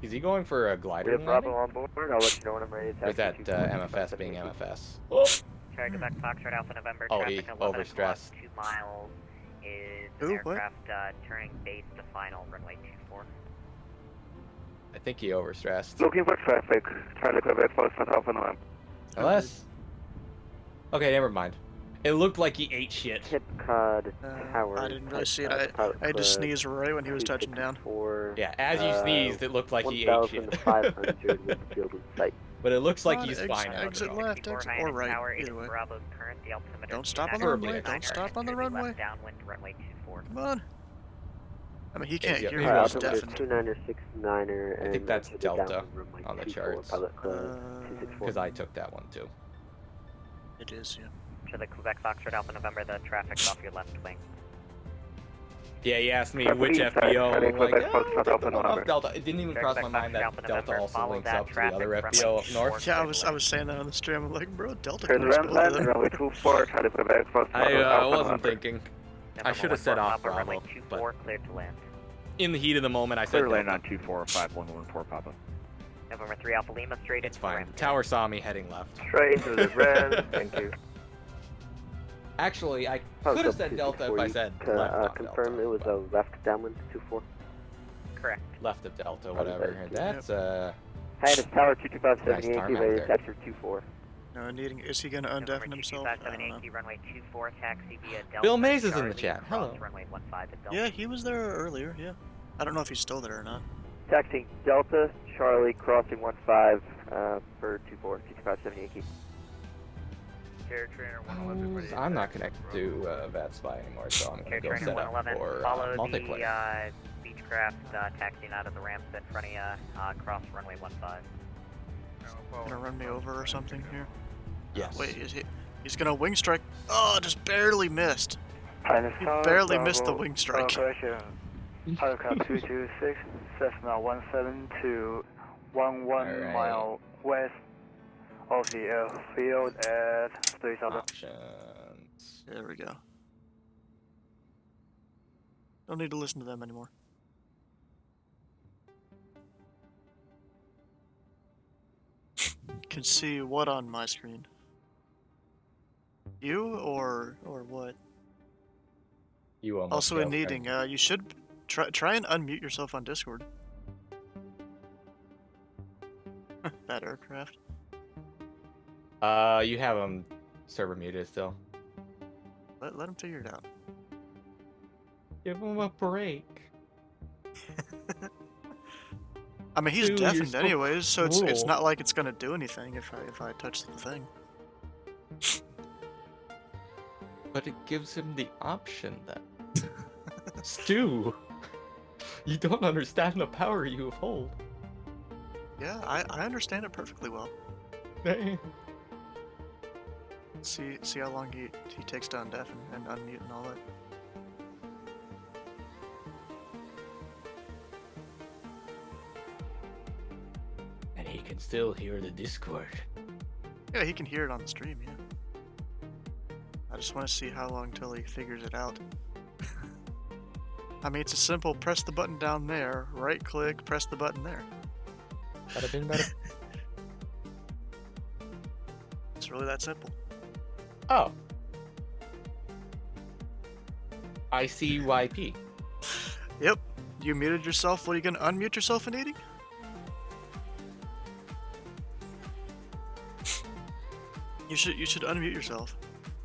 Is he going for a glider? We have Bravo on board. I'll let you know when I'm ready to Or is taxi. that MFS being MFS? Sorry, go back. Foxtrot Alpha November. Oh, Traffic he 11 overstressed. o'clock, 2 miles is Who? an What? aircraft turning base to final runway 24. I think he overstressed. Looking for traffic. Try to go back Foxtrot Alpha November. Unless. Okay, never mind. It looked like he ate shit. Cape Cod Tower. I didn't really see it. I had to sneeze right when he was touching down. Yeah, as you sneezed, it looked like he ate shit. 1,500 Winfield in sight. But it looks like Come on, he's fine. exit after all. left, exit or right, either way. Bravo's current. The altimeter Don't stop on the Preferably runway. at Don't night. stop on the runway. Left downwind runway 24. Come on. I mean, he can't Yeah, hear he you. was He's deafened. deafened. 2969er. I think that's Delta on the charts. Pilot Because I took that one too. It is, yeah. To the Quebec Foxtrot Alpha November, the traffic's off your left wing. Yeah, he asked me which FBO. I'm like, take the one off Delta. It didn't even cross my mind that Delta also links up to the other FBO up north. Yeah, I was saying that on the stream. I'm like, bro, Delta Turn connects around, both of land, them. runway 24, try to go back Foxtrot I Alpha wasn't November. thinking. I should have said off Bravo, runway 24, but cleared to land. in the heat of the moment, I said Clear land Delta. on 245-114 Papa. November 3 Alpha Lima, straight It's into fine. ramp. The tower saw me heading left. Straight into the red. Thank you. Actually, I Pulse could have up said Delta if I said Can, left on confirm Delta. it was a left downwind 2-4. Correct. Left of Delta, whatever. That's Hey, it's Tower 225 nice 78, tarmac ready to there. capture 2-4. No, needing. Is he gonna undeafen himself? I don't know. Runway 24, taxi via Delta. Bill Mays is in the Charlie, chat. cross Hello. Runway 15 at Delta. Yeah, he was there earlier. Yeah. I don't know if he's still there or not. Taxiing Delta, Charlie, crossing 15 for 2-4, 225 78 key. Air Trainer 111. I'm not connected to VATSPY anymore, so I'm Air gonna go Trainer set up 111, for follow multiplayer. the Beechcraft taxiing out of the ramps in front of you, cross runway 15. Gonna run me over or something here? Yes. Wait, he's gonna wing strike. Oh, just barely missed. He Tower, barely Bravo, missed the wing strike. Correction. Helicopter 226, Cessna 172, 11 Alright. mile west of the airfield at 3000. Options. There we go. Don't need to listen to them anymore. Can see what on my screen? You or what? You almost Also in failed, needing, you should try and unmute yourself on Discord. That aircraft. You have him server muted still. Let him figure it out. Give him a break. I mean, he's Dude, you're deafened so anyways, so it's cruel. not like it's gonna do anything if I touch the thing. But it gives him the option then. Stu, you don't understand the power you hold. Yeah, I understand it perfectly well. Dang. See how long he takes to undeafen and unmute and all that. And he can still hear the Discord. Yeah, he can hear it on the stream, yeah. I just want to see how long till he figures it out. I mean, it's a simple press the button down there, right click, press the button there. Bada bing, bada. It's really that simple. Oh. ICYP. Yep. You muted yourself. What are you gonna unmute yourself in eating? You should unmute yourself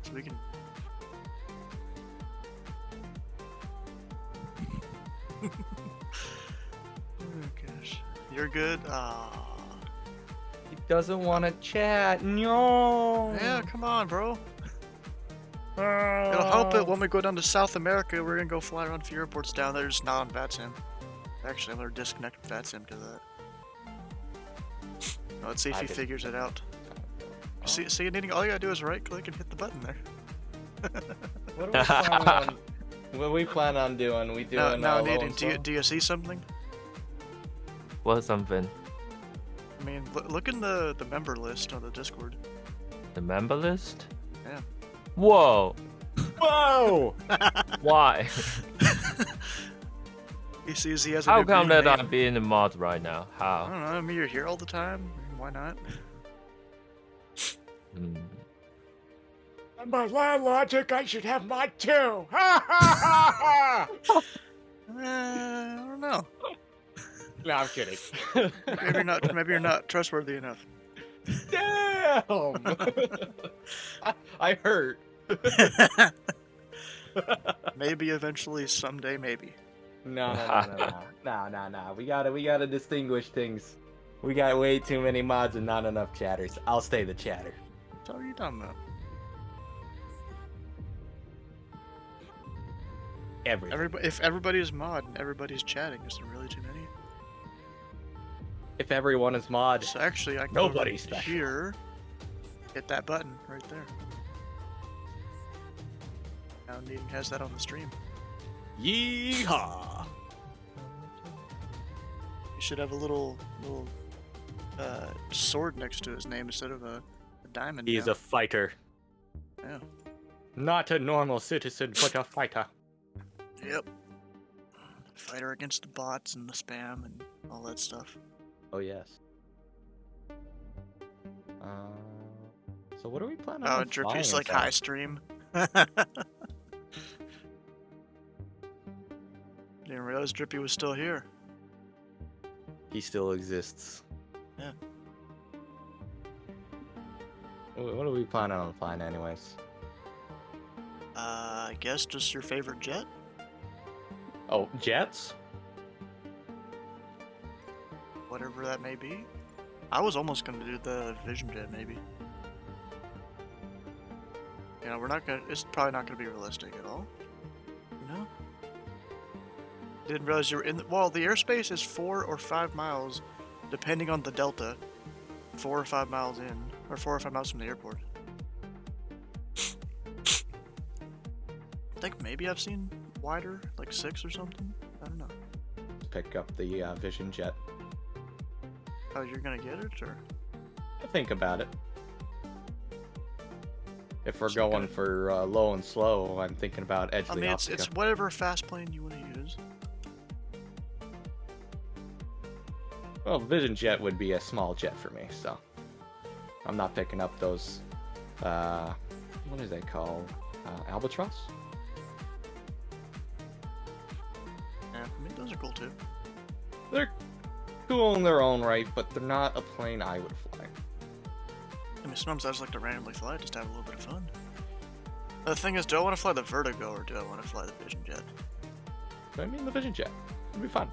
so we can. Oh gosh, you're good. Ah. He doesn't want to chat. No. Yeah, come on, bro. It'll help it when we go down to South America. We're gonna go fly around a few airports down there, just not on VATSIM. Actually, I'm gonna disconnect VATSIM to that. Let's see if he figures it out. See, all you gotta do is right click and hit the button there. What do we plan on doing? We doing now, low Needing, and do you, slow? do you see something? What something? I mean, look in the member list on the Discord. The member list? Yeah. Whoa! Whoa! Why? He sees he has a How new come green that name. I'm being the mod right now? I How? don't know. I mean, you're here all the time. Why not? And by that logic, I should have mod too. Ha ha ha ha! I don't know. No, I'm kidding. Maybe you're not trustworthy enough. Damn! I hurt. Maybe eventually, someday, maybe. No. We gotta distinguish things. We got way too many mods and not enough chatters. I'll stay the chatter. So are you done though? If everybody's mod and everybody's chatting, is there really too many? If everyone is mod, So actually, I can nobody's go over special. here, hit that button right there. Now Needing has that on the stream. Yeehaw! He should have a little sword next to his name instead of a diamond. He's now. a fighter. Yeah. Not a normal citizen, but a fighter. Yep. Fighter against the bots and the spam and all that stuff. Oh yes. So what are we planning Oh, on Drippy's flying like inside? high stream. Didn't realize Drippy was still here. He still exists. Yeah. What are we planning on flying anyways? I guess just your favorite jet? Oh, jets? Whatever that may be. I was almost gonna do the Vision Jet, maybe. You know, we're not gonna. It's probably not gonna be realistic at all. You know. Didn't realize you were in. Well, the airspace is 4 or 5 miles, depending on the delta. 4 or 5 miles in, or 4 or 5 miles from the airport. I think maybe I've seen wider, like 6 or something. I don't know. Pick up the Vision Jet. Oh, you're gonna get it, or? Think about it. If we're going for low and slow, I'm thinking about Edgeley. I mean, it's whatever fast plane you want to use. Well, Vision Jet would be a small jet for me, so I'm not picking up those. What is they called? Albatross? Yeah, I mean those are cool too. They're cool in their own right, but they're not a plane I would fly. I mean, sometimes I just like to randomly fly just to have a little bit of fun. The thing is, do I want to fly the Vertigo or do I want to fly the Vision Jet? I mean, the Vision Jet. It'd be fun.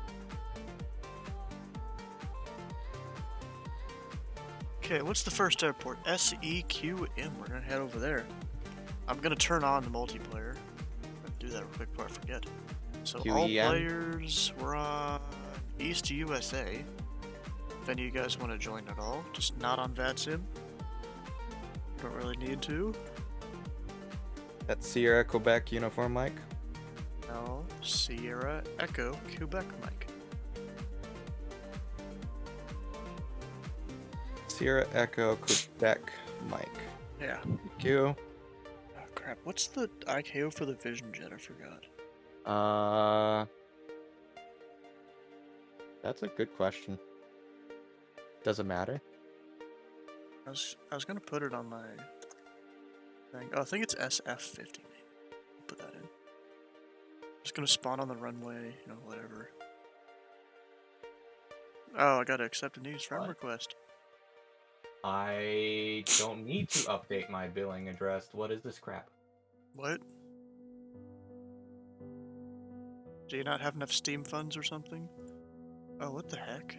Okay, what's the first airport? SEQM. We're gonna head over there. I'm gonna turn on the multiplayer. I'll do that real quick before I forget. So all QEM? players, we're on East USA. If any of you guys want to join at all, just not on VATSIM. Don't really need to. That's Sierra Quebec uniform, Mike. No, Sierra Echo Quebec, Mike. Sierra Echo Quebec, Mike. Yeah. Thank you. Oh crap! What's the IKO for the Vision Jet? I forgot. That's a good question. Does it matter? I was gonna put it on my thing. Oh, I think it's SF50. Maybe. Put that in. Just gonna spawn on the runway. You know, whatever. Oh, I gotta accept a new friend request. I don't need to update my billing address. What is this crap? What? Do you not have enough Steam funds or something? Oh, what the heck?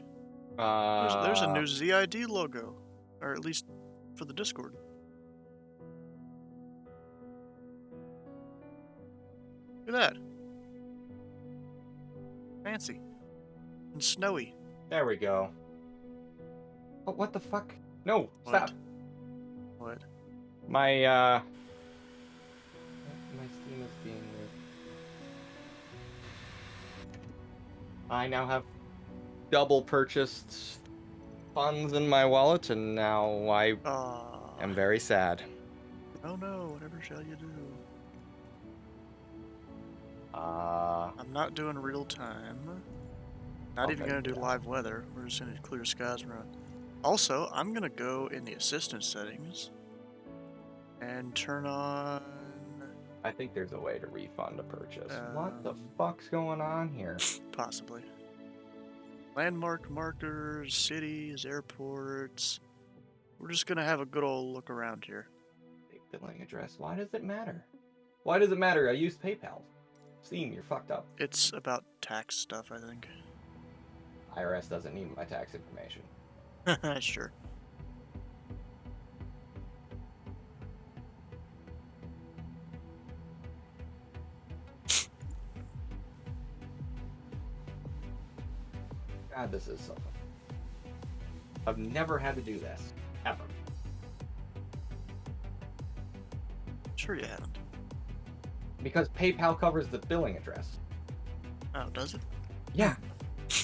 There's a new ZID logo. Or at least for the Discord. Look at that. Fancy. And snowy. There we go. Oh, what the fuck? No, stop. What? My Steam is being weird. I now have double purchased funds in my wallet, and now I am very sad. Oh no, whatever shall you do? I'm not doing real time. Not even gonna do live weather. We're just gonna clear skies and run. Also, I'm gonna go in the assistant settings and turn on. I think there's a way to refund a purchase. What the fuck's going on here? Possibly. Landmark markers, cities, airports. We're just gonna have a good old look around here. Billing address. Why does it matter? Why does it matter? I used PayPal. Steam, you're fucked up. It's about tax stuff, I think. IRS doesn't need my tax information. Sure. God, this is so fun. I've never had to do this. Ever. Sure you haven't. Because PayPal covers the billing address. Oh, does it? Yeah.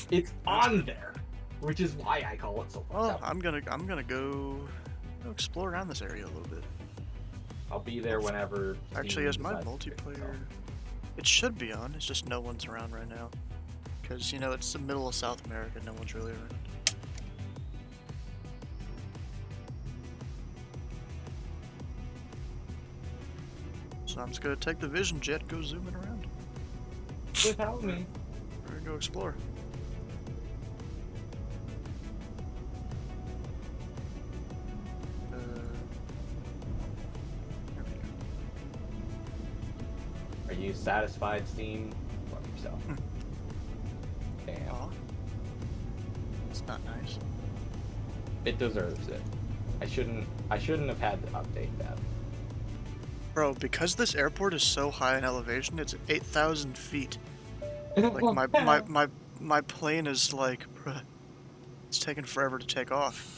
It's on there. Which is why I call it so fucked Well, up. I'm gonna go explore around this area a little bit. I'll be there whenever. Actually, as my decides to do it, multiplayer, it should be on. It's just no one's around right now, because you know it's the middle of South America. No one's really around. I'm just gonna take the vision jet and go zooming around. Without me. We're gonna go explore. Are you satisfied, Steam? Fuck yourself. Damn. It's not nice. It deserves it. I shouldn't have had to update that. Bro, because this airport is so high in elevation, it's 8,000 feet. Like my plane is like, bruh, it's taking forever to take off.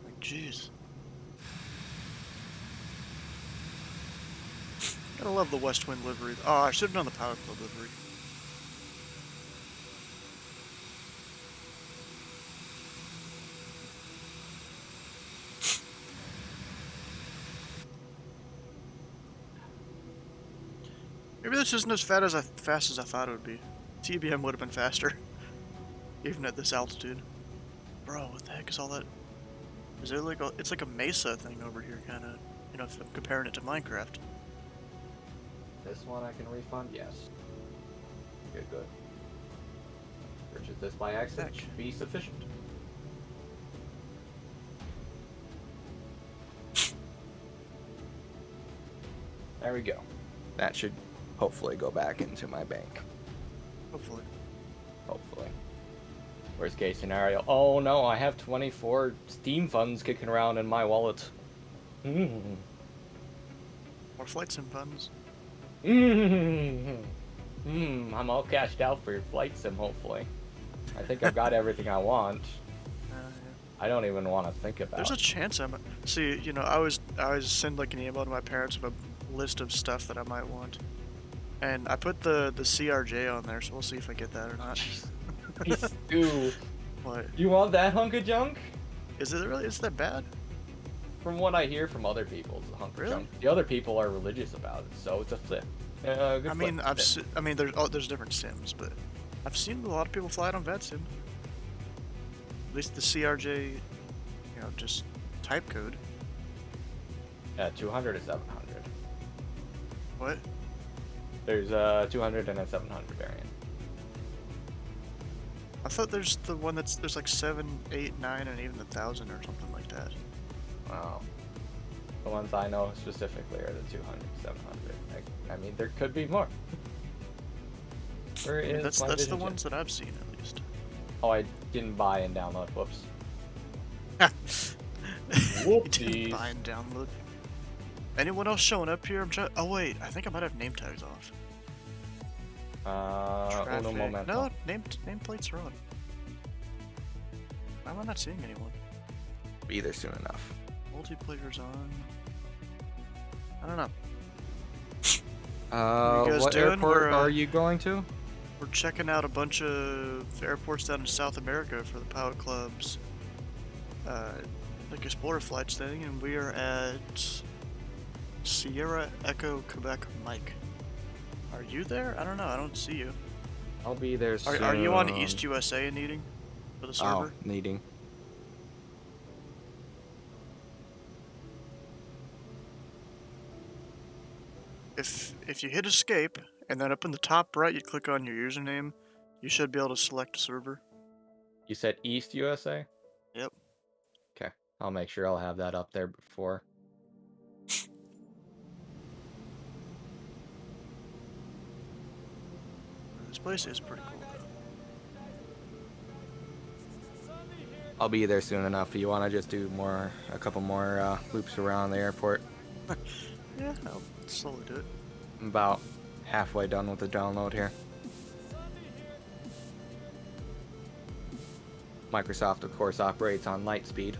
Like, jeez. Gotta love the West Wind livery. Oh, I should have done the Power Club livery. Maybe this isn't as fast as I thought it would be. TBM would have been faster, even at this altitude. Bro, what the heck is all that? Is there like it's like a mesa thing over here, kind of. You know, if I'm comparing it to Minecraft. This one I can refund? Yes. Good. Purchase this by accident should be sufficient. There we go. That should hopefully go back into my bank. Hopefully. Worst case scenario. Oh no, I have 24 Steam funds kicking around in my wallet. More flight sim funds. I'm all cashed out for your flight sim, hopefully. I think I've got everything I want. I don't even want to think about it. There's a chance I'm... See, you know, I always send like an email to my parents with a list of stuff that I might want. And I put the CRJ on there, so we'll see if I get that or not. Dude. What? You want that hunk of junk? Is it really? Is that bad? From what I hear from other people, it's a hunk Really? of junk. The other people are religious about it, so it's a flip. I mean, there's different sims, but I've seen a lot of people fly it on VetSim. At least the CRJ, you know, just type code. Yeah, 200 is 700. What? There's a 200 and a 700 variant. I thought there's the one there's like 7, 8, 9, and even 1,000 or something like that. Wow. The ones I know specifically are the 200, 700. I mean, there could be more. Where is That's my the Vision ones Jet? that I've seen at least. Oh, I didn't buy and download. Whoops. You didn't buy and download. Anyone else showing up here? Oh wait, I think I might have name tags off. Uno Traffic. momento. No, nameplates are on. Why am I not seeing anyone? Be there soon enough. Multiplayer's on. I don't know. What guys doing? airport are you going to? We're checking out a bunch of airports down in South America for the Pilot Club's like Explorer flights thing, and we are at Sierra Echo Quebec Mike. Are you there? I don't know. I don't see you. I'll be there soon. Are you on East USA needing for the server? Oh, needing. If you hit escape and then up in the top right you click on your username, you should be able to select a server. You said East USA? Yep. Okay. I'll make sure I'll have that up there before. This place is pretty cool though. I'll be there soon enough. You want to just do a couple more loops around the airport? Yeah, I'll slowly do it. I'm about halfway done with the download here. Microsoft, of course, operates on light speed.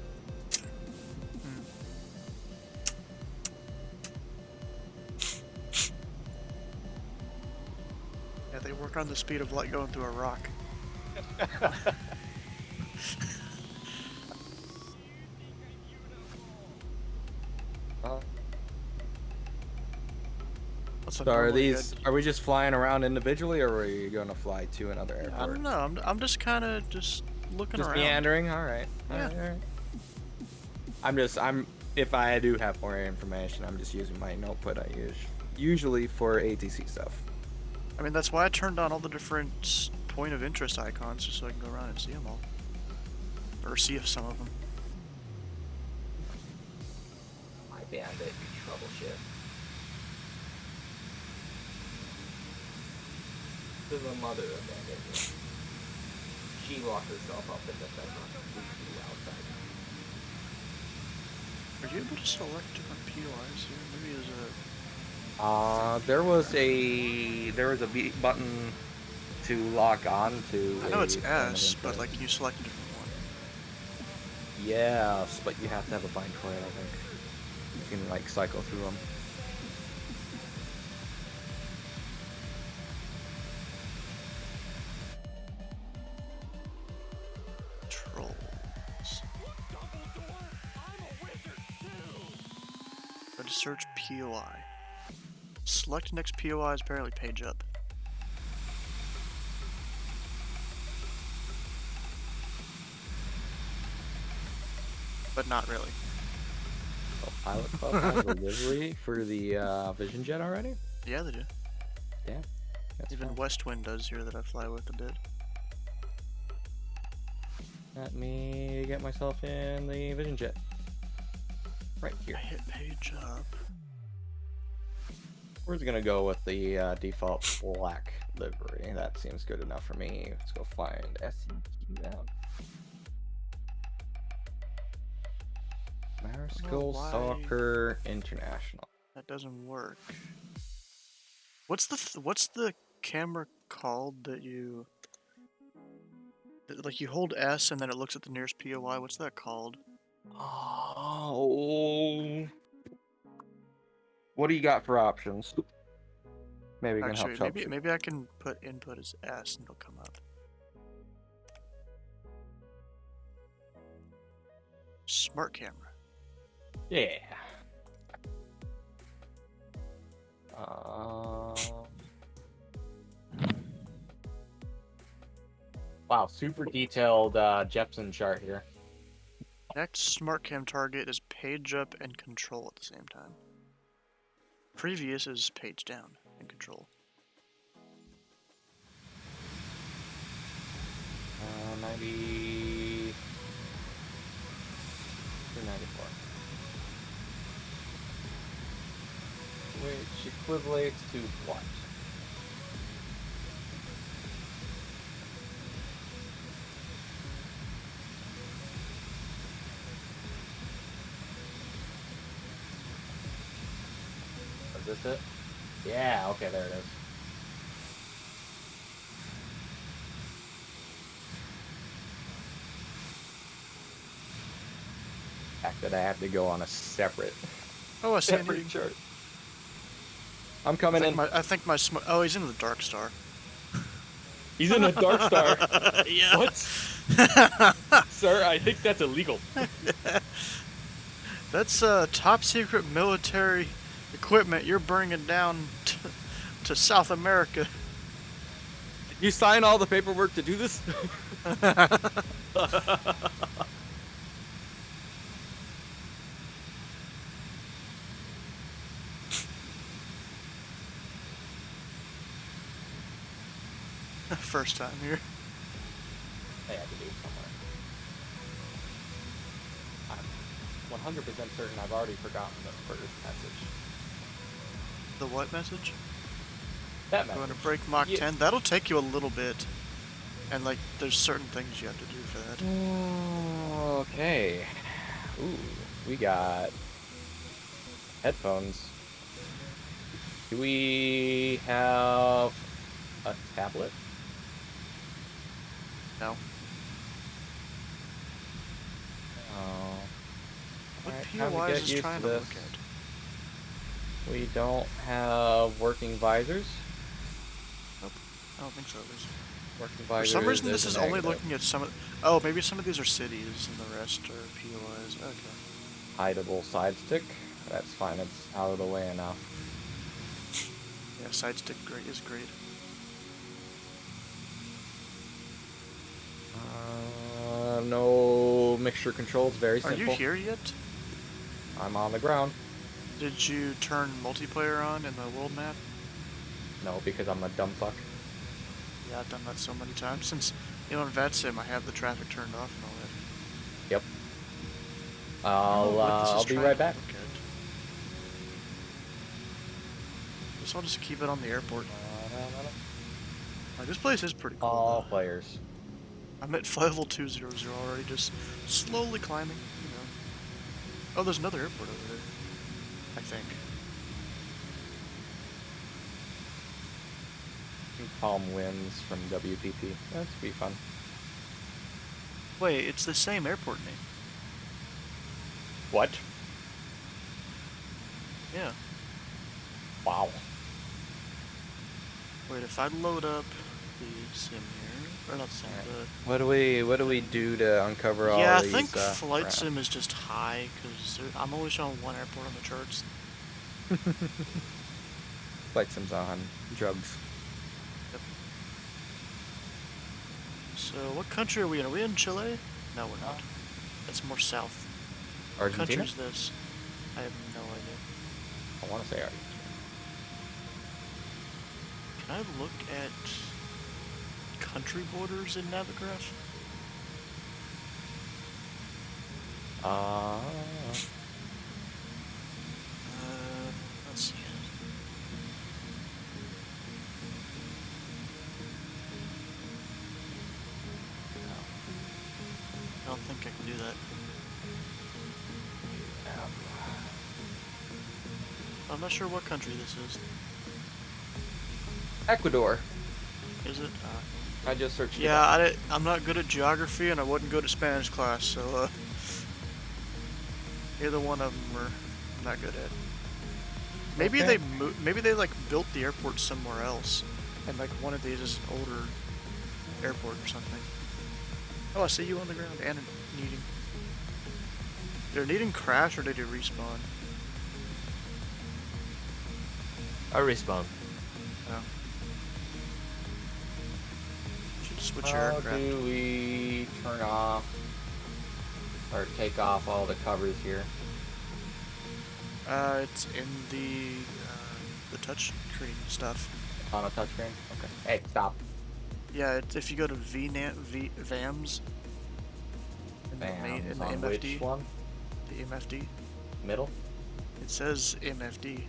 Yeah, they work on the speed of light going through a rock. So are we just flying around individually, or are you going to fly to another airport? I don't know. I'm just kind of just looking Just around. meandering. All right. Yeah. All right. if I do have more information, I'm just using my notepad I use usually for ATC stuff. I mean, that's why I turned on all the different point of interest icons, just so I can go around and see them all. Or see if some of them. My bandit, you trouble shit. To the mother of bandit. She locked herself up in the bedroom. Outside. Are you able to select different POIs here? Maybe there's a... there was a B button to lock on to. I know it's S, but like, can you select a different one? Yes, but you have to have a bind for it, I think. You can like cycle through them. Trolls. Go to search POI. Select next POI is apparently page up. But not really. Oh, Pilot Club has a livery for the Vision Jet already? Yeah, they do. Yeah. Even Westwind does here that I fly with a bit. Let me get myself in the Vision Jet. Right here. I hit page up. We're just gonna go with the default black livery. That seems good enough for me. Let's go find SEQ down. Mariscal Soccer International. That doesn't work. What's the camera called that you... Like, you hold S and then it looks at the nearest POI. What's that called? Oh. What do you got for options? Maybe you can Actually, help. maybe I can put input as S and it'll come up. Smart camera. Yeah. Wow, super detailed Jepson chart here. Next smart cam target is page up and control at the same time. Previous is page down and control. 90... 294. Which equivalates to what? Is this it? Yeah, okay, there it is. The fact that I have to go on a separate... Oh, I see a separate new chart. I'm coming in. I think my oh, he's in the Dark Star. He's in a Dark Star. Yeah. What? Sir, I think that's illegal. That's top secret military equipment you're bringing down to South America. You sign all the paperwork to do this? First time here. I had to do it somewhere. I'm 100% certain I've already forgotten the first message. The what message? That message. Going to break Mach 10. That'll take you a little bit. And like, there's certain things you have to do for that. Okay. Ooh, we got headphones. Do we have a tablet? No. Oh. What Alright, time to POI get is used trying to to this. look at? We don't have working visors. Nope. I don't think so, at least. Working For visors. some reason, is this is a only negative. looking at some of... Oh, maybe some of these are cities and the rest are POIs. Okay. Hideable side stick. That's fine. It's out of the way enough. Yeah, side stick is great. No mixture controls. Very Are simple. you here yet? I'm on the ground. Did you turn multiplayer on in the world map? No, because I'm a dumb fuck. Yeah, I've done that so many times. Since, you know, in VATSIM, I have the traffic turned off and all that. Yep. I don't know what this is I'll be trying right to back. look at. Guess I'll just keep it on the airport. Like, this place is pretty cool. All players. I'm at level 200 already, just slowly climbing, you know. Oh, there's another airport over there, I think. Palm wins from WPP. That's be fun. Wait, it's the same airport name. What? Yeah. Wow. Wait, if I load up the sim here, or not sim, the... What do we do to uncover all Yeah, I these? think flight crap? sim is just high, because I'm only showing one airport on the charts. Flight sim's on drugs. Yep. So, what country are we in? Are we in Chile? No, we're not. That's more south. What Argentina? country is this? I have no idea. I want to say Argentina. Can I look at country borders in Navigraph? Let's see. No. I don't think I can do that. I'm not sure what country this is. Ecuador. Is it? I just searched it Yeah, up. I'm not good at geography, and I wasn't good at Spanish class, so either one of them are not good at. Maybe Okay. maybe they like built the airport somewhere else, and like one of these is an older airport or something. Oh, I see you on the ground and needing. Did needing crash or did you respawn? I respawn. No. Should switch your How aircraft. do we turn off or take off all the covers here? It's in the touch screen stuff. On a touchscreen? Okay. Hey, stop. Yeah, if you go to VAMS, in the VAMS, MFD, on which one? the MFD, Middle? it says MFD,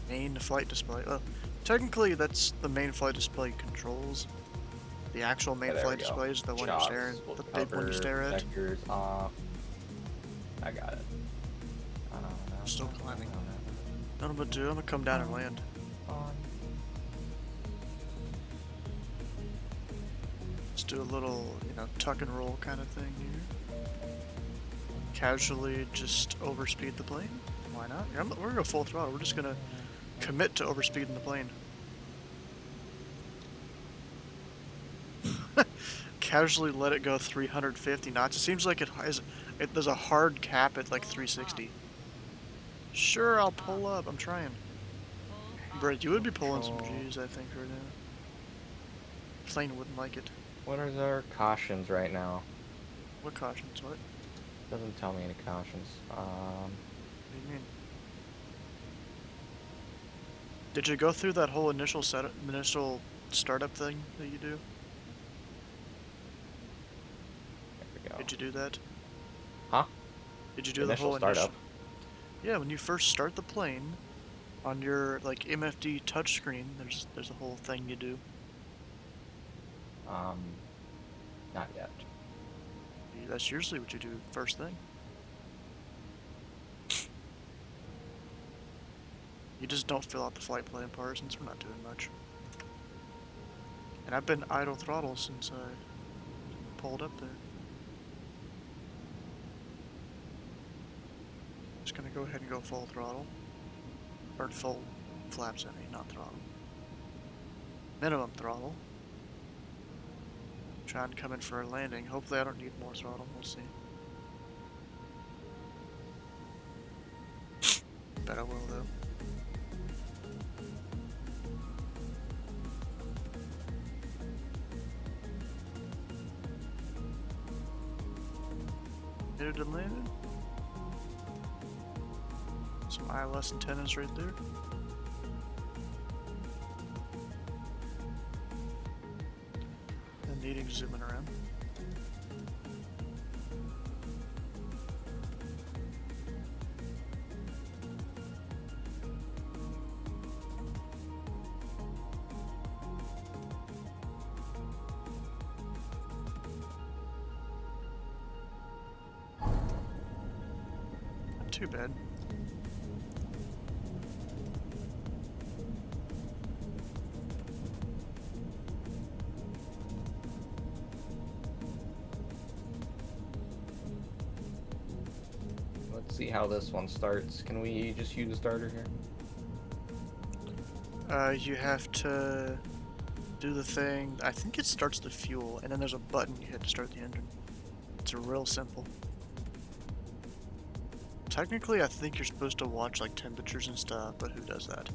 main flight display. Oh, technically that's the main flight display controls. The actual main Okay, there flight we go. display is the one you're Shots, staring, we'll the big one you cover, stare at. Vectors off. I got it. I'm still climbing. What I'm gonna do, I'm gonna come down and land. Let's do a little, tuck and roll kind of thing here. Casually just overspeed the plane. Why not? We're gonna go full throttle. We're just gonna commit to overspeeding the plane. Casually let it go 350 knots. It seems like there's a hard cap at like 360. Sure, I'll pull up. I'm trying. Brett, you would be pulling some G's, I think, right now. Plane wouldn't like it. What are our cautions right now? What cautions? What? Doesn't tell me any cautions. What do you mean? Did you go through that whole initial startup thing that you do? There we go. Did you do that? Huh? Did you do Initial the whole startup? Yeah, when you first start the plane, on your MFD touchscreen, there's a whole thing you do. Not yet. That's usually what you do first thing. You just don't fill out the flight plan part since we're not doing much. And I've been idle throttle since I pulled up there. Just gonna go ahead and go full throttle. Or full flaps, I mean, not throttle. Minimum throttle. Trying to come in for a landing. Hopefully I don't need more throttle, we'll see. Bet I will though. Hit it and landed. ILS antennas right there. And needing zooming around. Not too bad. Let's see how this one starts. Can we just use a starter here? You have to do the thing. I think it starts the fuel, and then there's a button you hit to start the engine. It's real simple. Technically, I think you're supposed to watch like temperatures and stuff, but who does that?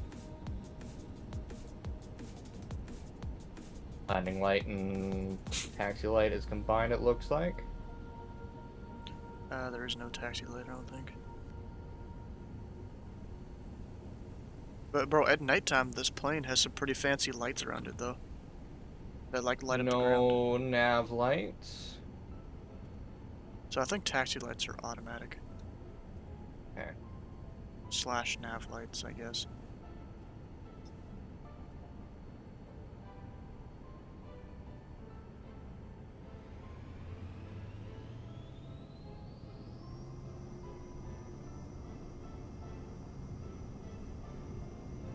Landing light and taxi light is combined, it looks like. There is no taxi light, I don't think. But bro, at nighttime, this plane has some pretty fancy lights around it, though. That like light up the ground. No nav lights. So I think taxi lights are automatic. Okay. Slash nav lights, I guess.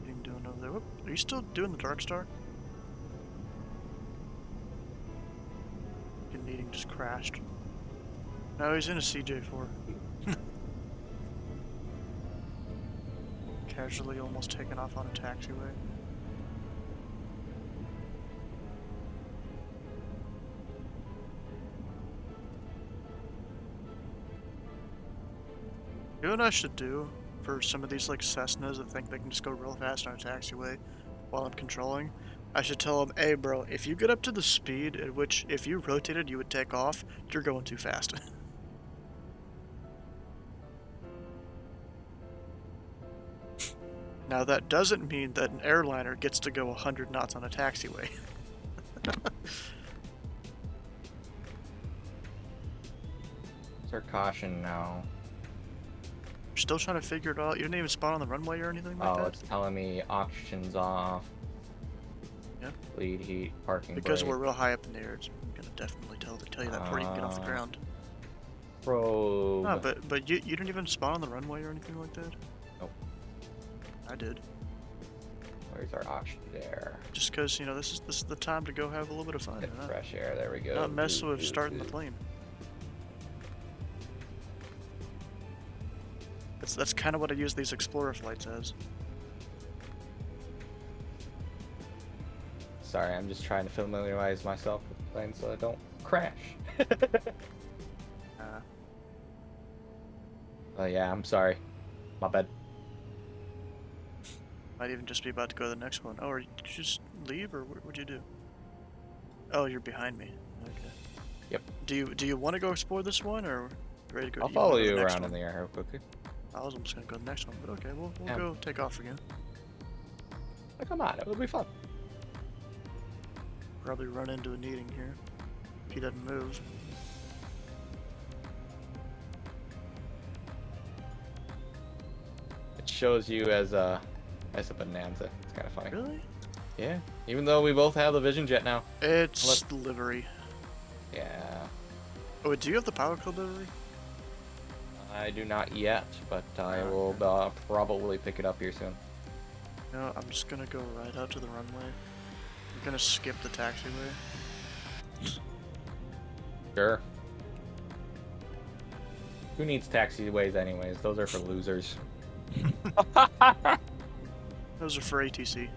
What are you doing over there? Whoop. Are you still doing the Dark Star? Your meeting just crashed. No, he's in a CJ4. Casually almost taken off on a taxiway. You know what I should do for some of these like Cessnas that think they can just go real fast on a taxiway while I'm controlling? I should tell them, hey bro, if you get up to the speed at which if you rotated you would take off, you're going too fast. Now that doesn't mean that an airliner gets to go 100 knots on a taxiway. What's our caution now? Still trying to figure it out. You didn't even spawn on the runway or anything like Oh, that? it's telling me oxygen's off. Yeah. Lead heat, parking Because brake. we're real high up in the air, it's gonna definitely tell you that before you get off the ground. Probe. No, but you didn't even spawn on the runway or anything like that? Nope. I did. Where's our oxygen there? Just because, you know, this is the time to go have a little bit of fun. Get you know? fresh air, there we go. Not mess with starting the plane. That's kind of what I use these Explorer flights as. Sorry, I'm just trying to familiarize myself with the plane so I don't crash. Yeah, I'm sorry. My bad. Might even just be about to go to the next one. Oh, or did you just leave, or what'd you do? Oh, you're behind me. Okay. Yep. Do you want to go explore this one, or ready to go? I'll follow you next around one? in the air real quickly. I was almost gonna go to the next one, but okay, we'll Yeah. go take off again. Oh, come on, it'll be fun. Probably run into a needing here. If he doesn't move. It shows you as a bonanza. It's kind of funny. Really? Yeah. Even though we both have the Vision Jet now. It's the livery. Yeah. Oh, do you have the Power Club livery? I do not yet, but I will probably pick it up here soon. No, I'm just gonna go right out to the runway. I'm gonna skip the taxiway. Sure. Who needs taxiways anyways? Those are for losers. Those are for ATC.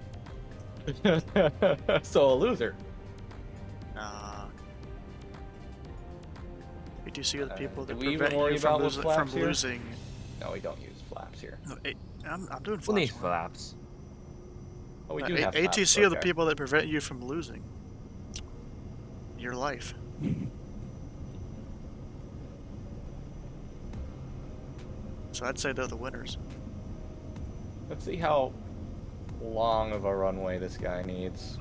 So a loser. Nah. ATC are the people that do we even prevent worry you from, about those from flaps here? losing. No, we don't use flaps here. No, I'm doing Who needs flaps. flaps? Oh, we No, do have flaps. ATC are the okay. people that prevent you from losing your life. So I'd say they're the winners. Let's see how long of a runway this guy needs.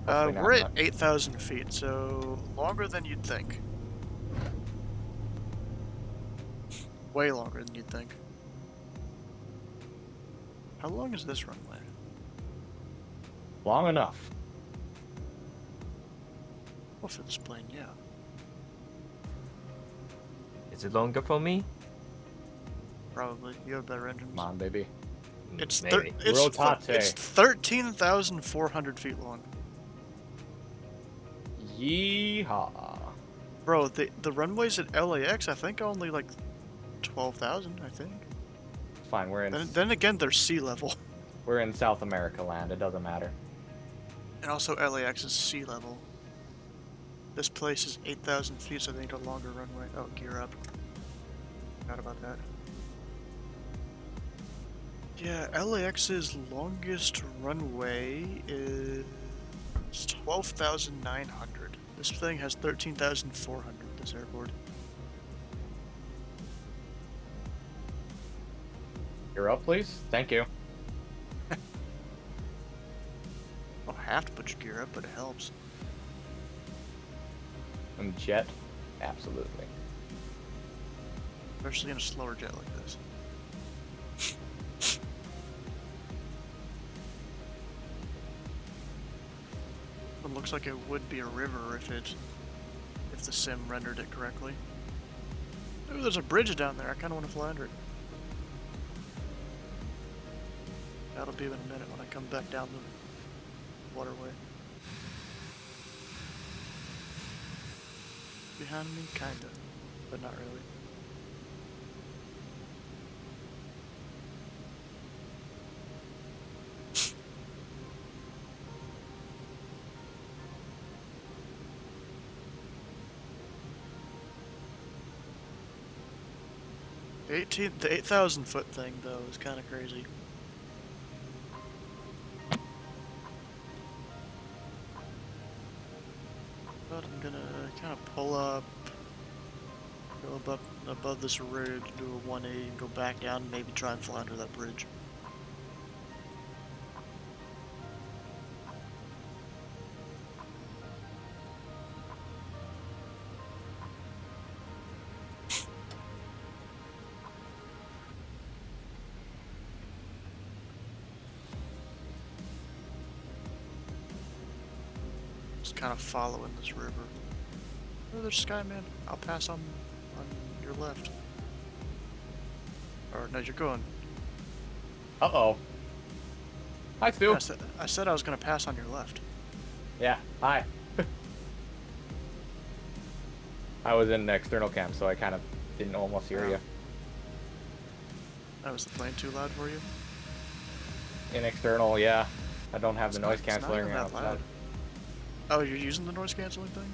Hopefully not We're at much. 8,000 feet, so longer than you'd think. Way longer than you'd think. How long is this runway? Long enough. Well, for this plane, yeah. Is it longer for me? Probably. You have better engines. Come on, baby. It's Maybe. Rotate. 13,400 feet long. Yeehaw. Bro, the runways at LAX, I think, are only like 12,000, I think. Fine, we're in. Then again, they're sea level. We're in South America land. It doesn't matter. And also, LAX is sea level. This place is 8,000 feet, so they need a longer runway. Oh, gear up. Forgot about that. Yeah, LAX's longest runway is 12,900. This thing has 13,400, this airport. You're up, please. Thank you. Don't have to put your gear up, but it helps. And jet, absolutely. Especially in a slower jet like this. It looks like it would be a river if the sim rendered it correctly. Ooh, there's a bridge down there. I kind of want to fly under it. That'll be in a minute when I come back down the waterway. Behind me, kinda, but not really. The 8,000 foot thing though is kind of crazy. But I'm gonna kind of pull up, go up above this ridge, do a 180, and go back down, and maybe try and fly under that bridge. Just kind of following this river. Oh, there's Skyman. I'll pass on your left. Or no, you're going. Uh-oh. Hi, Stu. Yeah, I said I was gonna pass on your left. Yeah, hi. I was in the external cam, so I kind of didn't almost hear you. Oh, was the plane too loud for you? In external, yeah. I don't have the noise It's not canceling even that outside. loud. Oh, you're using the noise canceling thing?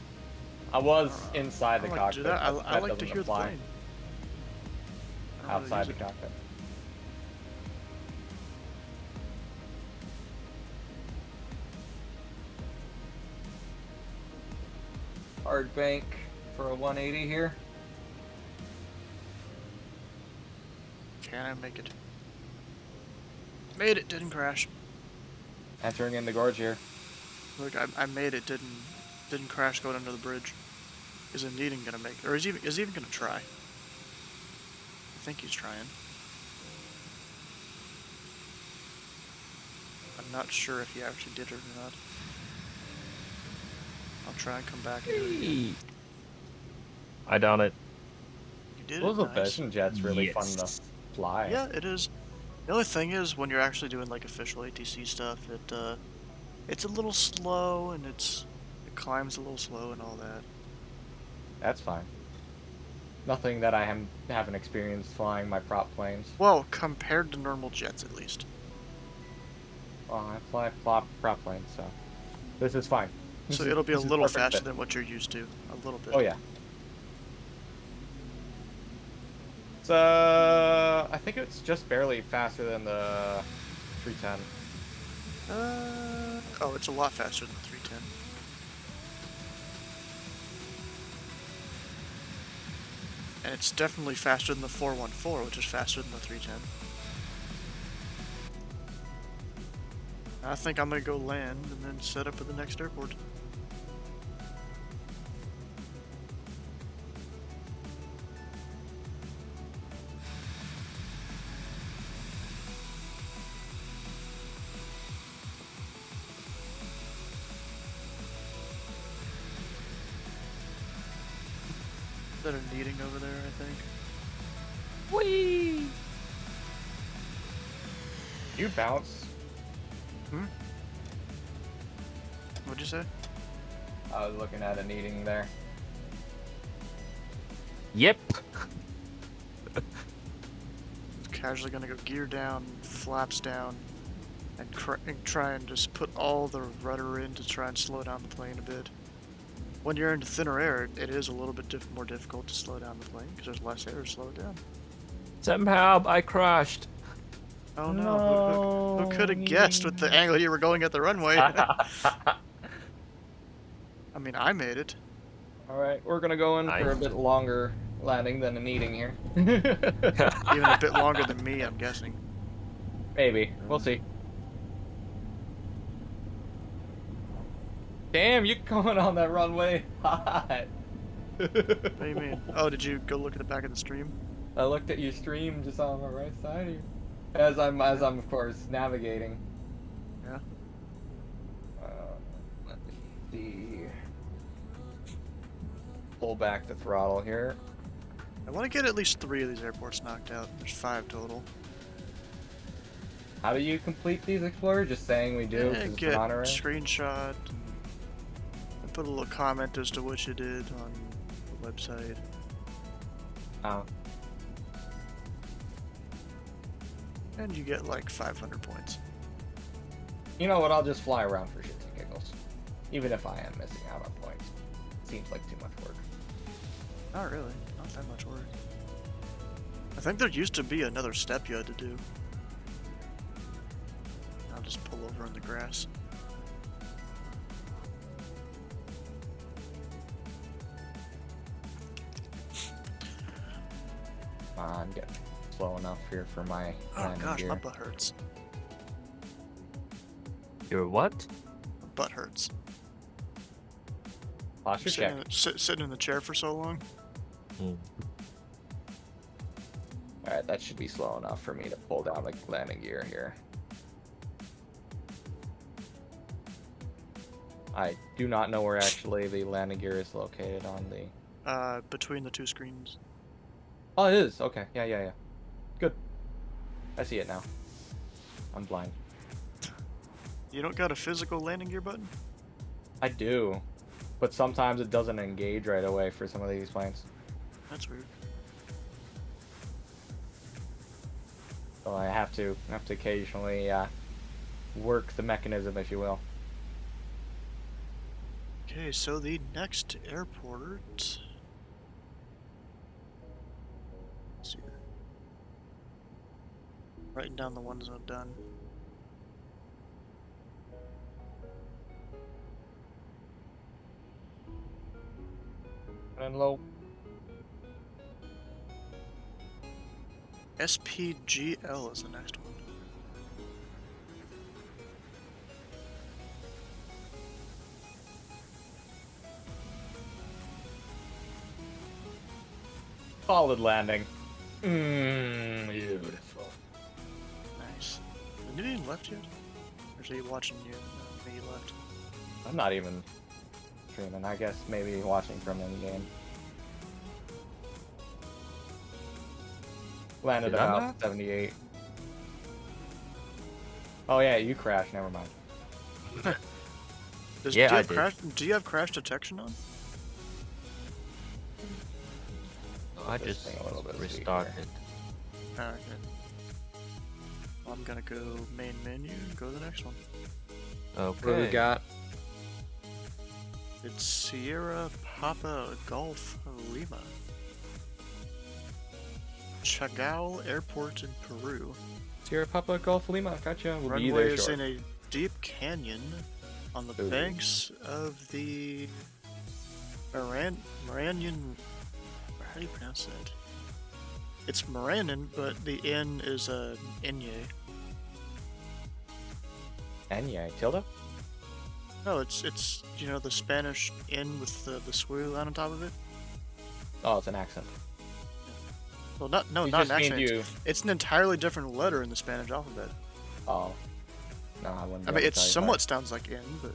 I was inside the I like to cockpit. do that. I but like to doesn't hear the apply plane. I don't really outside use the it. cockpit. Hard bank for a 180 here. Can I make it? Made it, didn't crash. Entering in the gorge here. Look, I made it, didn't crash going under the bridge. Isn't Needing gonna make it? Or is he even gonna try? I think he's trying. I'm not sure if he actually did it or not. I'll try and come back and do it again. I done it. You did Those it, nice. Obsession jet's really fun to fly. Yeah, it is. The only thing is, when you're actually doing like official ATC stuff, it's a little slow and it climbs a little slow and all that. That's fine. Nothing that I haven't experienced flying my prop planes. Well, compared to normal jets, at least. Well, I fly prop planes, so this is fine. So it'll be a This is little perfect faster fit. than what you're used to. A little bit. Oh yeah. So I think it's just barely faster than the 310. Oh, it's a lot faster than the 310. And it's definitely faster than the 414, which is faster than the 310. I think I'm gonna go land and then set up at the next airport. Is that a needing over there, I think? Whee! You bounce. Hmm? What'd you say? I was looking at a needing there. Yep. Casually gonna go gear down, flaps down, and try and just put all the rudder in to try and slow down the plane a bit. When you're in thinner air, it is a little bit more difficult to slow down the plane because there's less air to slow it down. Somehow I crashed. Oh no, who could have guessed with the angle you were going at the runway? I mean, I made it. Alright, we're gonna go in for a bit longer landing than a needing here. Even a bit longer than me, I'm guessing. Maybe. We'll see. Damn, you going on that runway hot. What do you mean? Oh, did you go look at the back of the stream? I looked at your stream just on the right side of you. As I'm of course navigating. Yeah. Let me see. Pull back the throttle here. I want to get at least 3 of these airports knocked out. There's 5 total. How do you complete these, Explorer? Just saying we do. 'cause it's Get an honor. screenshot and put a little comment as to what you did on the website. Oh. And you get like 500 points. You know what? I'll just fly around for shits and giggles, even if I am missing out on points. Seems like too much work. Not really. Not that much work. I think there used to be another step you had to do. I'll just pull over in the grass. I'm getting slow enough here for my Oh landing gosh, gear. my butt hurts. Your what? My butt hurts. Posture check. Sitting in the chair for so long. Alright, that should be slow enough for me to pull down the landing gear here. I do not know where actually the landing gear is located on the... Between the 2 screens. Oh, it is. Okay. Yeah. Good. I see it now. I'm blind. You don't got a physical landing gear button? I do. But sometimes it doesn't engage right away for some of these planes. That's weird. So I have to occasionally work the mechanism, if you will. Okay, so the next airport. Let's see here. Writing down the ones I've done. And low. SPGL is the next one. Solid landing. Beautiful. Nice. Have you left yet? Or is he watching you? Me left. I'm not even streaming. I guess maybe watching from in game. Landed Did I about not? 78. Oh yeah, you crashed. Never mind. Yeah, I did. Do you have crash detection on? I This just thing a little bit restarted. Alright, good. Well, I'm gonna go main menu and go to the next one. Okay. What do we got? It's Sierra Papa Golf Lima. Chagall Airport in Peru. Sierra Papa Golf Lima. Gotcha. We'll be Runway there is short. in a deep canyon on the Ooh. banks of the Maranian. How do you pronounce that? It's Maranon, but the N is a Inye. Enya, tilde? No, it's you know the Spanish N with the swirl line on top of it. Oh, it's an accent. Well, not You an just mean accent. you- It's an entirely different letter in the Spanish alphabet. Oh. No, I wouldn't. I be mean, able it to tell you somewhat sounds like N, but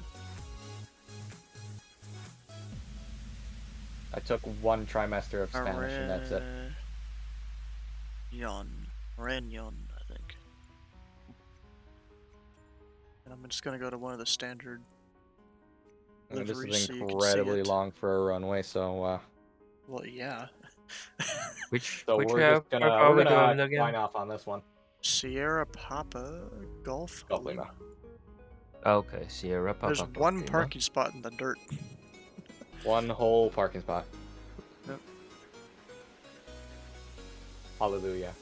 I took one trimester of Spanish and that's it. Reunion, I think. And I'm just gonna go to one of the standard I mean, this liveries is so you can see incredibly it. long for a runway, so Well, yeah. Which so which we're just gonna are we we're going gonna again? line off on this one. Sierra Papa Golf. Golf Lima. Okay, Sierra Papa. There's Golf one Lima. parking spot in the dirt. One whole parking spot. Yep. Hallelujah.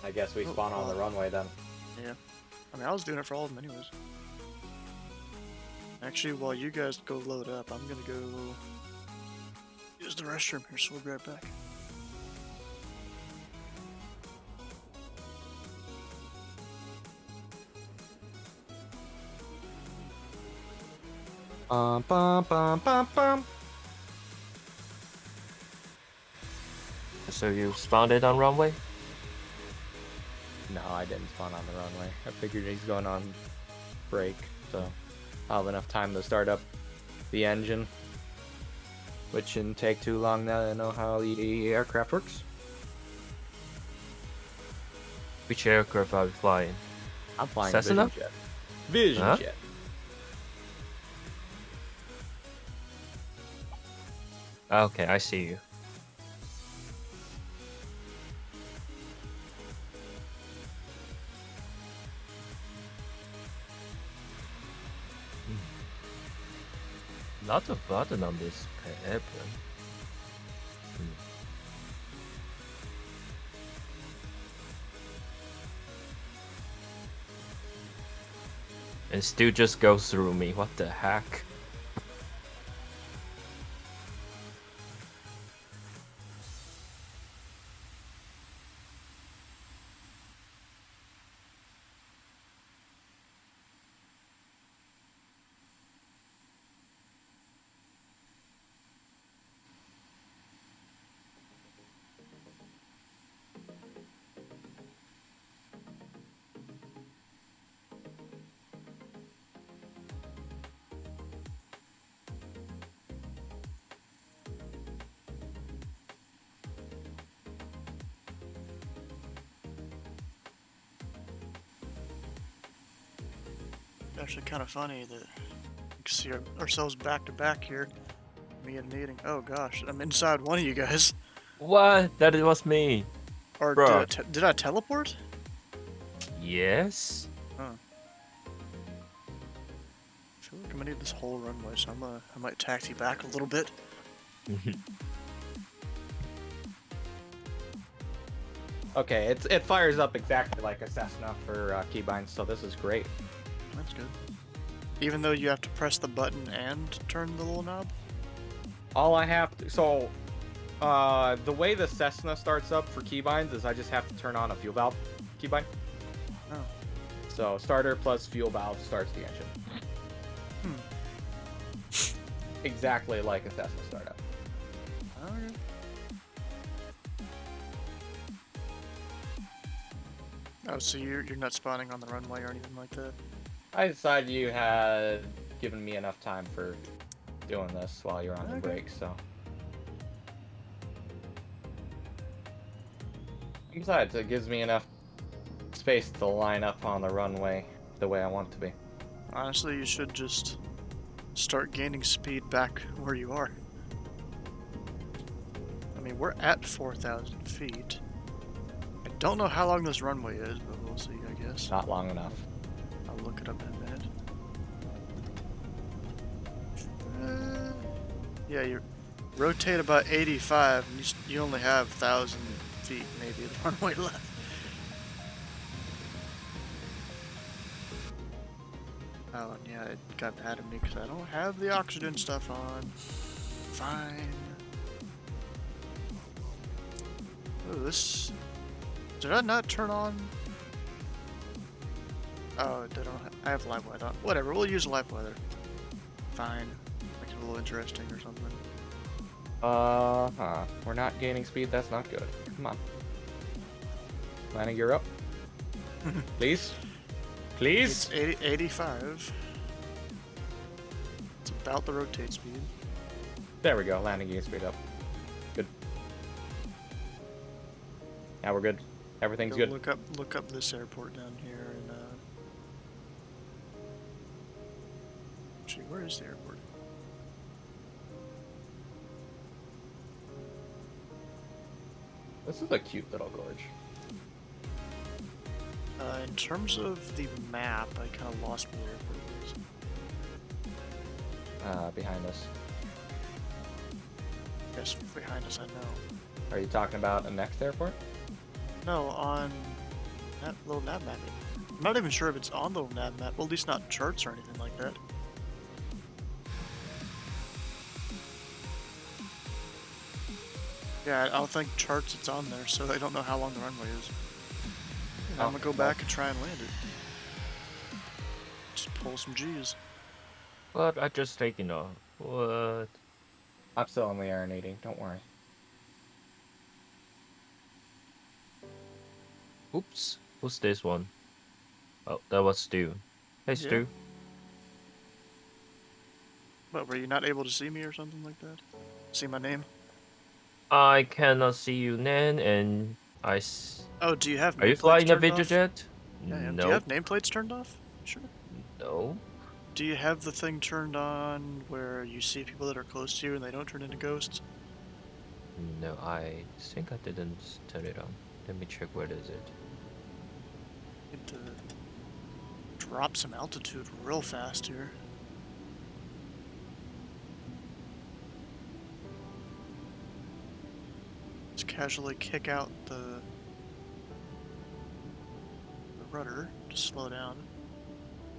I guess we spawn on the runway then. Yeah. I mean, I was doing it for all of them anyways. Actually, while you guys go load up, I'm gonna go use the restroom here, so we'll be right back. Bum, bum, bum, bum. So you spawned it on runway? No, I didn't spawn on the runway. I figured he's going on break, so I'll have enough time to start up the engine, which shouldn't take too long now that I know how the aircraft works. Which aircraft are you flying? I'm flying Cessna? Vision Jet. Vision Huh? Jet. Okay, I see you. Lot of button on this airplane. And still just goes through me. What the heck? Actually, kind of funny that we can see ourselves back to back here. Me and meeting. Oh gosh, I'm inside one of you guys. What? That was me. Or Bruh. did I teleport? Yes. Huh. I feel like I'm gonna need this whole runway, so I might taxi back a little bit. Okay, it fires up exactly like a Cessna for keybinds, so this is great. That's good. Even though you have to press the button and turn the little knob? All I have to, so the way the Cessna starts up for keybinds is I just have to turn on a fuel valve keybind. Oh. So starter plus fuel valve starts the engine. Exactly like a Cessna startup. Okay. Oh, so you're not spawning on the runway or anything like that? I decided you had given me enough time for doing this while you're on the break, so. Besides, it gives me enough space to line up on the runway the way I want it to be. Honestly, you should just start gaining speed back where you are. I mean, we're at 4,000 feet. I don't know how long this runway is, but we'll see, I guess. Not long enough. I'll look it up in a minute. Yeah, you rotate about 85, and you only have 1,000 feet maybe of runway left. Oh, and yeah, it got mad at me because I don't have the oxygen stuff on. Fine. Oh, this Did I not turn on? Oh, I have live weather. Whatever, we'll use live weather. Fine. Make it a little interesting or something. We're not gaining speed. That's not good. Come on. Landing gear up. Please. Please. It's 85. It's about the rotate speed. There we go. Landing gear speed up. Good. Now we're good. Everything's Go good. Look up this airport down here and actually, where is the airport? This is a cute little gorge. In terms of the map, I kind of lost where the airport is. Behind us. Yes, behind us, I know. Are you talking about a next airport? No, on that little nav mapping. I'm not even sure if it's on the little nav map. Well, at least not charts or anything like that. Yeah, I don't think charts it's on there, so I don't know how long the runway is. I'm gonna go back and try and land it. Just pull some G's. What? I just taken off. What? I'm still only aeronating. Don't worry. Oops. Who's this one? Oh, that was Stu. Hey, Stu. But were you not able to see me or something like that? See my name? I cannot see you, Nan, and Oh, do you have? Are you nameplates flying a turned off? VideoJet? Yeah, I am. No. Do you have nameplates turned off? Sure. No. Do you have the thing turned on where you see people that are close to you and they don't turn into ghosts? No, I think I didn't turn it on. Let me check where is it. Need to drop some altitude real fast here. Just casually kick out the rudder to slow down.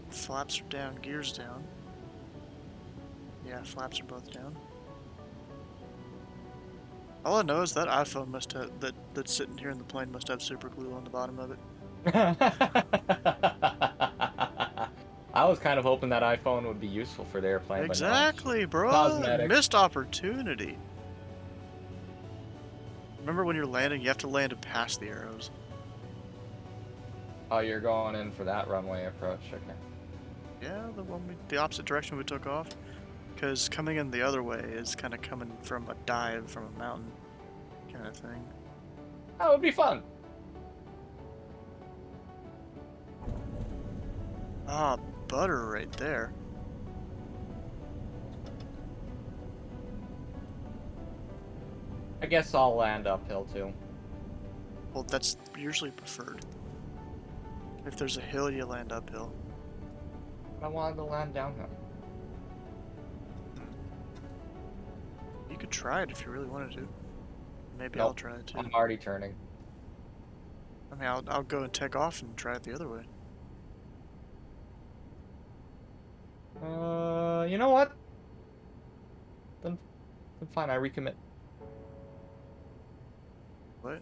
Flaps are down, gears down. Yeah, flaps are both down. All I know is that iPhone must have that's sitting here in the plane must have super glue on the bottom of it. I was kind of hoping that iPhone would be useful for the airplane. Exactly, bro. Cosmetic. Missed opportunity. Remember when you're landing, you have to land past the arrows. Oh, you're going in for that runway approach, okay. Yeah, the opposite direction we took off. Because coming in the other way is kind of coming from a dive from a mountain kind of thing. That would be fun. Ah, butter right there. I guess I'll land uphill too. Well, that's usually preferred. If there's a hill, you land uphill. I wanted to land downhill. You could try it if you really wanted to. Maybe Nope, I'll try it too. I'm already turning. I mean, I'll go and take off and try it the other way. You know what? Then fine, I recommit. What?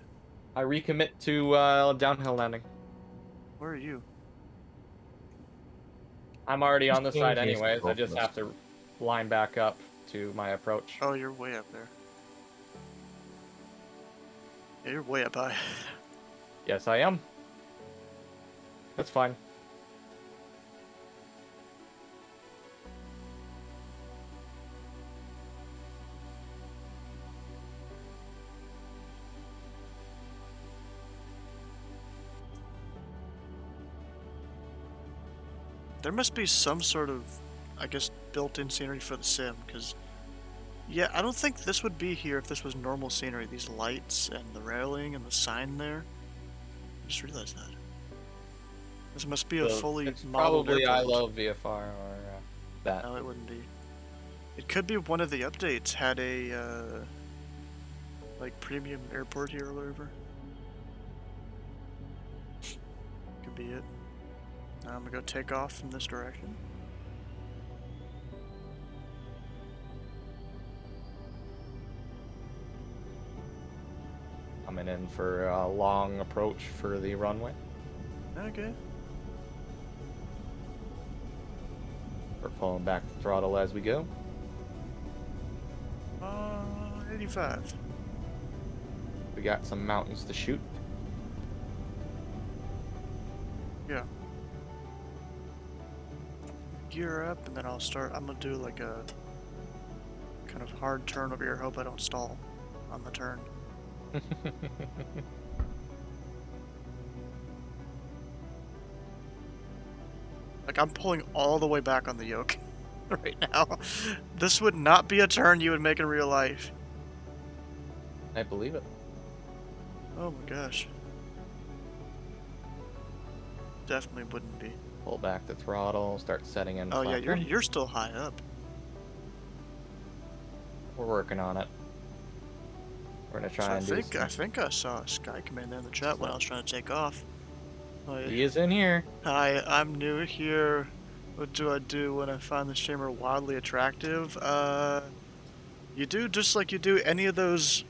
I recommit to downhill landing. Where are you? I'm already on the Just side in case anyways. the I just GoPros. have to line back up to my approach. Oh, you're way up there. Yeah, you're way up high. Yes, I am. That's fine. There must be some sort of, I guess, built-in scenery for the sim, because, yeah, I don't think this would be here if this was normal scenery. These lights and the railing and the sign there. I just realized that. This must be a So fully it's modeled probably I airport. love VFR or that. No, it wouldn't be. It could be one of the updates had a, like, premium airport here or whatever. Could be it. Now I'm gonna go take off in this direction. Coming in. in for a long approach for the runway. Okay. We're pulling back the throttle as we go. 85. We got some mountains to shoot. Yeah. Gear up, and then I'll start. I'm gonna do like a kind of hard turn over here. Hope I don't stall on the turn. Like, I'm pulling all the way back on the yoke right now. This would not be a turn you would make in real life. I believe it. Oh my gosh. Definitely wouldn't be. Pull back the throttle, start setting in. Oh yeah, flat you're still high up. We're working on it. We're gonna try So and I think I saw a Sky Command there in the chat when I was trying to take off. He is in here. Hi, I'm new here. What do I do when I find this chamber wildly attractive? You do just like you do any of those,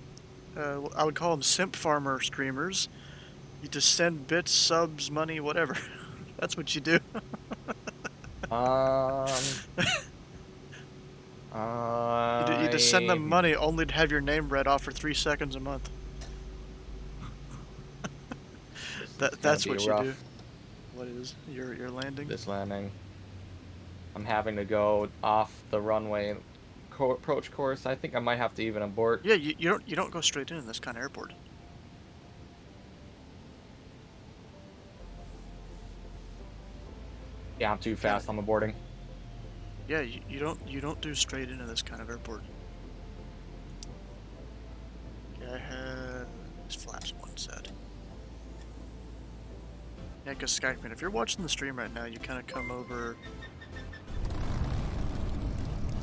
I would call them simp farmer streamers. You just send bits, subs, money, whatever. That's what you do. You just send them money only to have your name read off for 3 seconds a month. That's what you do. What is your landing? This landing. I'm having to go off the runway approach course. I think I might have to even abort. Yeah, you don't go straight in this kind of airport. Yeah, I'm too fast. I'm aborting. Yeah, you don't do straight into this kind of airport. Yeah, I have flaps one set. Yeah, because Skyman, if you're watching the stream right now, you kind of come over.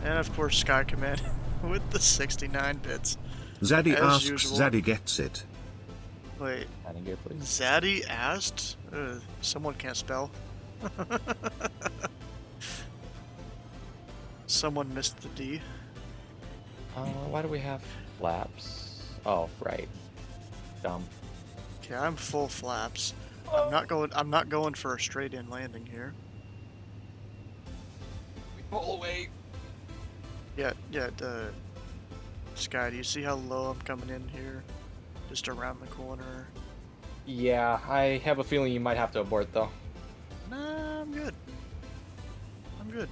And of course, Sky Command with the 69 bits. Zaddy as asks, usual. Zaddy gets it. Wait. Please. Zaddy asked? Someone can't spell. Someone missed the D. Why do we have flaps? Oh, right. Dumb. Okay, I'm full flaps. I'm not going for a straight in landing here. We pull away. Yeah, Sky, do you see how low I'm coming in here? Just around the corner. Yeah, I have a feeling you might have to abort though. Nah, I'm good. I'm good.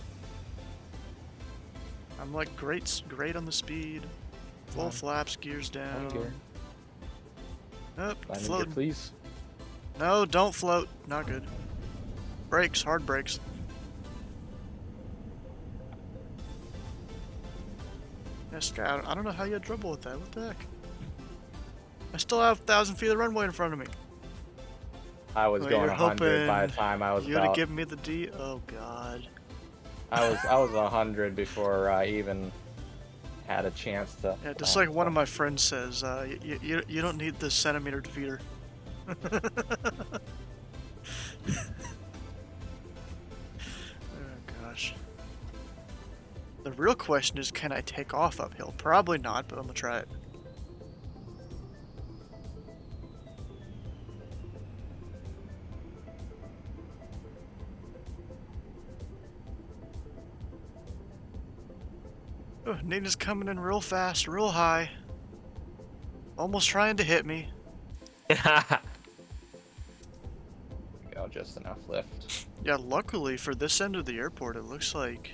I'm like great on the speed. Full flaps, gears down. Gear. Up, Landing float. gear, please. No, don't float. Not good. Brakes, hard brakes. Yes, Sky, I don't know how you had trouble with that. What the heck? I still have 1,000 feet of runway in front of me. I was going 100 by the time I was you would have given me the D. Oh God. I was 100 before I even had a chance to. Yeah, just like one of my friends says, you don't need the centimeter defeater. Oh gosh. The real question is, can I take off uphill? Probably not, but I'm gonna try it. Oh, Nina's coming in real fast, real high. Almost trying to hit me. Go, just enough lift. Yeah, luckily for this end of the airport, it looks like,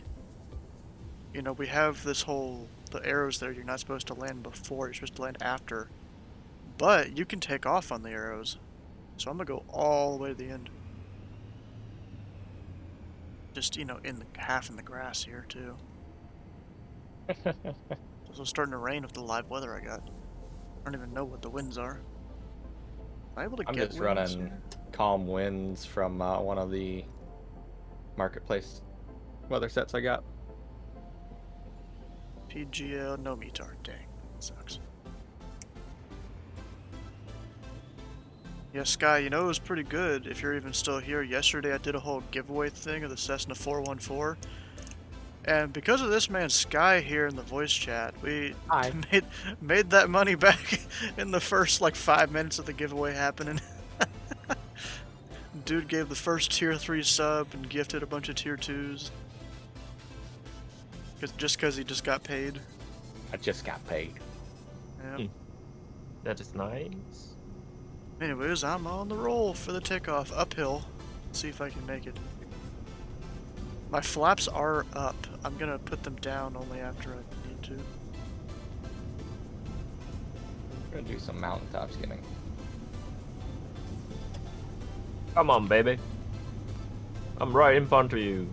you know, we have this whole, the arrows there, you're not supposed to land before, you're supposed to land after. But you can take off on the arrows. So I'm gonna go all the way to the end. Just, you know, half in the grass here, too. It's starting to rain with the live weather I got. I don't even know what the winds are. Am I able to I'm get just winds running here? calm winds from one of the marketplace weather sets I got. PGL, no METAR. Dang, that sucks. Yeah, Sky, you know it was pretty good if you're even still here. Yesterday I did a whole giveaway thing of the Cessna 414. And because of this man Sky here in the voice chat, we Hi. made that money back in the first like 5 minutes of the giveaway happening. Dude gave the first tier 3 sub and gifted a bunch of tier 2s. Just because he just got paid. I just got paid. Yeah. That is nice. Anyways, I'm on the roll for the takeoff. Uphill. See if I can make it. My flaps are up. I'm gonna put them down only after I need to. I'm gonna do some mountaintop skimming. Come on, baby. I'm right in front of you.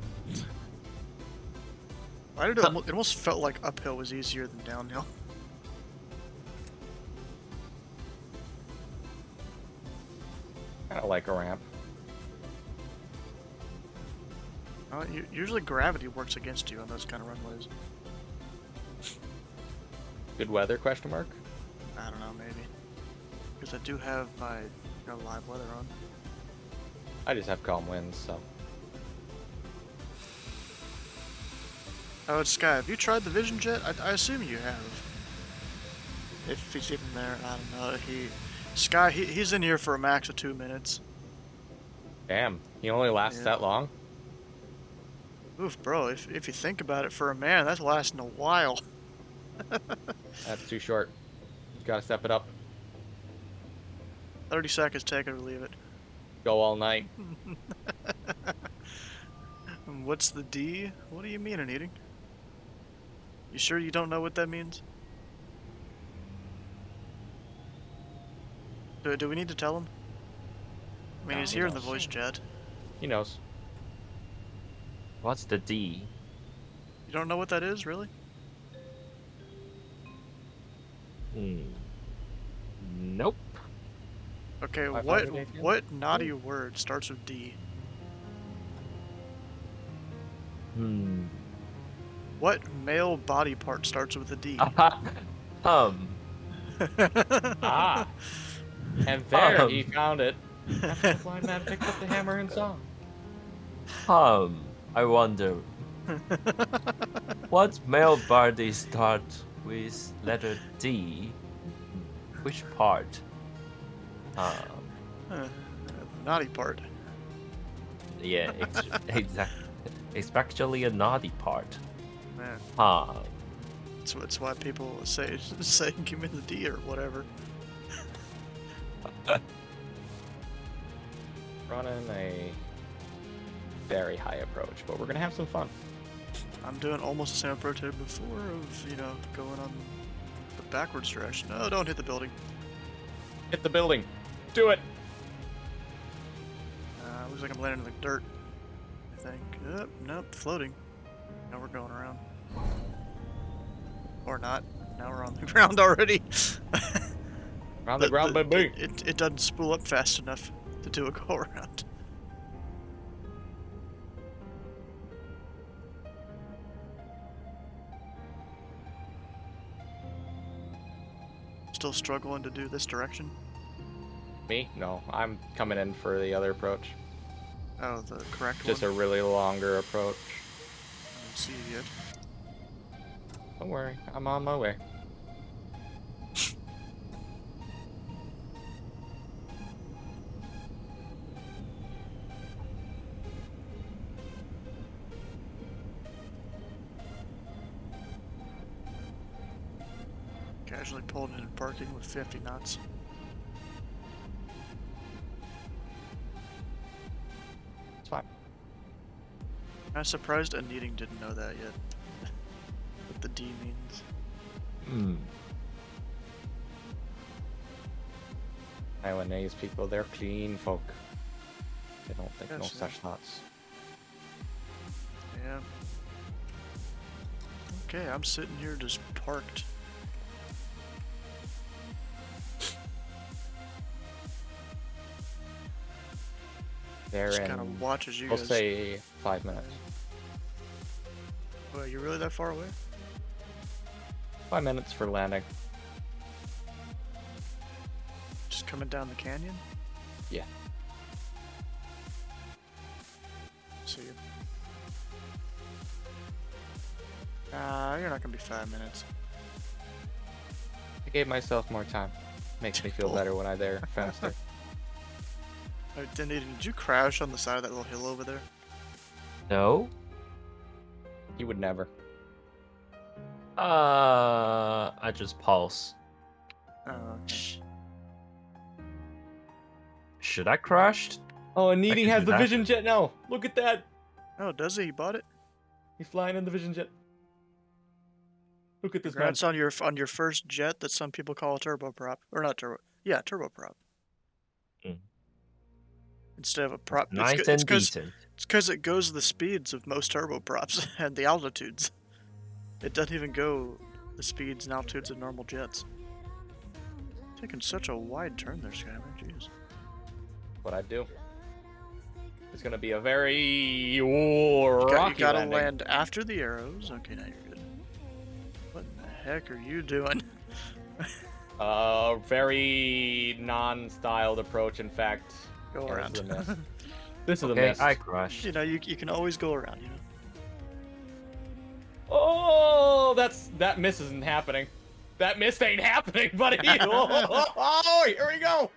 Why did it almost felt like uphill was easier than downhill? Kind of like a ramp. Usually gravity works against you on those kind of runways. Good weather? Question mark. I don't know, maybe. Because I do have my live weather on. I just have calm winds, so. Oh, it's Sky. Have you tried the Vision Jet? I assume you have. If he's even there, I don't know. Sky, he's in here for a max of 2 minutes. Damn, he only lasts that long? Oof, bro, if you think about it, for a man, that's lasting a while. That's too short. You gotta step it up. 30 seconds, take it or leave it. Go all night. What's the D? What do you mean, Anita? You sure you don't know what that means? Do we need to tell him? I mean, No, he's he here in the knows. voice chat. He knows. What's the D? You don't know what that is, really? Nope. Okay, 500 APM? what naughty word starts with D? What male body part starts with a D? Ah. And there, he found it. After the blind man picked up the hammer and saw. I wonder. What male body start with letter D? Which part? The naughty part. Yeah, exactly. It's actually a naughty part. Man. That's why people say give me the D or whatever. Running a very high approach, but we're gonna have some fun. I'm doing almost the same approach I did before of, going on the backwards direction. No, don't hit the building. Hit the building. Do it. Looks like I'm landing in the dirt. I think. Nope, floating. Now we're going around. Or not. Now we're on the ground already. On the ground, baby. It doesn't spool up fast enough to do a go around. Still struggling to do this direction? Me? No, I'm coming in for the other approach. Oh, the correct Just one? a really longer approach. I don't see it yet. Don't worry, I'm on my way. Casually pulled into parking with 50 knots. It's fine. I'm surprised Unneeding didn't know that yet. What the D means. Taiwanese people, they're clean folk. They don't think no Yes, such thoughts. Yeah. Okay, I'm sitting here just parked. They're Just in, kind of watch as you we'll guys... say 5 minutes. Wait, you're really that far away? 5 minutes for landing. Just coming down the canyon? Yeah. See you. you're not gonna be 5 minutes. I gave myself more time. Makes me feel better when I'm there faster. Alright, Dunedin, did you crash on the side of that little hill over there? No. You would never. I just pulse. Oh, okay. Should I crash? Oh, and I Needing can has do the that. Vision Jet now. Look at that. Oh, does he? He bought it? He's flying in the Vision Jet. Look at this man. Congrats on your first jet that some people call a turboprop. Or not turbo. Yeah, turboprop. Mm. Instead of a prop. Nice and decent. It's because it goes the speeds of most turboprops and the altitudes. It doesn't even go the speeds and altitudes of normal jets. Taking such a wide turn there, Skyman. Jeez. What I do. It's gonna be a very You rocky gotta landing. land after the arrows. Okay, now you're good. What in the heck are you doing? Very non-styled approach. In fact, Go here's around. the miss. This is a Okay, miss. I crashed. You know, you can always go around, you know. Oh, that miss isn't happening. That miss ain't happening, buddy. Oh, here we go.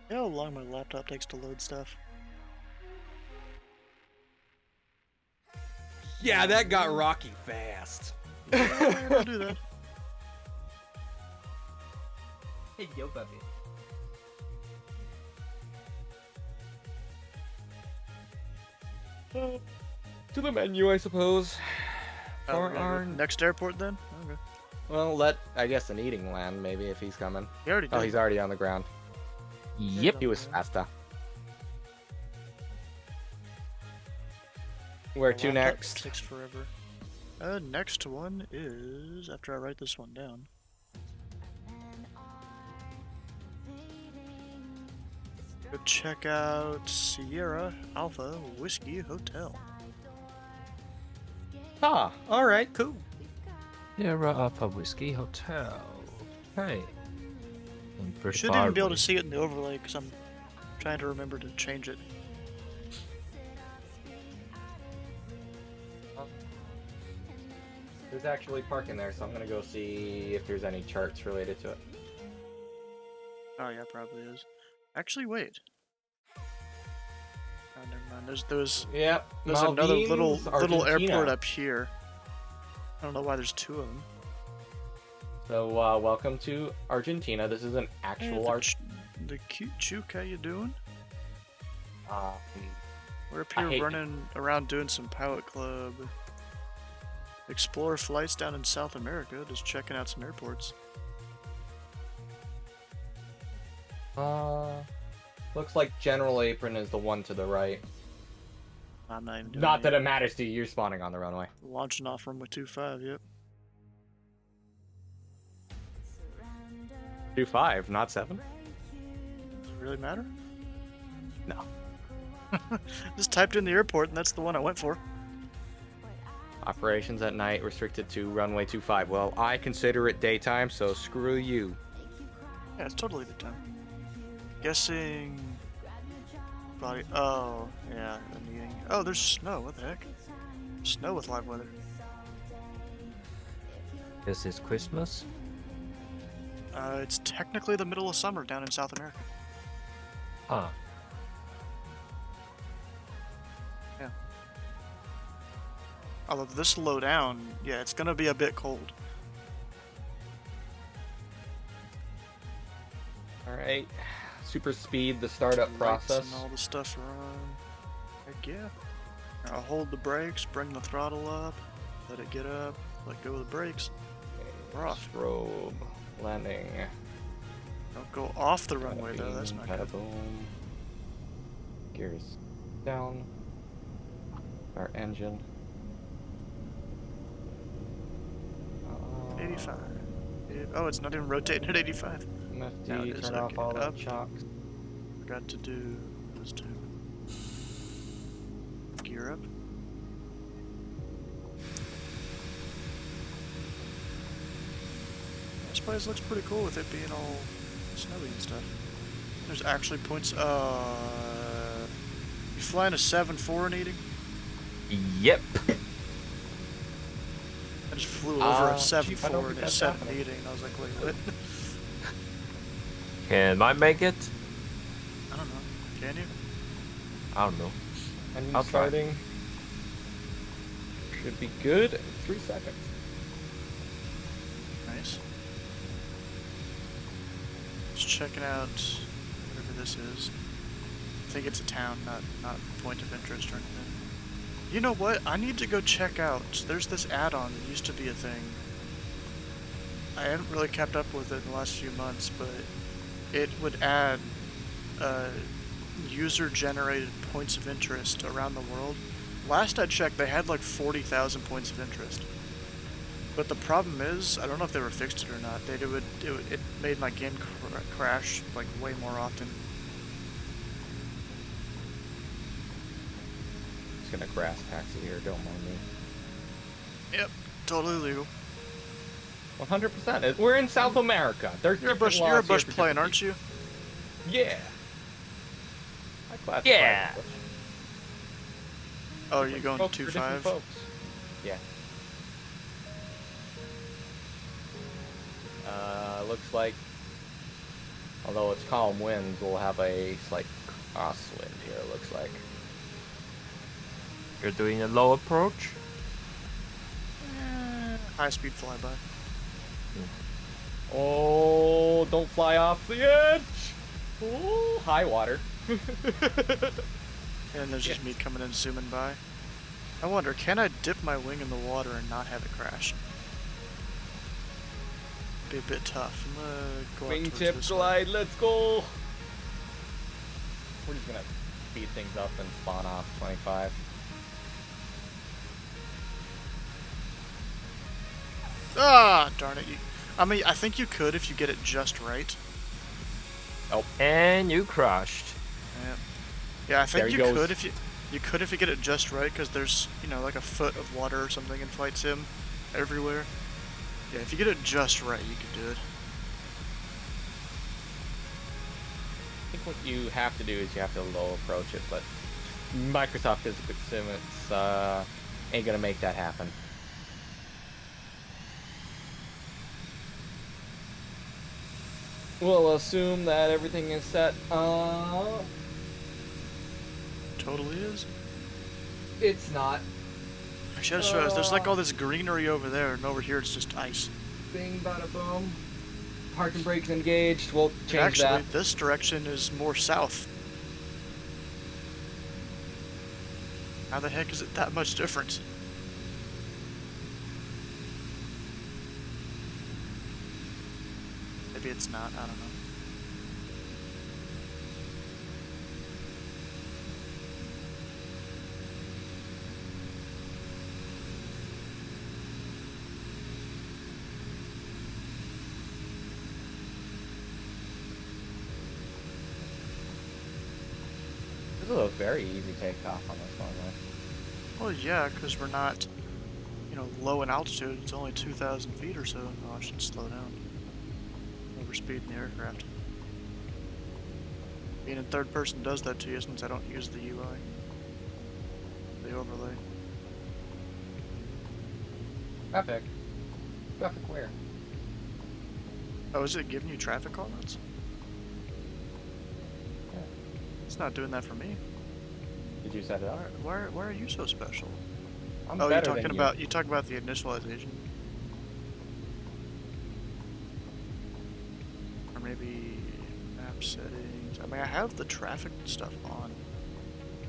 You know how long my laptop takes to load stuff? Yeah, that got rocky fast. Yeah, I'll do that. Hey, yo, baby. To the menu, I suppose. Oh, For we're gonna our go next airport then? Okay. well, let I guess an eating land maybe if he's coming. He already did. Oh, he's already on the ground. Yep. He was faster. Where My to laptop next? Takes forever. Next one is after I write this one down. Go check out Sierra Alpha Whiskey Hotel. Ah, all right, cool. Sierra Alpha Whiskey Hotel. Okay. You shouldn't even be able to see it in the overlay because I'm trying to remember to change it. There's actually parking there, so I'm gonna go see if there's any charts related to it. Oh yeah, probably is. Actually, wait. Oh, never mind. There's Yep. there's another little Argentina. airport up here. I don't know why there's two of them. So welcome to Argentina. This is an actual The cute Chook, how you doing? Um, We're up I here hate- running around doing some pilot club. Explore flights down in South America, just checking out some airports. looks like General Apron is the one to the right. I'm not even doing Not it that yet. it matters to you. You're spawning on the runway. Launching off runway 25, yep. 2-5, not 7. Does it really matter? No. Just typed in the airport and that's the one I went for. Operations at night restricted to runway 25. Well, I consider it daytime, so screw you. Yeah, it's totally the time. Guessing... Probably... Oh, yeah, the meeting. Oh, there's snow, what the heck? Snow with live weather. This is Christmas. It's technically the middle of summer down in South America. Huh. Yeah. Although this low down, yeah, it's gonna be a bit cold. Alright. Super speed, the startup Lights process. and all the stuff around. Heck yeah. I'll hold the brakes, bring the throttle up, let it get up, let go of the brakes. We're off. Strobe. Landing. Don't go off the runway though, that's not good. Boom. Gears down. Our engine. 85. Oh, it's not even rotating at 85. Now it MFD, is. turn off Okay, all the up. chocks. Forgot to do those two. Gear up. This place looks pretty cool with it being all snowy and stuff. There's actually points. You flying a 7-4 and eating? Yep. I just flew over a Chief, I don't 7-4 think and a that's 7 happening. eating, and I was like, wait, what? Can I make it? I don't know. Can you? I don't know. And I'll try. starting. Should be good in 3 seconds. Nice. Just checking out whatever this is. I think it's a town, not a point of interest or anything. You know what? I need to go check out. There's this add-on that used to be a thing. I haven't really kept up with it in the last few months, but it would add user-generated points of interest around the world. Last I checked, they had like 40,000 points of interest. But the problem is, I don't know if they were fixed it or not. It made my game crash like way more often. Just gonna grass taxi here, don't mind me. Yep, totally legal. 100%. We're in South America. There's You're a bush plane, aren't you? Yeah. I classify Yeah. as bush. Oh, are you going Folks to for different 2.5? folks. Yeah. Looks like, although it's calm winds, we'll have a slight crosswind here, it looks like. You're doing a low approach? High-speed flyby. Oh, don't fly off the edge! Oh, high water. And there's just me coming in, zooming by. I wonder, can I dip my wing in the water and not have it crash? Be a bit tough. I'm gonna go out towards Wingtip this way. glide, let's go! We're just gonna speed things up and spawn off 25. Ah, darn it. I mean, I think you could if you get it just right. Oh. And you crashed. Yeah, I think There he you goes. could if you get it just right, because there's, you know, like a foot of water or something in Flight Sim everywhere. Yeah, if you get it just right, you could do it. I think what you have to do is you have to low approach it, but Microsoft Physics Sim, it's ain't gonna make that happen. We'll assume that everything is set. Totally is. It's not. Actually, I just realized there's like all this greenery over there, and over here it's just ice. Bing, bada, boom. Parking brakes engaged. We'll And change actually, that. this direction is more south. How the heck is it that much different? Maybe it's not, I don't know. This is a very easy takeoff on this one, though. Well, yeah, because we're not, you know, low in altitude. It's only 2,000 feet or so. Oh, I should slow down. Overspeeding the aircraft. Being in third person does that to you since I don't use the UI. The overlay. Traffic. Traffic where? Oh, is it giving you traffic comments? Yeah. It's not doing that for me. Did you set it up? Why are you so special? I'm Oh, you're better talking than about you talk about the initialization. Or maybe map settings. I mean, I have the traffic stuff on.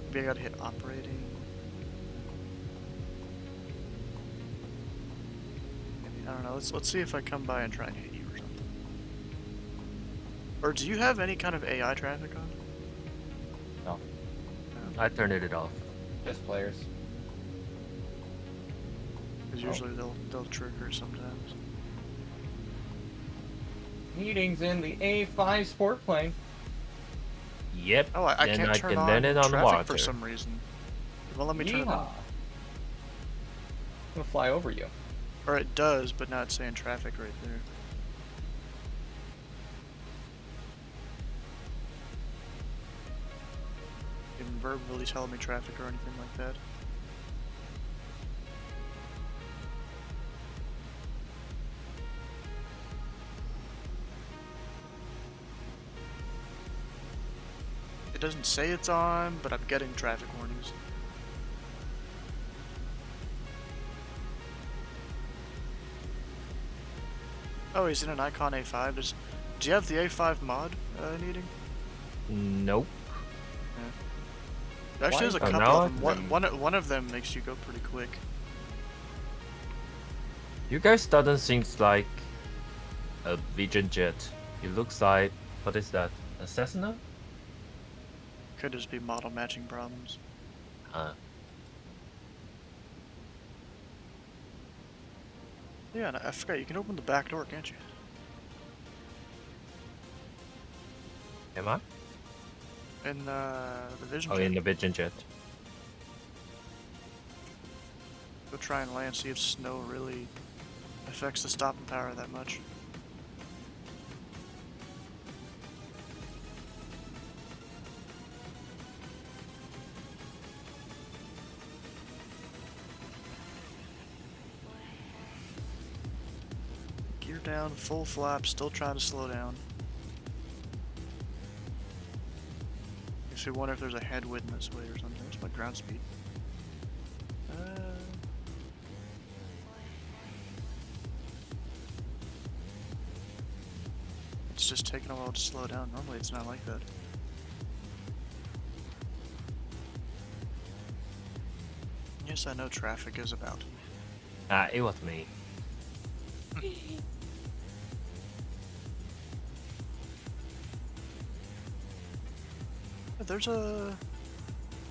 Maybe I gotta hit operating. Maybe, I don't know. Let's see if I come by and try and hit you or something. Or do you have any kind of AI traffic on? No. I turned it off. Just players. Because usually they'll trigger sometimes. Meetings in the A5 sport plane. Yep. Oh, I then can't I turn can on land it on traffic water. for some reason. It won't let me turn it Yeehaw. on. I'm gonna fly over you. Or it does, but now it's saying traffic right there. verbally telling me traffic or anything like that. It doesn't say it's on, but I'm getting traffic warnings. Oh, he's in an Icon A5. Do you have the A5 mod needing? Nope. Yeah. Actually, there's a couple of them. One of them makes you go pretty quick. You guys doesn't seem like a Vision Jet. It looks like, what is that? A Cessna? Could just be model matching problems. Yeah, and I forgot, you can open the back door, can't you? Am I? In the Vision Oh, Jet. in the Vision Jet. Go try and land, see if snow really affects the stopping power that much. Gear down, full flap, still trying to slow down. Makes me wonder if there's a headwind this way or something. What's my ground speed? It's just taking a while to slow down. Normally it's not like that. Yes, I know traffic is about. It was me. There's a...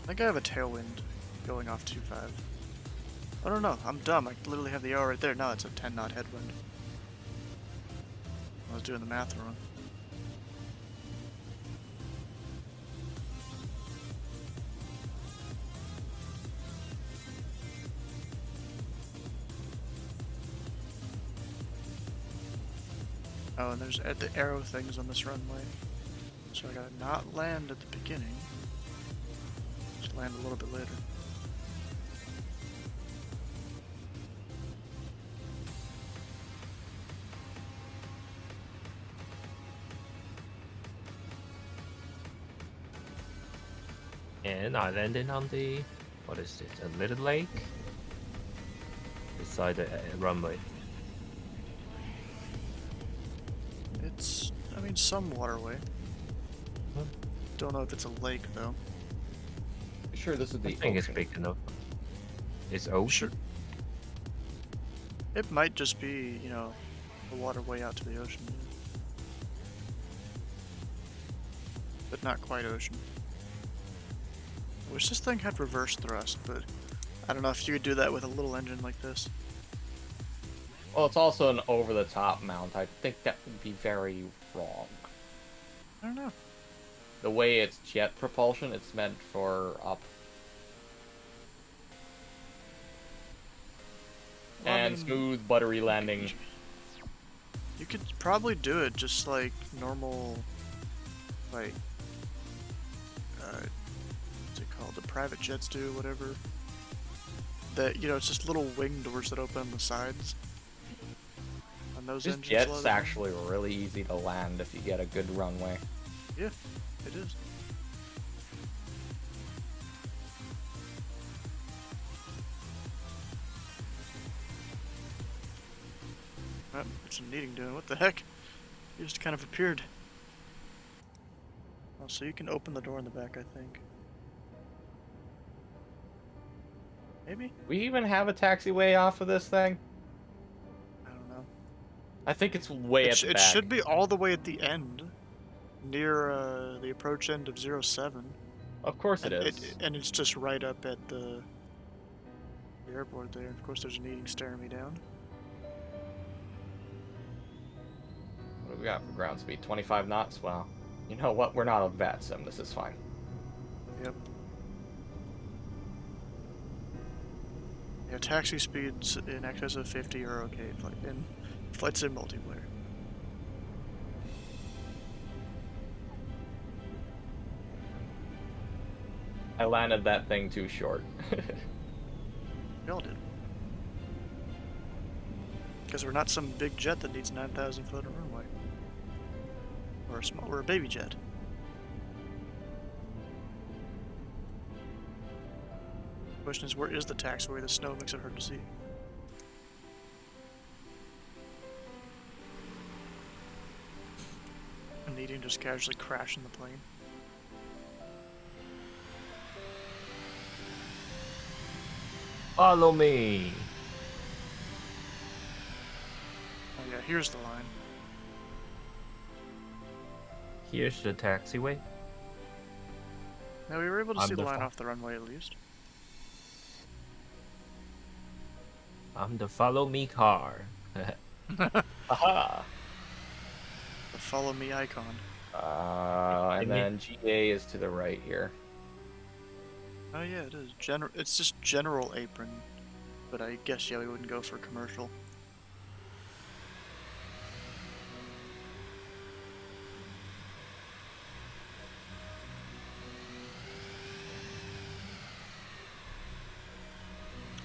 I think I have a tailwind going off 2.5. I don't know, I'm dumb. I literally have the arrow right there. No, it's a 10 knot headwind. I was doing the math wrong. Oh, and there's the arrow things on this runway. So I gotta not land at the beginning. Just land a little bit later. And I landed on the, what is it, a little lake? Beside the runway. It's, I mean, some waterway. Don't know if it's a lake, though. Sure, this is the I think it's ocean. big enough. It's ocean? It might just be, you know, a waterway out to the ocean. But not quite ocean. I wish this thing had reverse thrust, but I don't know if you could do that with a little engine like this. Well, it's also an over-the-top mount. I think that would be very wrong. I don't know. The way it's jet propulsion, it's meant for up. Well, I And mean, smooth, buttery landing. You could probably do it just like normal, like, what's it called? The private jets do, whatever. That, you know, it's just little wing doors that open on the sides. On those This engines. jet's actually really easy to land if you get a good runway. Yeah, it is. Oh, it's a Neating doing. What the heck? He just kind of appeared. Oh, so you can open the door in the back, I think. Maybe? We even have a taxiway off of this thing? I don't know. I think it's way at the It back. should be all the way at the end. Near the approach end of 07. Of course it is. And it's just right up at the airport there. Of course there's a Neating staring me down. What do we got for ground speed? 25 knots? Well, you know what? We're not a VAT sim. This is fine. Yep. Yeah, taxi speeds in excess of 50 are okay in Flight Sim multiplayer. I landed that thing too short. We all did. Because we're not some big jet that needs 9,000 foot of runway. We're a baby jet. Question is, where is the taxiway? The snow makes it hard to see. I'm needing to just casually crashing the plane. Follow me. Oh yeah, here's the line. Here's the taxiway. Now we were able to I'm see the the line fo- off the runway at least. I'm the follow me car. Aha! The follow me icon. And then GA is to the right here. Oh yeah, it is. It's just general apron. But I guess, yeah, we wouldn't go for commercial.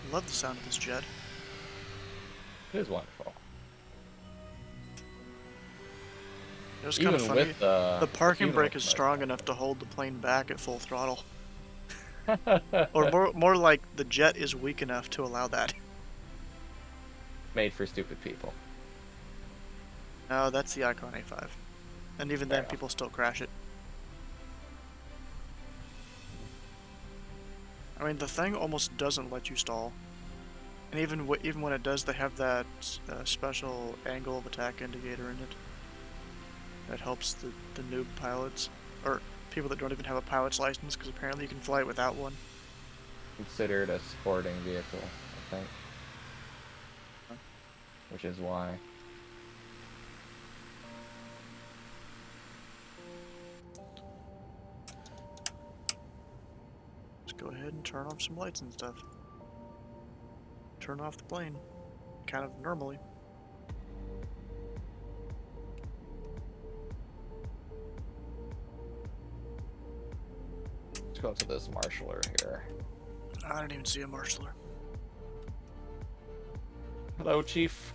I love the sound of this jet. It is wonderful. It was kind of Even funny. with, the parking even brake with is the- strong enough to hold the plane back at full throttle. Or more like the jet is weak enough to allow that. Made for stupid people. No, that's the Icon A5. And even then, Fair people still crash it. I mean, the thing almost doesn't let you stall. And even when it does, they have that special angle of attack indicator in it. That helps the noob pilots. Or people that don't even have a pilot's license, because apparently you can fly it without one. Considered a sporting vehicle, I think. Which is why. Just go ahead and turn off some lights and stuff. Turn off the plane. Kind of normally. Let's go up to this marshaller here. I didn't even see a marshaller. Hello, Chief.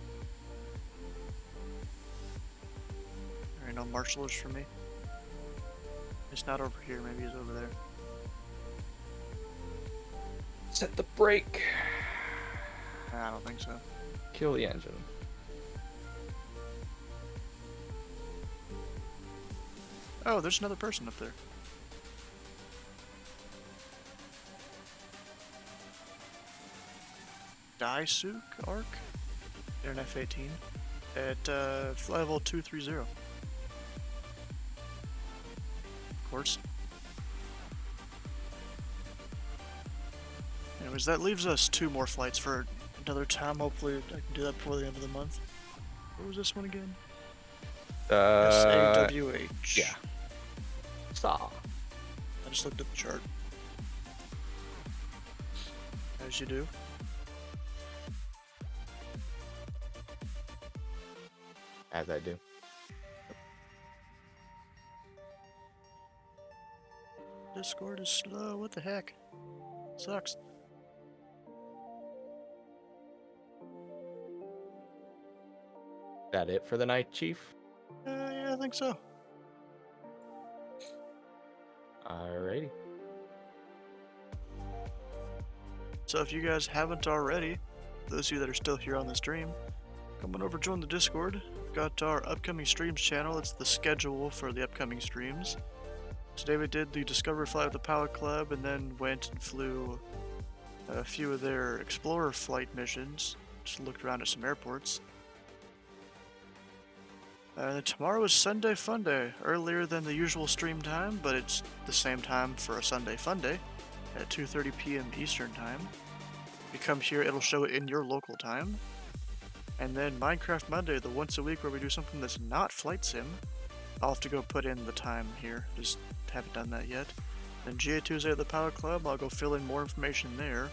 There ain't no marshallers for me. It's not over here, maybe he's over there. Set the brake. I don't think so. Kill the engine. Oh, there's another person up there. Daisuke Arc? They're an F-18 at flight level 230. Of course. Anyways, that leaves us 2 more flights for another time. Hopefully I can do that before the end of the month. What was this one again? SAWH. Yeah. Saw. I just looked at the chart. As you do. As I do. Discord is slow, what the heck? Sucks. That it for the night, Chief? Yeah, I think so. Alrighty. So if you guys haven't already, those of you that are still here on the stream, come on over, join the Discord. We've got our upcoming streams channel. It's the schedule for the upcoming streams. Today we did the Discovery flight with the Pilot Club, and then went and flew a few of their Explorer flight missions. Just looked around at some airports. And tomorrow is Sunday Fun Day, earlier than the usual stream time, but it's the same time for a Sunday Fun Day at 2:30 p.m. Eastern Time. If you come here, it'll show it in your local time. And then Minecraft Monday, the once a week where we do something that's not Flight Sim. I'll have to go put in the time here, just haven't done that yet. Then GA Tuesday at the Pilot Club, I'll go fill in more information there.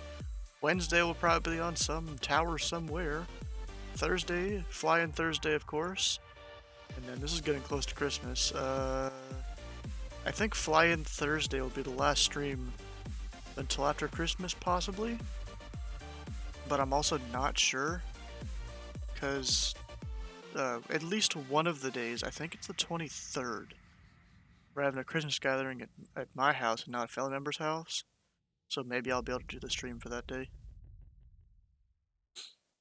Wednesday will probably be on some tower somewhere. Thursday, Fly-In Thursday, of course. And then this is getting close to Christmas. I think Fly-In Thursday will be the last stream until after Christmas, possibly. But I'm also not sure, because at least one of the days, I think it's the 23rd, we're having a Christmas gathering at my house and not a family member's house. So maybe I'll be able to do the stream for that day.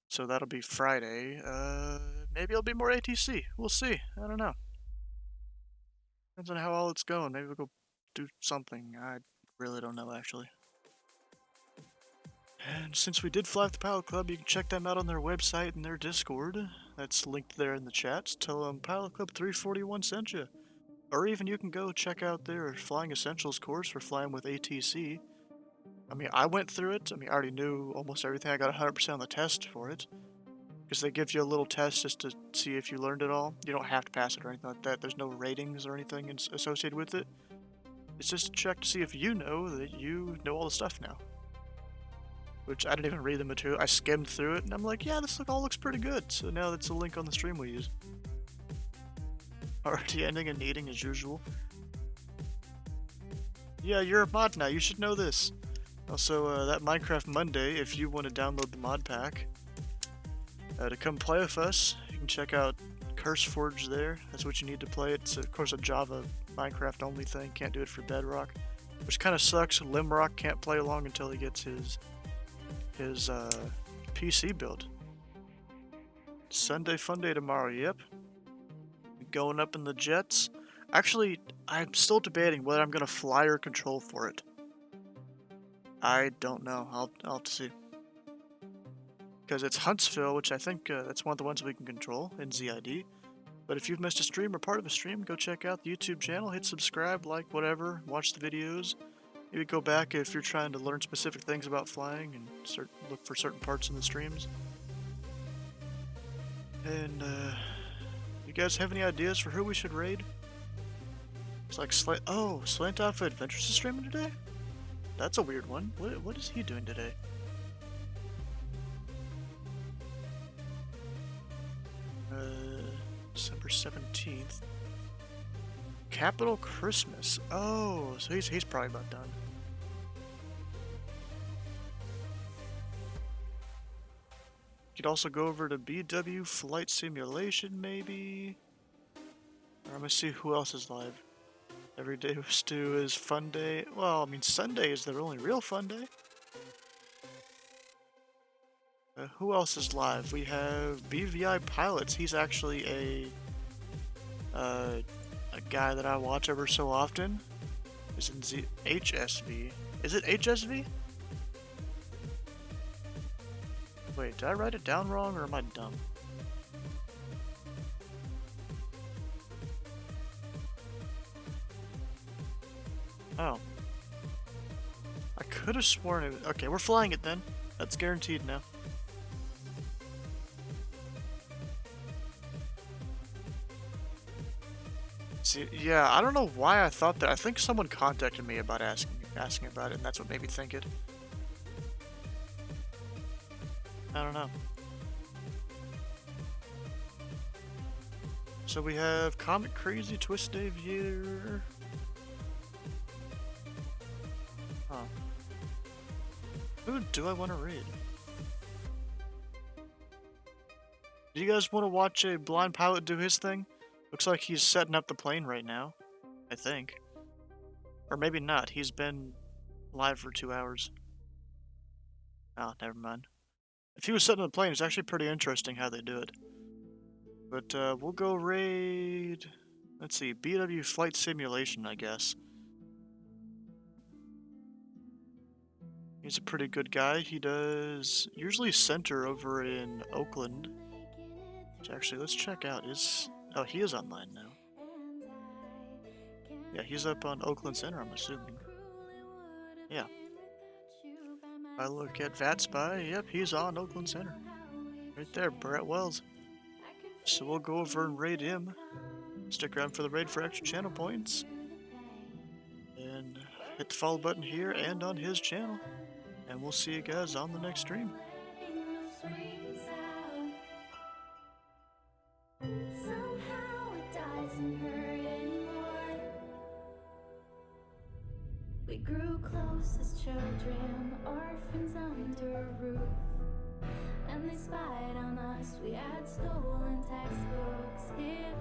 So that'll be Friday. Maybe it'll be more ATC. We'll see. I don't know. Depends on how all it's going. Maybe we'll go do something. I really don't know, actually. And since we did fly with the Pilot Club, you can check them out on their website and their Discord. That's linked there in the chats. Tell them Pilot Club 341 sent you. Or even you can go check out their Flying Essentials course for flying with ATC. I mean, I went through it. I mean, I already knew almost everything. I got 100% on the test for it. Because they give you a little test just to see if you learned it all. You don't have to pass it or anything like that. There's no ratings or anything associated with it. It's just a check to see if you know that you know all the stuff now. Which I didn't even read the material. I skimmed through it and I'm like, yeah, this all looks pretty good. So now that's a link on the stream we use. Already ending and needing as usual. Yeah, you're a mod now. You should know this. Also, that Minecraft Monday, if you want to download the mod pack to come play with us, you can check out CurseForge there. That's what you need to play. It's, of course, a Java Minecraft only thing. Can't do it for Bedrock, which kind of sucks. Limrock can't play along until he gets his PC build. Sunday fun day tomorrow. Yep. Going up in the jets. Actually, I'm still debating whether I'm gonna fly or control for it. I don't know. I'll have to see. Because it's Huntsville, which I think that's one of the ones we can control in ZID. But if you've missed a stream or part of a stream, go check out the YouTube channel, hit subscribe, like, whatever, watch the videos. Maybe go back if you're trying to learn specific things about flying and look for certain parts in the streams. And, you guys have any ideas for who we should raid? It's like Slant Alpha Adventures is streaming today? That's a weird one. What is he doing today? December 17th. Capital Christmas. Oh, so he's probably about done. You could also go over to BW Flight Simulation, maybe. Or I'm gonna see who else is live. Every day with Stu is fun day. Well, I mean, Sunday is the only real fun day. Who else is live? We have BVI Pilots. He's actually a guy that I watch ever so often. Is in HSV. Is it HSV? Wait, did I write it down wrong or am I dumb? Oh. I could have sworn it was... Okay, we're flying it then. That's guaranteed now. See, yeah, I don't know why I thought that. I think someone contacted me about asking about it, and that's what made me think it. I don't know. So we have Comet Crazy, Twist Aviator. Huh. Who do I want to read? Do you guys want to watch a blind pilot do his thing? Looks like he's setting up the plane right now. I think. Or maybe not. He's been live for 2 hours. Oh, never mind. If he was setting the plane, it's actually pretty interesting how they do it. But we'll go raid... Let's see, BW Flight Simulation, I guess. He's a pretty good guy. He does usually center over in Oakland. Which actually, let's check out. Oh, he is online now. Yeah, he's up on Oakland Center, I'm assuming. Yeah. I look at VatSpy, yep, he's on Oakland Center. Right there, Brett Wells. So we'll go over and raid him. Stick around for the raid for extra channel points. And hit the follow button here and on his channel. And we'll see you guys on the next stream. We grew close as children, orphans under a roof. And they spied on us, we had stolen textbooks. Here